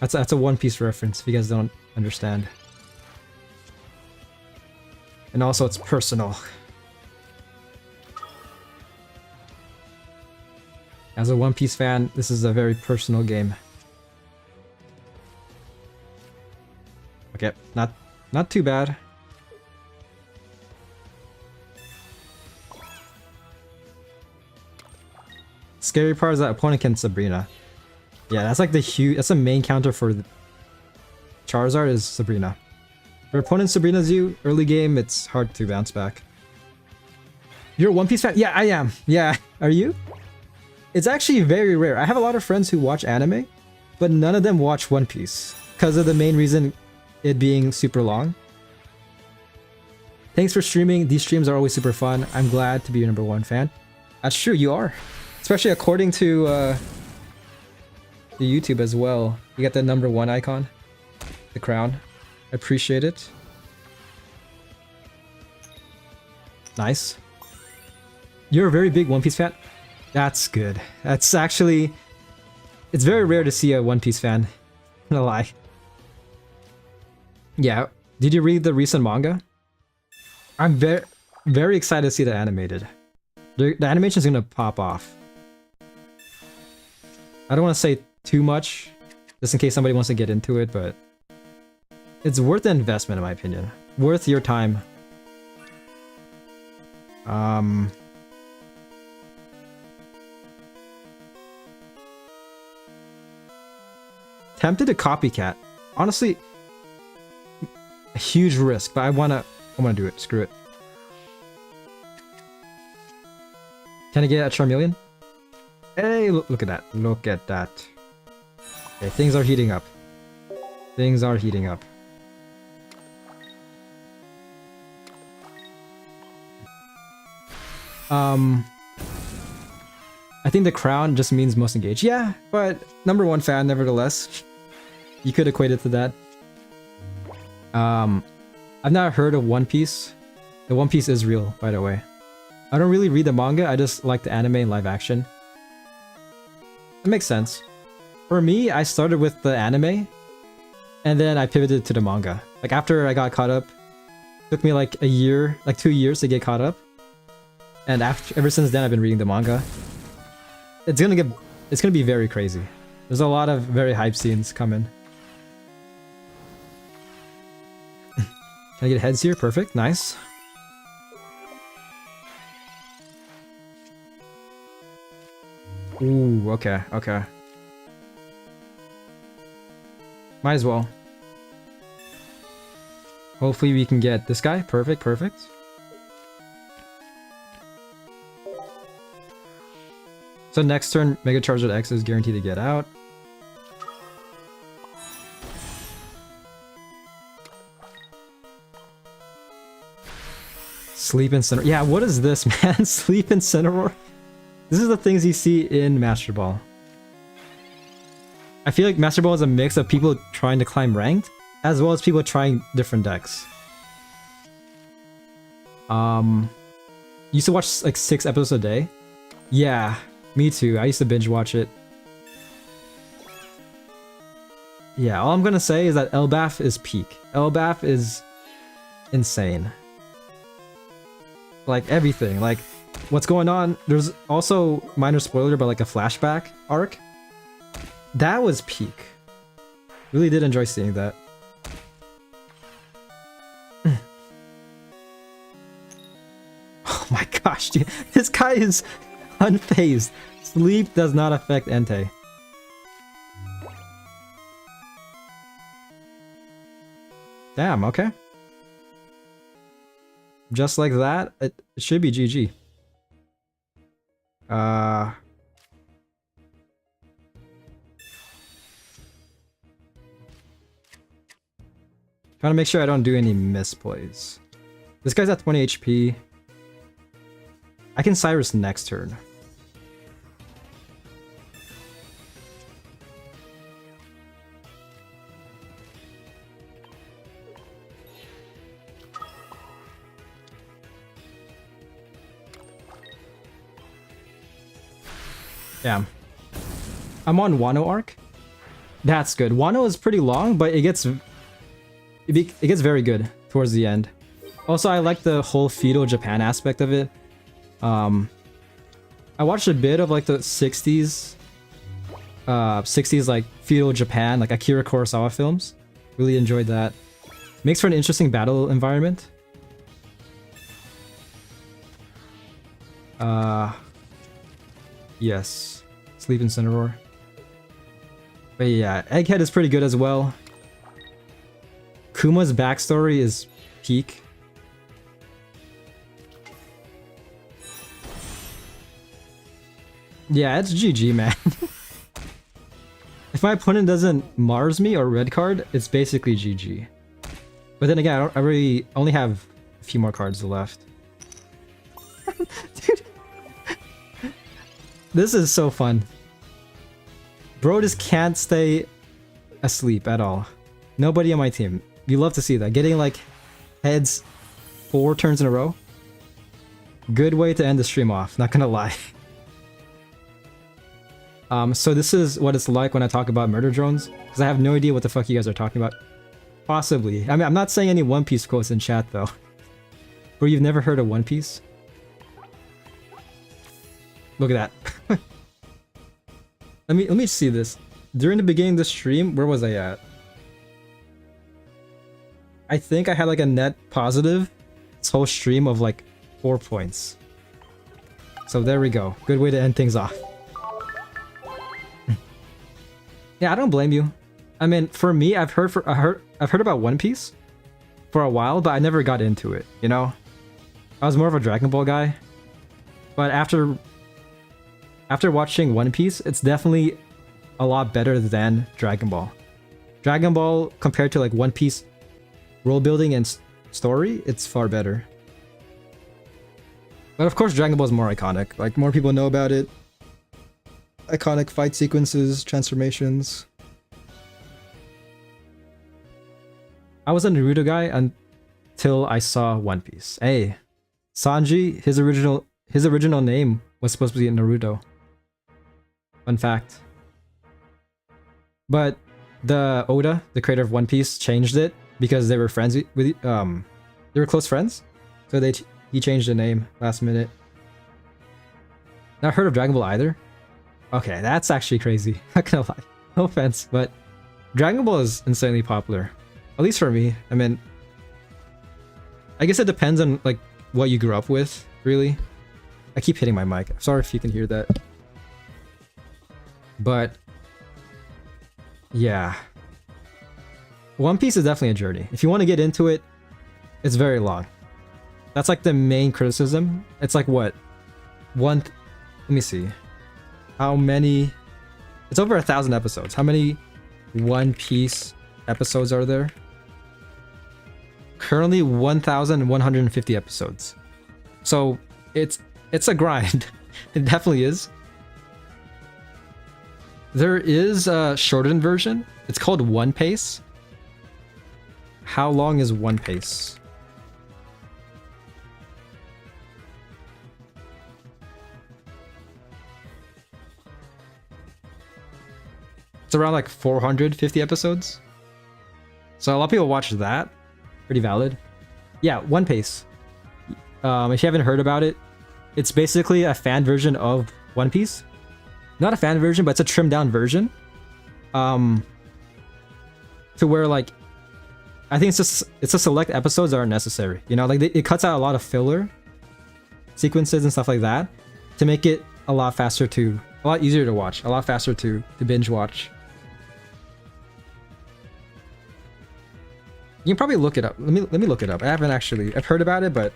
That's a One Piece reference if you guys don't understand. And also it's personal. As a One Piece fan, this is a very personal game. Okay, not too bad. Scary part is that opponent can Sabrina. Yeah, that's like that's the main counter for the Charizard is Sabrina. If your opponent Sabrina's you early game, it's hard to bounce back. You're a One Piece fan? Yeah, I am. Yeah, are you? It's actually very rare. I have a lot of friends who watch anime, but none of them watch One Piece because of the main reason it being super long. Thanks for streaming. These streams are always super fun. I'm glad to be your #1 fan. That's true, you are. Especially according to the YouTube as well. You got the #1 icon. The crown. I appreciate it. Nice. You're a very big One Piece fan? That's good. That's actually... It's very rare to see a One Piece fan. I'm gonna lie. Yeah. Did you read the recent manga? I'm very excited to see the animated. The animation's gonna pop off. I don't want to say too much, just in case somebody wants to get into it, but... It's worth the investment in my opinion. Worth your time. Tempted to copycat. Honestly, a huge risk, but I wanna do it. Screw it. Can I get a Charmeleon? Hey, look at that. Look at that. Okay, things are heating up. Things are heating up. I think the crown just means most engaged. Yeah, but #1 fan nevertheless. You could equate it to that. I've not heard of One Piece. The One Piece is real, by the way. I don't really read the manga, I just like the anime and live action. It makes sense. For me, I started with the anime, and then I pivoted to the manga. Like after I got caught up Took me like a year, like 2 years to get caught up. And ever since then, I've been reading the manga. It's gonna be very crazy. There's a lot of very hype scenes coming. Can I get heads here? Perfect, nice. Ooh, okay, okay. Might as well. Hopefully we can get this guy. Perfect, perfect. So next turn, Mega Charizard X is guaranteed to get out. Sleep Incineroar. Yeah, what is this, man? Sleep Incineroar? This is the things you see in Master Ball. I feel like Master Ball is a mix of people trying to climb ranked, as well as people trying different decks. Used to watch like 6 episodes a day. Yeah, me too. I used to binge watch it. Yeah, all I'm gonna say is that Elbaf is peak. Elbaf is insane. Like everything, like what's going on. There's also minor spoiler about like a flashback arc. That was peak. Really did enjoy seeing that. Oh my gosh, dude. This guy is unfazed. Sleep does not affect Entei. Damn, okay. Just like that, it should be GG. Trying to make sure I don't do any misplays. This guy's at 20 HP. I can Cyrus next turn. Damn. I'm on Wano arc. That's good. Wano is pretty long, but it gets very good towards the end. Also, I like the whole feudal Japan aspect of it. I watched a bit of like the 60s like feudal Japan, like Akira Kurosawa films. Really enjoyed that. Makes for an interesting battle environment. Yes. Sleep Incineroar. But yeah, Egghead is pretty good as well. Kuma's backstory is peak. Yeah, it's GG, man. If my opponent doesn't Mars me or red card, it's basically GG. But then again, I really only have a few more cards left. Dude. This is so fun. Bro just can't stay asleep at all. Nobody on my team. You love to see that. Getting like heads 4 turns in a row. Good way to end the stream off, not gonna lie. So this is what it's like when I talk about murder drones, because I have no idea what the fuck you guys are talking about. Possibly. I mean, I'm not saying any One Piece quotes in chat though. Bro, you've never heard of One Piece? Look at that. Let me see this. During the beginning of the stream, where was I at? I think I had like a net positive this whole stream of like 4 points. So there we go. Good way to end things off. Yeah, I don't blame you. I mean, for me, I've heard about One Piece for a while, but I never got into it, you know? I was more of a Dragon Ball guy. But after watching One Piece, it's definitely a lot better than Dragon Ball. Dragon Ball, compared to like One Piece world building and story, it's far better. But of course, Dragon Ball is more iconic. Like, more people know about it. Iconic fight sequences, transformations. I was a Naruto guy until I saw One Piece. Hey, Sanji, his original name was supposed to be Naruto. Fun fact. But the Oda, the creator of One Piece, changed it because they were friends with they're They were close friends, so he changed the name last minute. Not heard of Dragon Ball either. Okay, that's actually crazy. Not gonna lie. No offense, but Dragon Ball is insanely popular. At least for me. I mean, I guess it depends on like what you grew up with, really. I keep hitting my mic. Sorry if you can hear that. But yeah. One Piece is definitely a journey. If you want to get into it, it's very long. That's like the main criticism. It's like what? Let me see. How many? It's over 1,000 episodes. How many One Piece episodes are there? Currently 1,150 episodes. So it's a grind. It definitely is. There is a shortened version. It's called One Piece. How long is One Piece? It's around like 450 episodes. So a lot of people watch that. Pretty valid. Yeah, One Piece. If you haven't heard about it, it's basically a fan version of One Piece. Not a fan version, but it's a trimmed down version. To where like, I think it's a select episodes that are necessary. You know, like it cuts out a lot of filler sequences and stuff like that to make it a lot easier to watch, a lot faster to binge watch. You can probably look it up. Let me look it up. I've heard about it, but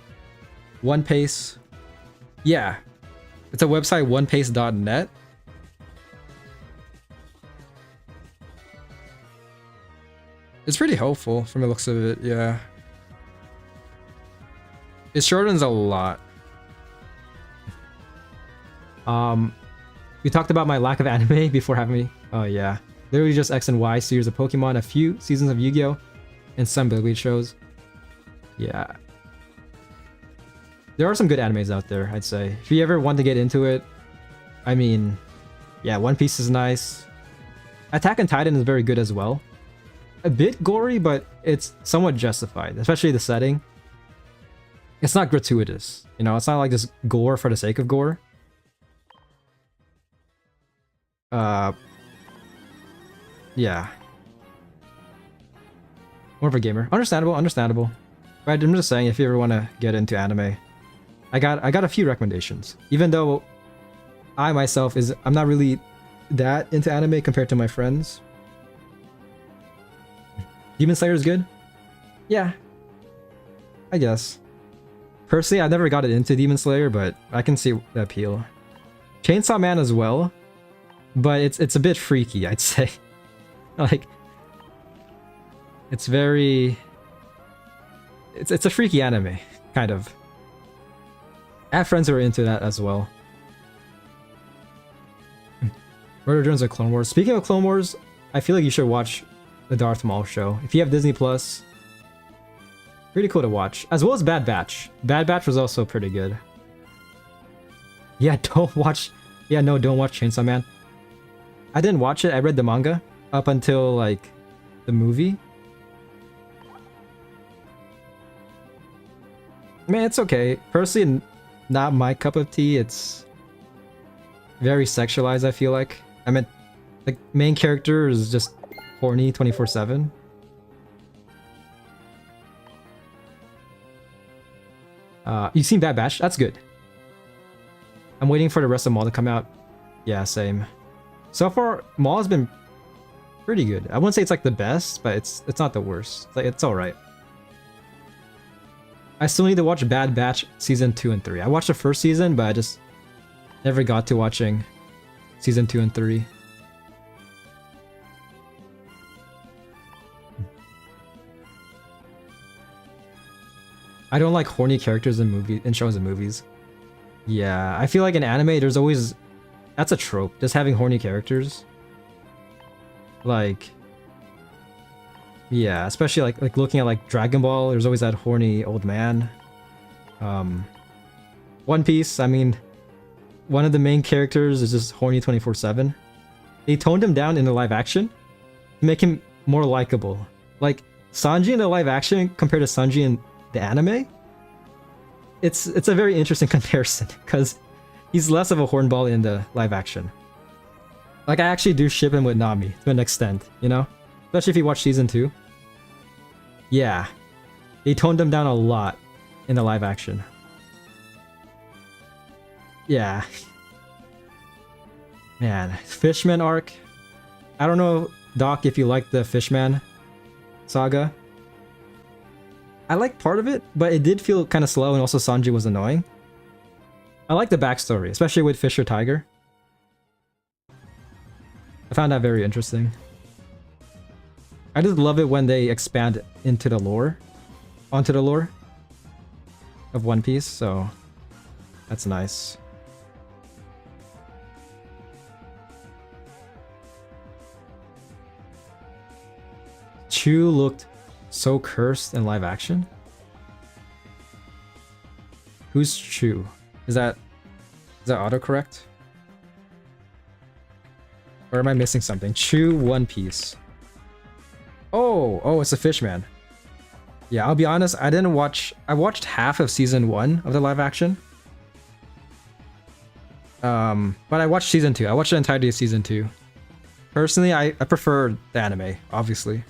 One Piece. Yeah. It's a website, onepace.net. It's pretty helpful from the looks of it, yeah. It shortens a lot. We talked about my lack of anime before having me. Oh yeah. Literally just X and Y series of Pokemon, a few seasons of Yu-Gi-Oh! And some Beyblade shows. Yeah. There are some good animes out there, I'd say. If you ever want to get into it, I mean, yeah, One Piece is nice. Attack on Titan is very good as well. A bit gory, but it's somewhat justified, especially the setting. It's not gratuitous, you know, it's not like just gore for the sake of gore. Yeah. More of a gamer. Understandable. But I'm just saying, if you ever want to get into anime, I got a few recommendations. Even though I'm not really that into anime compared to my friends. Demon Slayer is good? Yeah. I guess. Personally, I never got into Demon Slayer, but I can see the appeal. Chainsaw Man as well, but it's a bit freaky, I'd say. Like, it's a freaky anime, kind of. I have friends who are into that as well. Murder Drones of Clone Wars. Speaking of Clone Wars, I feel like you should watch the Darth Maul show. If you have Disney Plus, pretty cool to watch. As well as Bad Batch. Bad Batch was also pretty good. Yeah, don't watch Chainsaw Man. I didn't watch it. I read the manga up until like the movie. Man, it's okay. Personally, not my cup of tea. It's very sexualized, I feel like. I mean, the main character is just horny 24/7. You've seen Bad Batch? That's good. I'm waiting for the rest of Maul to come out. Yeah, same. So far, Maul has been pretty good. I wouldn't say it's like the best, but it's not the worst. It's alright. I still need to watch Bad Batch season 2 and 3. I watched the first season, but I just never got to watching season 2 and 3. I don't like horny characters in shows and movies. Yeah, I feel like in anime, there's always... That's a trope, just having horny characters. Like... Yeah, especially like looking at like Dragon Ball, there's always that horny old man. One Piece, I mean, one of the main characters is just horny 24/7. They toned him down in the live action to make him more likable. Like Sanji in the live action compared to Sanji in the anime, it's a very interesting comparison because he's less of a hornball in the live action. Like, I actually do ship him with Nami to an extent, you know? Especially if you watch season 2. Yeah. They toned him down a lot in the live action. Yeah. Man, Fishman arc. I don't know, Doc, if you like the Fishman saga. I like part of it, but it did feel kind of slow, and also Sanji was annoying. I like the backstory, especially with Fisher Tiger. I found that very interesting. I just love it when they expand into the lore, onto the lore of One Piece, so that's nice. Chu looked so cursed in live action. Who's Chu? Is that autocorrect? Or am I missing something? Chu One Piece. Oh, it's a Fishman. Yeah, I'll be honest, I watched half of season 1 of the live action. But I watched season 2. I watched the entirety of season 2. Personally, I prefer the anime, obviously.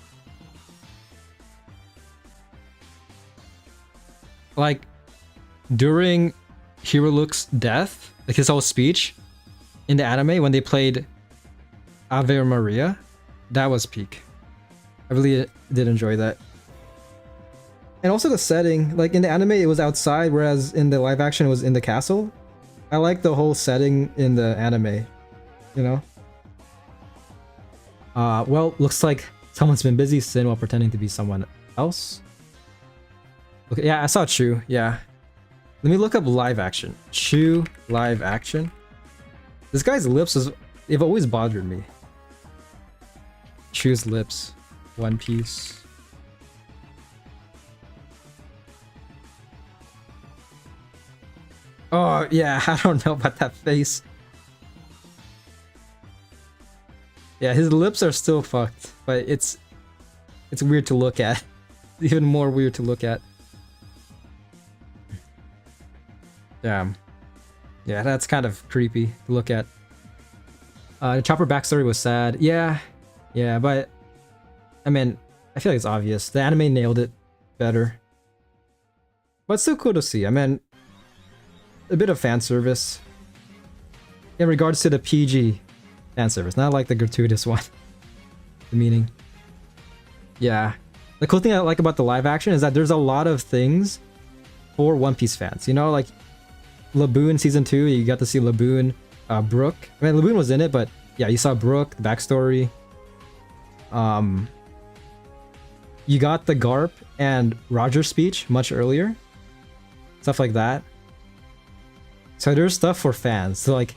Like, during Hero Luke's death, like his whole speech in the anime when they played Ave Maria, that was peak. I really did enjoy that. And also the setting, like in the anime it was outside, whereas in the live action it was in the castle. I like the whole setting in the anime, you know? Well, looks like someone's been busy Sin while pretending to be someone else. Okay, yeah, I saw Chu, yeah. Let me look up live action. Chu live action. This guy's lips they've always bothered me. Chu's lips. One Piece. Oh, yeah, I don't know about that face. Yeah, his lips are still fucked, but it's weird to look at. Even more weird to look at. Damn. Yeah, that's kind of creepy to look at. The Chopper backstory was sad. Yeah, but I mean, I feel like it's obvious. The anime nailed it better. But it's still cool to see. I mean, a bit of fan service. In regards to the PG fan service, not like the gratuitous one. The meaning. Yeah. The cool thing I like about the live action is that there's a lot of things for One Piece fans. You know, like Laboon Season 2, you got to see Laboon, Brook. I mean, Laboon was in it, but yeah, you saw Brook, the backstory. You got the Garp and Roger speech much earlier. Stuff like that. So there's stuff for fans. So like,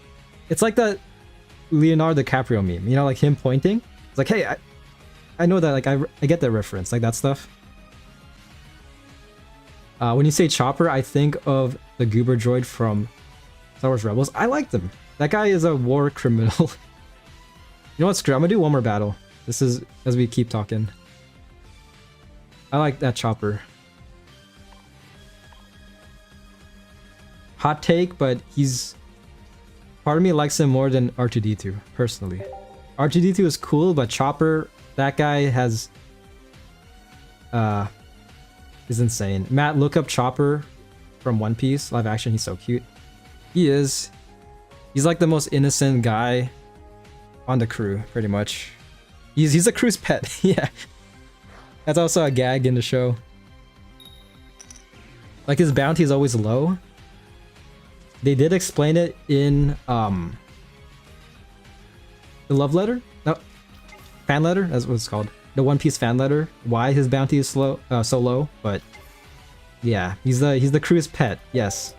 it's like that Leonardo DiCaprio meme, you know, like him pointing. It's like, hey, I know that, like, I get that reference, like that stuff. When you say Chopper, I think of the Goober droid from Star Wars Rebels. I like them. That guy is a war criminal. You know what, screw it. I'm gonna do one more battle. This is as we keep talking. I like that Chopper. Hot take, but part of me likes him more than R2-D2, personally. R2-D2 is cool, but Chopper, that guy is insane. Matt, look up Chopper from One Piece live action. He's so cute. He is. He's like the most innocent guy on the crew, pretty much. He's the crew's pet. Yeah. That's also a gag in the show. Like, his bounty is always low. They did explain it in the love letter? No, fan letter? That's what it's called. The One Piece fan letter. Why his bounty is so low, but yeah, he's the crew's pet. Yes.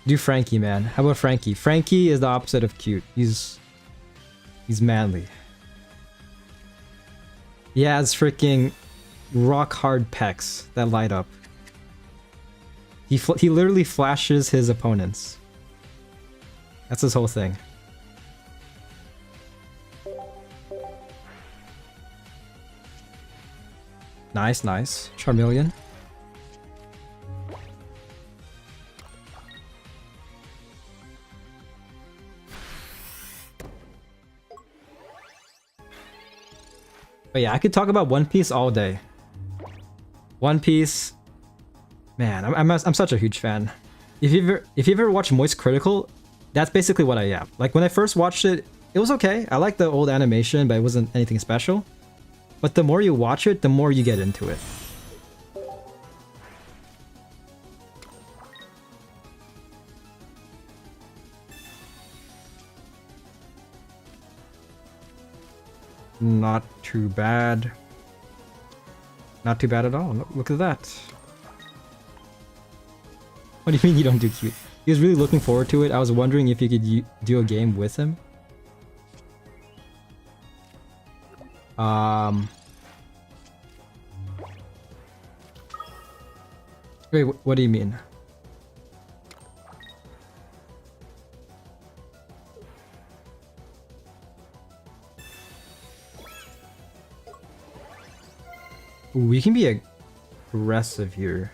Do Frankie, man. How about Frankie? Frankie is the opposite of cute. He's manly. He has freaking rock hard pecs that light up. He literally flashes his opponents. That's his whole thing. Nice, nice. Charmeleon. But yeah, I could talk about One Piece all day. One Piece, man, I'm such a huge fan. If you ever watch Moist Critical, that's basically what I am. Like when I first watched it, it was okay. I liked the old animation, but it wasn't anything special. But the more you watch it, the more you get into it. Not too bad. Not too bad at all. Look at that. What do you mean you don't do cute? He was really looking forward to it. I was wondering if you could do a game with him. Wait, what do you mean? We can be aggressive here.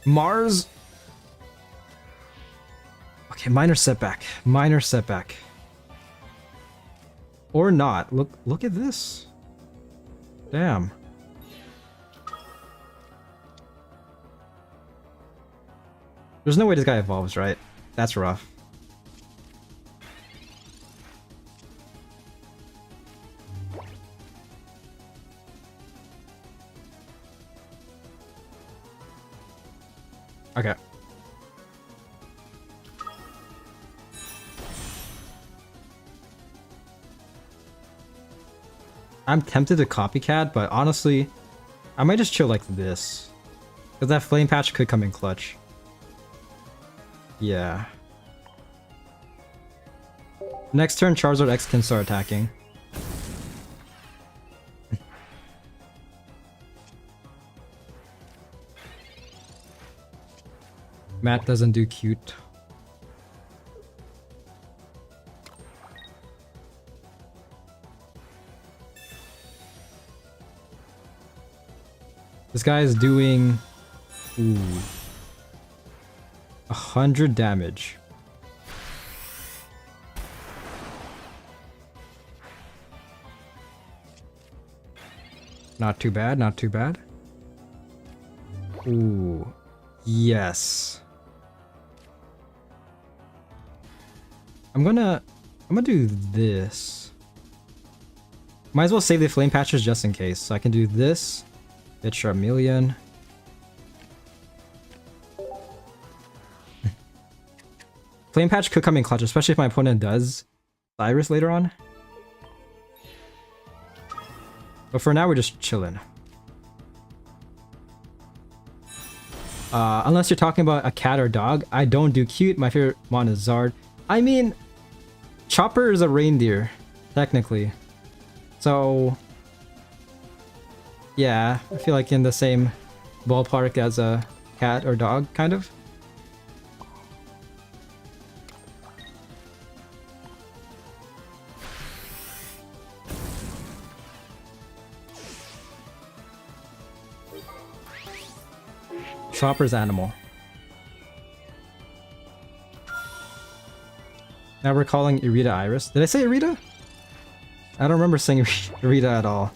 Mars. Okay, minor setback. Minor setback. Or not. Look at this. Damn. There's no way this guy evolves, right? That's rough. Okay. I'm tempted to copycat, but honestly, I might just chill like this. Because that flame patch could come in clutch. Yeah. Next turn, Charizard X can start attacking. Matt doesn't do cute. This guy is doing 100 damage. Not too bad, not too bad. Ooh. Yes. I'm gonna do this. Might as well save the flame patches just in case. So I can do this. Hit Charmeleon. Flame patch could come in clutch, especially if my opponent does Cyrus later on. But for now, we're just chilling. Unless you're talking about a cat or dog, I don't do cute. My favorite mon is Zard. I mean, Chopper is a reindeer, technically. So, yeah, I feel like in the same ballpark as a cat or dog, kind of. Chopper's animal. Now we're calling Irida Iris. Did I say Irida? I don't remember saying Irida at all.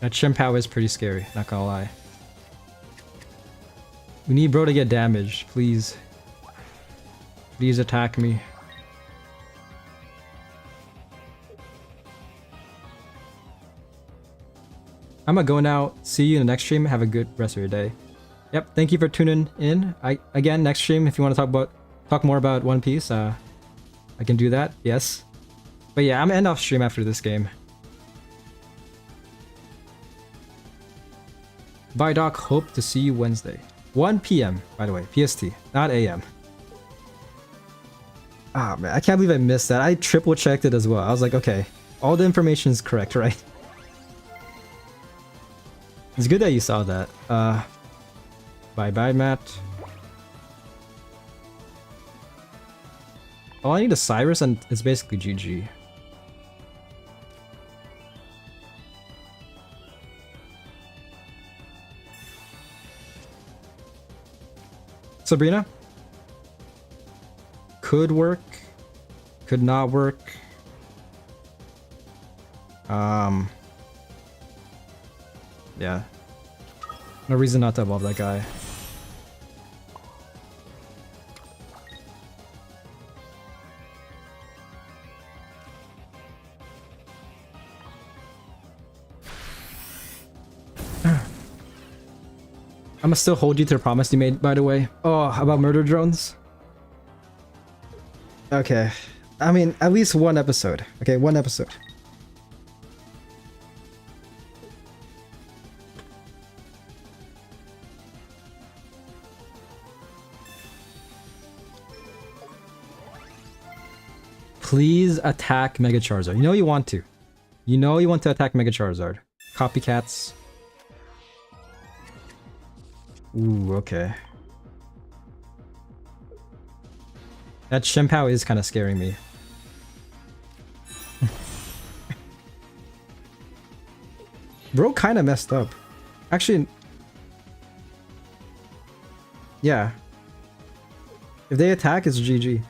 That Chimpao is pretty scary, not gonna lie. We need bro to get damaged, please. Please attack me. I'm gonna go now. See you in the next stream. Have a good rest of your day. Yep, thank you for tuning in. Again, next stream, if you want to talk more about One Piece, I can do that, yes. But yeah, I'm gonna end off stream after this game. Bye Doc, hope to see you Wednesday. 1 p.m. by the way, PST, not AM. Ah man, I can't believe I missed that. I triple checked it as well. I was like, okay, all the information is correct, right? It's good that you saw that. Bye bye, Matt. Oh, I need a Cyrus and it's basically GG. Sabrina? Could work. Could not work. Yeah. No reason not to evolve that guy. I'ma still hold you to the promise you made, by the way. Oh, about murder drones? Okay. I mean, at least one episode. Okay, one episode. Please attack Mega Charizard. You know you want to. You know you want to attack Mega Charizard. Copycats. Ooh, okay. That Shempao is kind of scaring me. Bro kind of messed up. Actually... Yeah. If they attack, it's GG.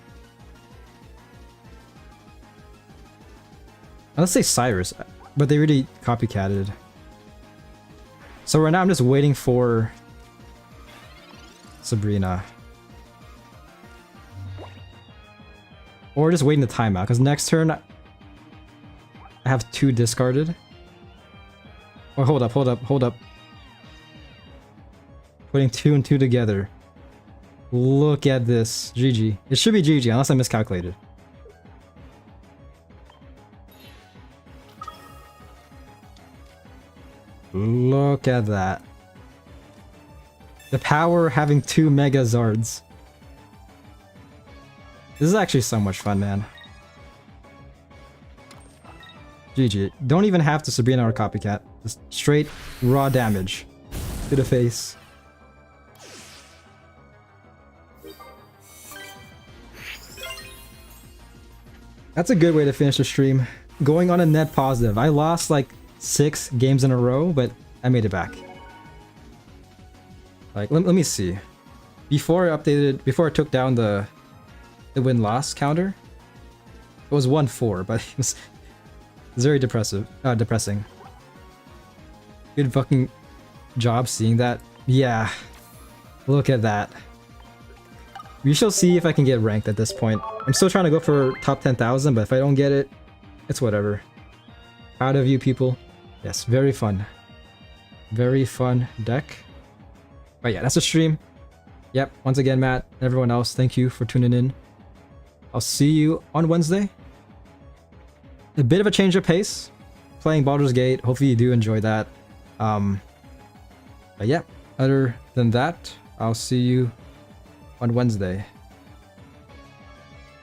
Let's say Cyrus, but they really copycatted. So right now I'm just waiting for Sabrina. Or just waiting the timeout, because next turn I have 2 discarded. Oh, hold up, hold up, hold up. Putting 2 and 2 together. Look at this. GG. It should be GG, unless I miscalculated. Look at that. The power having 2 Mega Zards. This is actually so much fun, man. GG. Don't even have to Sabrina or Copycat. Just straight raw damage to the face. That's a good way to finish the stream. Going on a net positive. I lost like 6 games in a row, but I made it back. Like, let me see. Before I took down the win-loss counter, it was 1-4, but it was very depressing. Good fucking job seeing that. Yeah, look at that. We shall see if I can get ranked at this point. I'm still trying to go for top 10,000, but if I don't get it, it's whatever. Proud of you, people. Yes, very fun. Very fun deck. But yeah, that's the stream. Yep, once again, Matt, and everyone else, thank you for tuning in. I'll see you on Wednesday. A bit of a change of pace. Playing Baldur's Gate. Hopefully you do enjoy that. But yeah, other than that, I'll see you on Wednesday.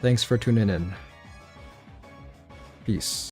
Thanks for tuning in. Peace.